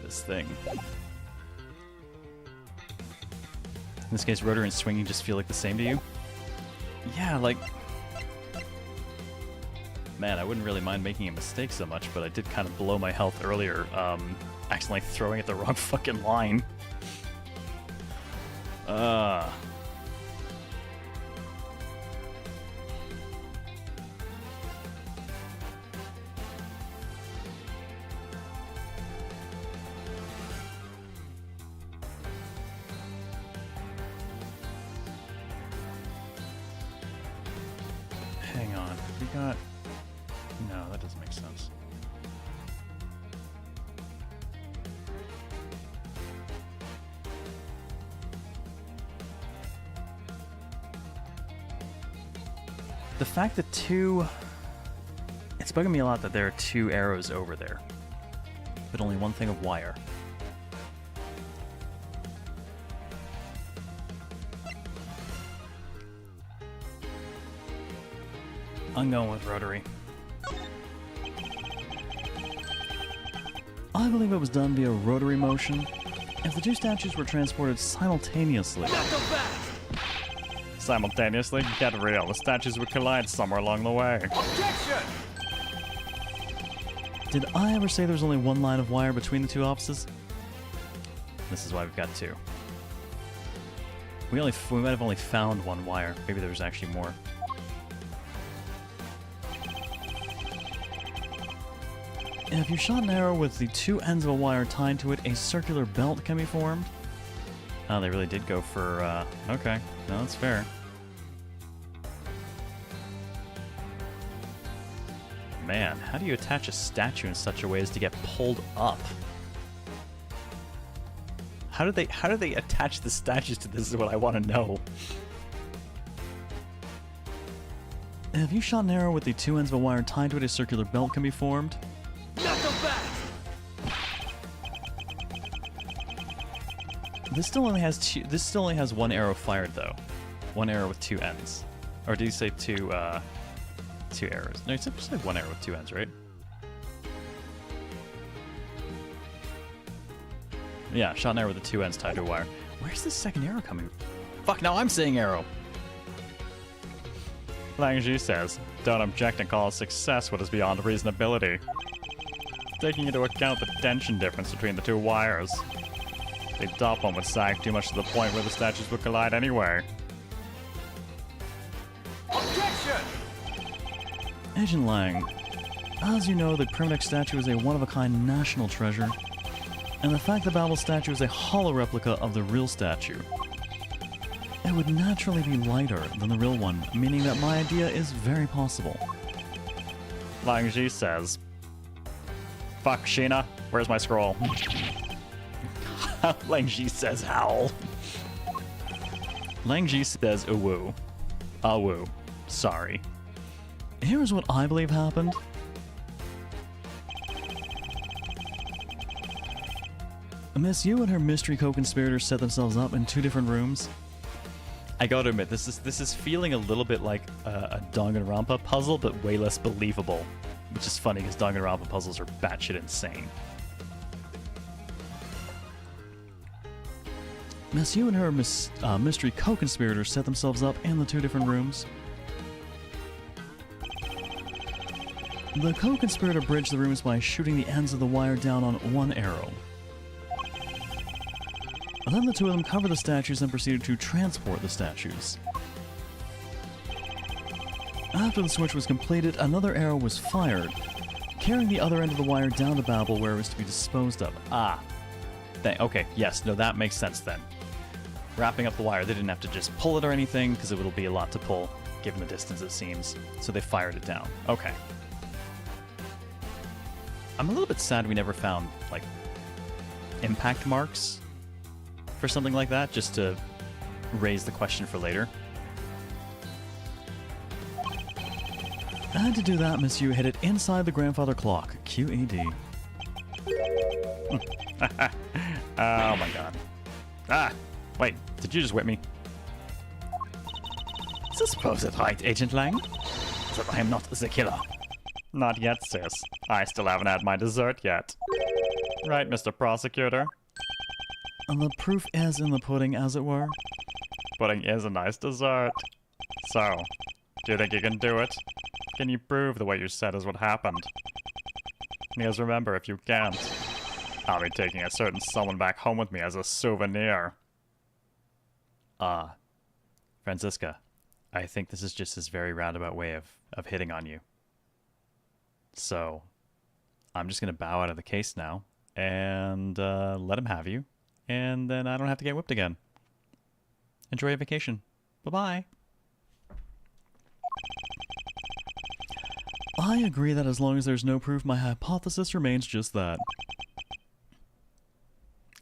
this thing. In this case, rotary and swinging just feel like the same to you? Yeah, like... Man, I wouldn't really mind making a mistake so much, but I did kind of blow my health earlier, accidentally throwing at the wrong fucking line. Hang on, we got... No, that doesn't make sense. The fact that 2... It's bugging me a lot that there are 2 arrows over there, but only one thing of wire. I'm going with rotary. I believe it was done via rotary motion, as the 2 statues were transported simultaneously. Simultaneously? Get real. The statues would collide somewhere along the way. Objection! Did I ever say there was only one line of wire between the 2 offices? This is why we've got 2. We might have only found one wire. Maybe there was actually more. If you shot an arrow with the two ends of a wire tied to it, a circular belt can be formed. Oh, they really did go for, okay. No, that's fair. Man, how do you attach a statue in such a way as to get pulled up? How do they attach the statues to this is what I want to know. If you shot an arrow with the two ends of a wire tied to it, a circular belt can be formed. This still only has one arrow fired though. One arrow with two ends. Or did you say two arrows? No, you said one arrow with two ends, right? Yeah, shot an arrow with the two ends tied to a wire. Where's the second arrow coming? Fuck, now I'm saying arrow. Lang Ji says, don't object and call a success what is beyond reasonability. Taking into account the tension difference between the two wires. The top one would sag too much to the point where the statues would collide anyway. Objection! Agent Lang, as you know, the Primadex statue is a one-of-a-kind national treasure, and the fact the Babel statue is a hollow replica of the real statue. It would naturally be lighter than the real one, meaning that my idea is very possible. Lang Ji says, fuck Sheena, where's my scroll? Lang Ji says howl. Lang Ji says awoo. Awoo. Sorry. Here's what I believe happened. Miss Yu and her mystery co-conspirators set themselves up in two different rooms. I gotta admit, this is feeling a little bit like a Danganronpa puzzle, but way less believable. Which is funny, because Danganronpa puzzles are batshit insane. Miss Yu and her mystery co-conspirators set themselves up in the two different rooms. The co-conspirator bridged the rooms by shooting the ends of the wire down on one arrow. Then the two of them covered the statues and proceeded to transport the statues. After the switch was completed, another arrow was fired, carrying the other end of the wire down to Babel where it was to be disposed of. Ah. Okay, yes, no, that makes sense then. Wrapping up the wire, they didn't have to just pull it or anything, because it will be a lot to pull, given the distance it seems. So they fired it down. Okay. I'm a little bit sad we never found, like, impact marks for something like that, just to raise the question for later. And to do that, Miss Yu hit it inside the grandfather clock, QED. Oh my god. Ah! Wait, did you just whip me? Suppose it right, Agent Lang? That I am not the killer. Not yet, sis. I still haven't had my dessert yet. Right, Mr. Prosecutor? And the proof is in the pudding, as it were. Pudding is a nice dessert. So, do you think you can do it? Can you prove that what you said is what happened? Because remember, if you can't, I'll be taking a certain someone back home with me as a souvenir. Franziska, I think this is just his very roundabout way of hitting on you. So, I'm just going to bow out of the case now, and let him have you, and then I don't have to get whipped again. Enjoy your vacation. Bye-bye. I agree that as long as there's no proof, my hypothesis remains just that.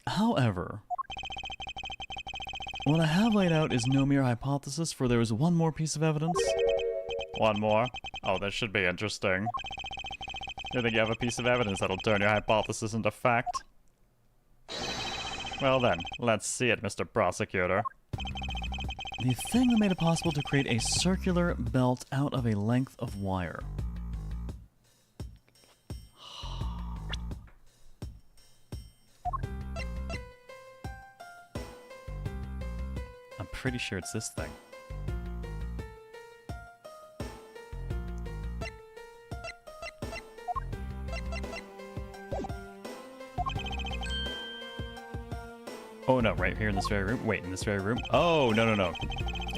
However, what I have laid out is no mere hypothesis, for there is one more piece of evidence. One more? Oh, this should be interesting. You think you have a piece of evidence that'll turn your hypothesis into fact? Well then, let's see it, Mr. Prosecutor. The thing that made it possible to create a circular belt out of a length of wire. I'm pretty sure it's this thing. Oh no, right here in this very room? Wait, in this very room? Oh, no, no, no.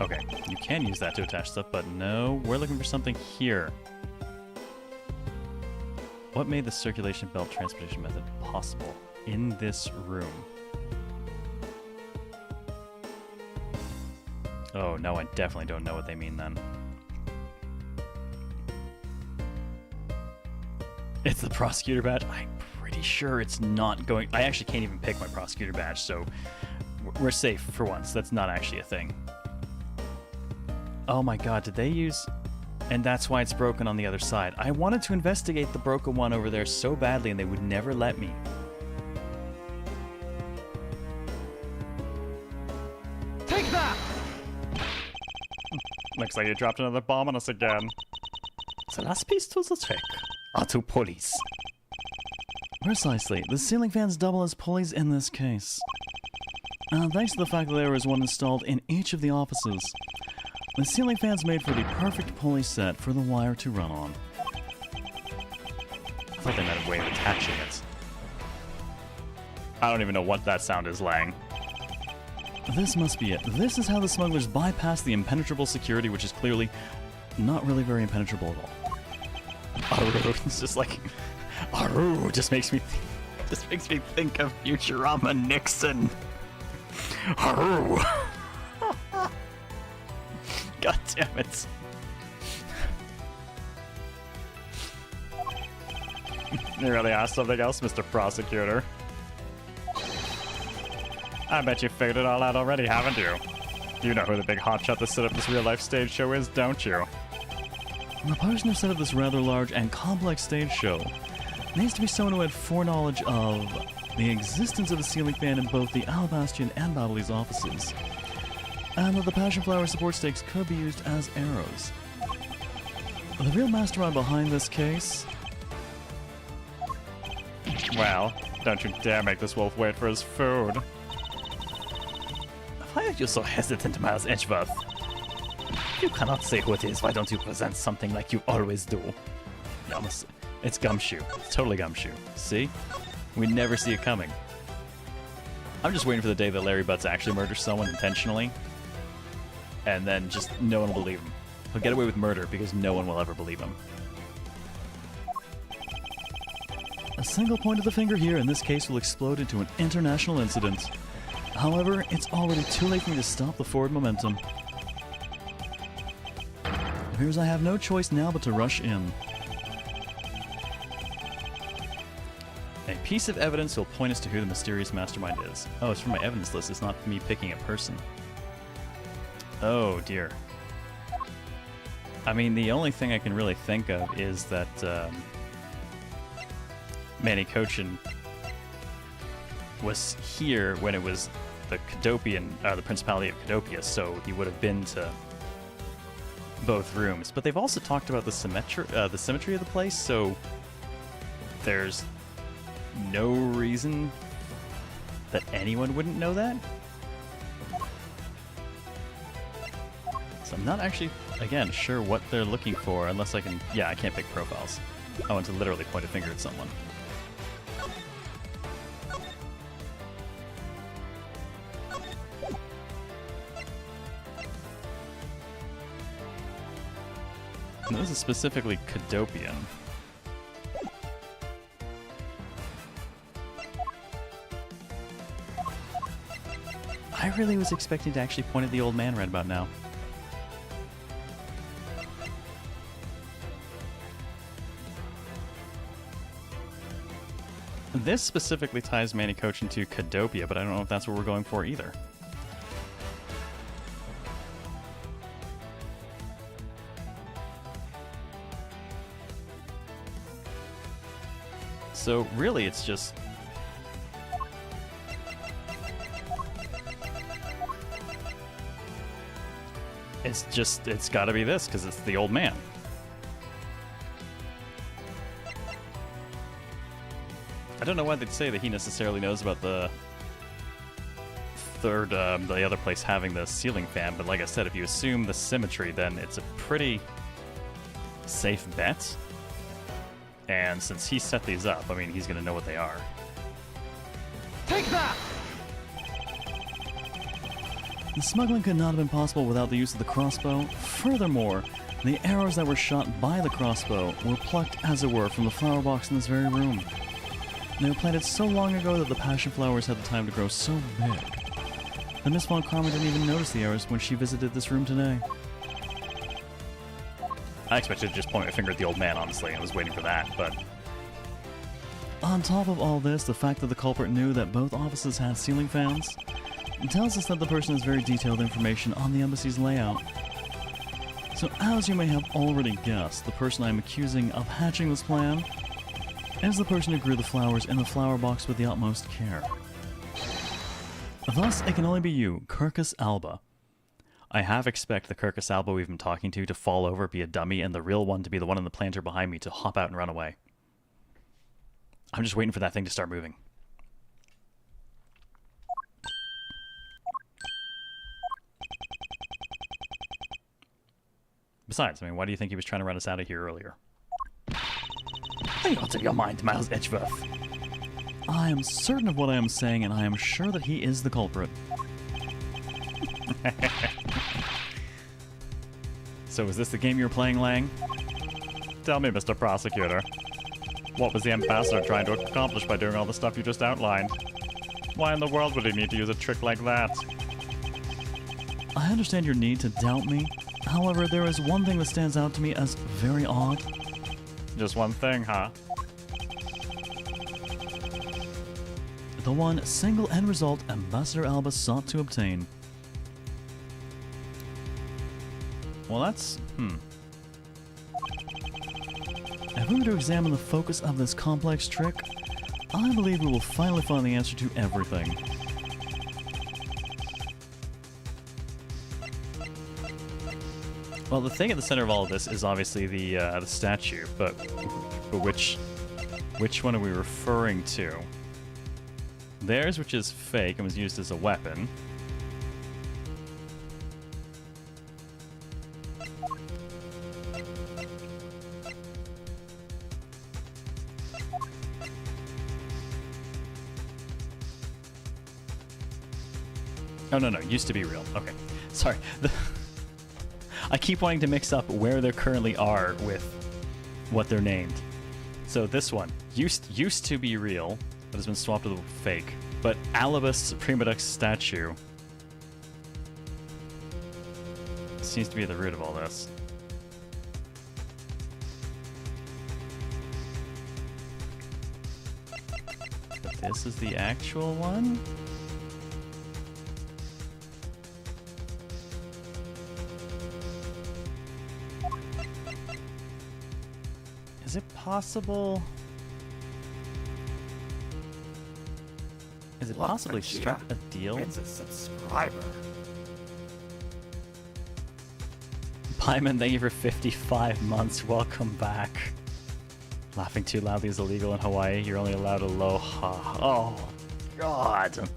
Okay, you can use that to attach stuff, but no, we're looking for something here. What made the circulation belt transportation method possible in this room? Oh, no, I definitely don't know what they mean then. It's the prosecutor badge? I'm pretty sure it's not going... I actually can't even pick my prosecutor badge, so we're safe for once. That's not actually a thing. Oh my god, did they use... And that's why it's broken on the other side. I wanted to investigate the broken one over there so badly, and they would never let me. Take that! Looks like you dropped another bomb on us again. The last piece to the trick are two pulleys. Precisely. The ceiling fans double as pulleys in this case. Thanks to the fact that there is one installed in each of the offices. The ceiling fans made for the perfect pulley set for the wire to run on. I thought they meant a way of attaching it. I don't even know what that sound is, Lang. This must be it. This is how the smugglers bypass the impenetrable security, which is clearly not really very impenetrable at all. Aru, it's just like... Aru just makes me think of Futurama Nixon. Aru! God damn it. You really asked something else, Mr. Prosecutor. I bet you figured it all out already, haven't you? You know who the big hotshot that set up this real-life stage show is, don't you? The person who set up this rather large and complex stage show needs to be someone who had foreknowledge of the existence of a ceiling fan in both the Alabastian and Babbly's offices, and that the Passion Flower support stakes could be used as arrows. The real mastermind behind this case... Well, don't you dare make this wolf wait for his food. Why are you so hesitant, Miles Edgeworth? You cannot say who it is. Why don't you present something like you always do? Yeah, it's Gumshoe. It's totally Gumshoe. See? We never see it coming. I'm just waiting for the day that Larry Butts actually murders someone intentionally, and then just no one will believe him. He'll get away with murder because no one will ever believe him. A single point of the finger here in this case will explode into an international incident. However, it's already too late for me to stop the forward momentum. It appears I have no choice now but to rush in. A piece of evidence will point us to who the mysterious mastermind is. Oh, it's from my evidence list. It's not me picking a person. Oh, dear. I mean, the only thing I can really think of is that Manny Kochin was here when it was the the Principality of Cadopia, so he would have been to both rooms. But they've also talked about the symmetry of the place, so there's no reason that anyone wouldn't know that. So I'm not actually, again, sure what they're looking for, unless I can... Yeah, I can't pick profiles. I want to literally point a finger at someone. And this is specifically Cadopian. I really was expecting to actually point at the old man right about now. This specifically ties Manny Kochin to Cadopia, but I don't know if that's what we're going for either. So really, it's just... It's gotta be this, because it's the old man. I don't know why they'd say that he necessarily knows about the the other place having the ceiling fan, but like I said, if you assume the symmetry, then it's a pretty safe bet. And since he set these up, I mean, he's gonna know what they are. Take that! The smuggling could not have been possible without the use of the crossbow. Furthermore, the arrows that were shot by the crossbow were plucked, as it were, from the flower box in this very room. They were planted so long ago that the passion flowers had the time to grow so big that Miss Von Karma didn't even notice the arrows when she visited this room today. I expected to just point my finger at the old man, honestly. I was waiting for that, but... On top of all this, the fact that the culprit knew that both offices had ceiling fans tells us that the person has very detailed information on the embassy's layout. So as you may have already guessed, the person I am accusing of hatching this plan is the person who grew the flowers in the flower box with the utmost care. Thus, it can only be you, Kirkus Alba. I half expect the Kirkus Alba we've been talking to fall over, be a dummy, and the real one to be the one in the planter behind me to hop out and run away. I'm just waiting for that thing to start moving. Besides, I mean, why do you think he was trying to run us out of here earlier? What's in your mind, Miles Edgeworth? I am certain of what I am saying, and I am sure that he is the culprit. So is this the game you were playing, Lang? Tell me, Mr. Prosecutor. What was the ambassador trying to accomplish by doing all the stuff you just outlined? Why in the world would he need to use a trick like that? I understand your need to doubt me. However, there is one thing that stands out to me as very odd. Just one thing, huh? The one single end result Ambassador Alba sought to obtain. Well, that's... If we were to examine the focus of this complex trick, I believe we will finally find the answer to everything. Well, the thing at the center of all of this is obviously the statue, but which one are we referring to? Theirs, which is fake and was used as a weapon. Oh, no, used to be real. Okay, sorry. I keep wanting to mix up where they currently are with what they're named. So this one, used to be real, but has been swapped with a fake. But Alibus Primadux statue seems to be at the root of all this. But this is the actual one? Is it possible? Is it possibly struck a deal? It's a subscriber. Pyman, thank you for 55 months. Welcome back. Laughing too loudly is illegal in Hawaii. You're only allowed aloha. Oh, God.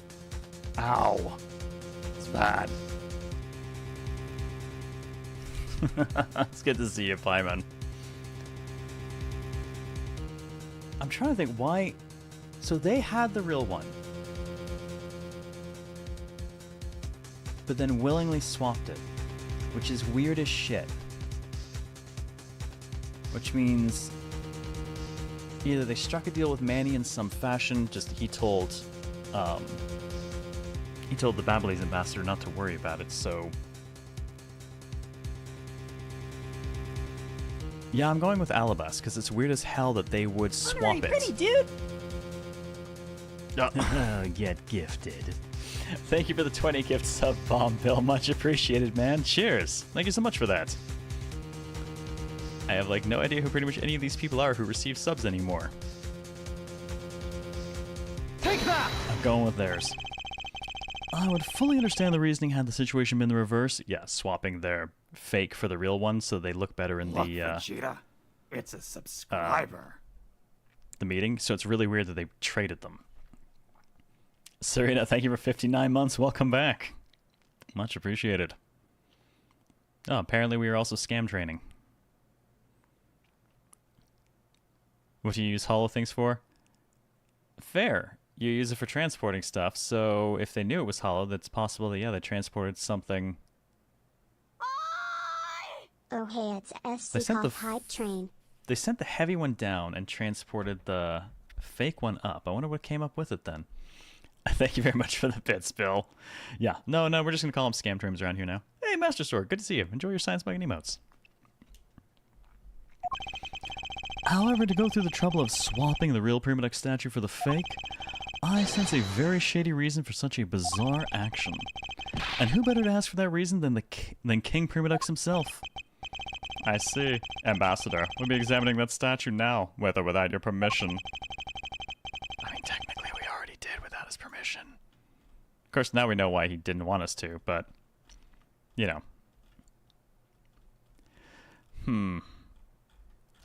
Ow. It's bad. It's good to see you, Pyman. I'm trying to think why... So they had the real one. But then willingly swapped it. Which is weird as shit. Which means... either they struck a deal with Manny in some fashion, just he told the Babylonie's ambassador not to worry about it, so... Yeah, I'm going with Alibus, because it's weird as hell that they would swap it. Pretty dude. Get gifted. Thank you for the 20 gift sub bomb, Bill. Much appreciated, man. Cheers. Thank you so much for that. I have, like, no idea who pretty much any of these people are who receive subs anymore. Take that! I'm going with theirs. I would fully understand the reasoning had the situation been the reverse. Yeah, swapping their fake for the real one so they look better in Look, Vegeta, it's a subscriber. the meeting. So it's really weird that they traded them. Serena, thank you for 59 months. Welcome back. Much appreciated. Oh, apparently we are also scam training. What do you use hollow things for? Fair. you use it for transporting stuff. So if they knew it was hollow, that's possible that, yeah, they transported something. Oh hey, it's They SC sent the called Hype Train. They sent the heavy one down and transported the fake one up. I wonder what came up with it then. Thank you very much for the bits, Bill. Yeah, no, we're just going to call them scam terms around here now. Hey, Master Sword, good to see you. Enjoy your science bug and emotes. However, to go through the trouble of swapping the real Prima statue for the fake, I sense a very shady reason for such a bizarre action. And who better to ask for that reason than King Prima himself? I see. Ambassador, we'll be examining that statue now, with or without your permission. I mean, technically we already did without his permission. Of course, now we know why he didn't want us to, but, you know.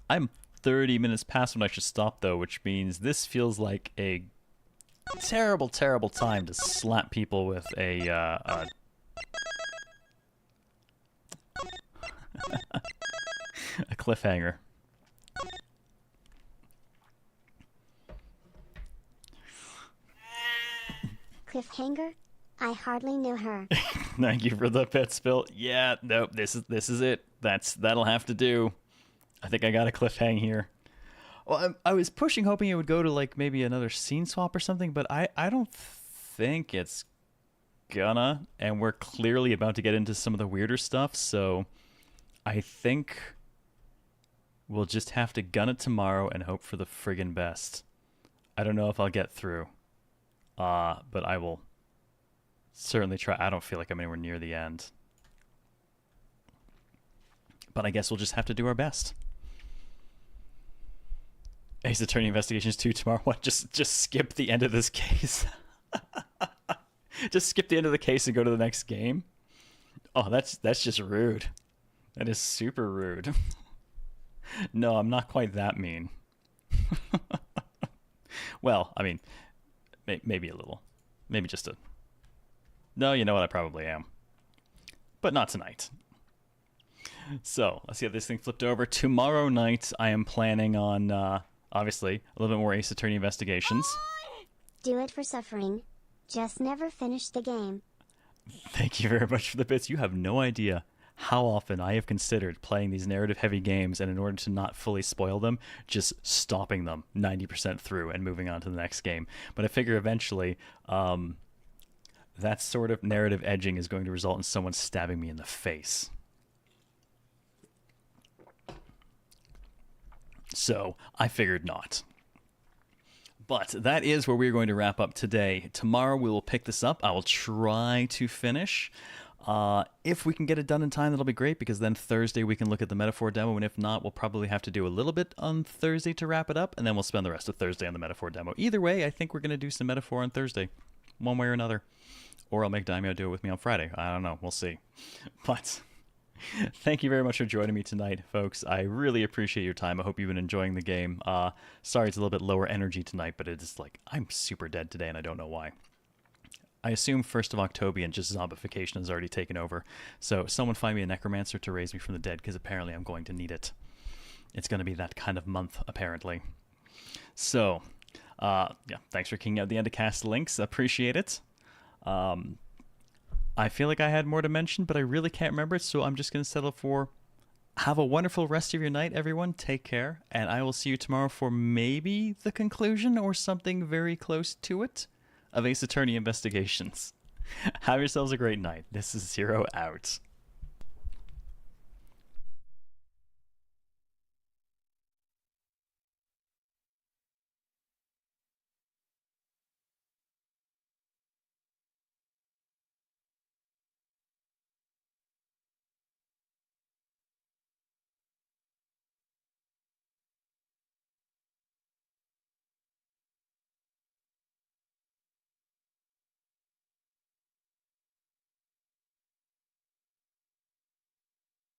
I'm 30 minutes past when I should stop, though, which means this feels like a terrible, terrible time to slap people with a cliffhanger. Cliffhanger? I hardly knew her. Thank you for the pet spill. Yeah, nope, this is it. That'll have to do. I think I got a cliffhang here. Well, I was pushing, hoping it would go to like maybe another scene swap or something, but I don't think it's gonna. And we're clearly about to get into some of the weirder stuff, so I think we'll just have to gun it tomorrow and hope for the friggin' best. I don't know if I'll get through, but I will certainly try. I don't feel like I'm anywhere near the end, but I guess we'll just have to do our best. Ace Attorney Investigations 2 tomorrow. What? Just skip the end of this case. Just skip the end of the case and go to the next game. Oh, that's just rude. That is super rude. No, I'm not quite that mean. Well, I mean, maybe a little. Maybe just a... No, you know what? I probably am. But not tonight. So, let's get this thing flipped over. Tomorrow night, I am planning on, obviously, a little bit more Ace Attorney Investigations. Do it for suffering. Just never finish the game. Thank you very much for the bits. You have no idea how often I have considered playing these narrative-heavy games, and in order to not fully spoil them, just stopping them 90% through and moving on to the next game. But I figure eventually, that sort of narrative edging is going to result in someone stabbing me in the face. So, I figured not. But that is where we're going to wrap up today. Tomorrow we will pick this up. I will try to finish. If we can get it done in time, that'll be great, because then Thursday we can look at the Metaphor demo, and if not, we'll probably have to do a little bit on Thursday to wrap it up, and then we'll spend the rest of Thursday on the Metaphor demo. Either way, I think we're going to do some Metaphor on Thursday, one way or another. Or I'll make Daimyo do it with me on Friday. I don't know. We'll see. But... thank you very much for joining me tonight, folks. I really appreciate your time. I hope you've been enjoying the game. Sorry it's a little bit lower energy tonight, but it's like, I'm super dead today, and I don't know why. I assume 1st of October and just zombification has already taken over. So someone find me a necromancer to raise me from the dead, because apparently I'm going to need it. It's going to be that kind of month, apparently. So, yeah, thanks for kicking out the end of cast links. Appreciate it. I feel like I had more to mention, but I really can't remember it, so I'm just going to settle for have a wonderful rest of your night, everyone. Take care, and I will see you tomorrow for maybe the conclusion or something very close to it of Ace Attorney Investigations. Have yourselves a great night. This is Zero out.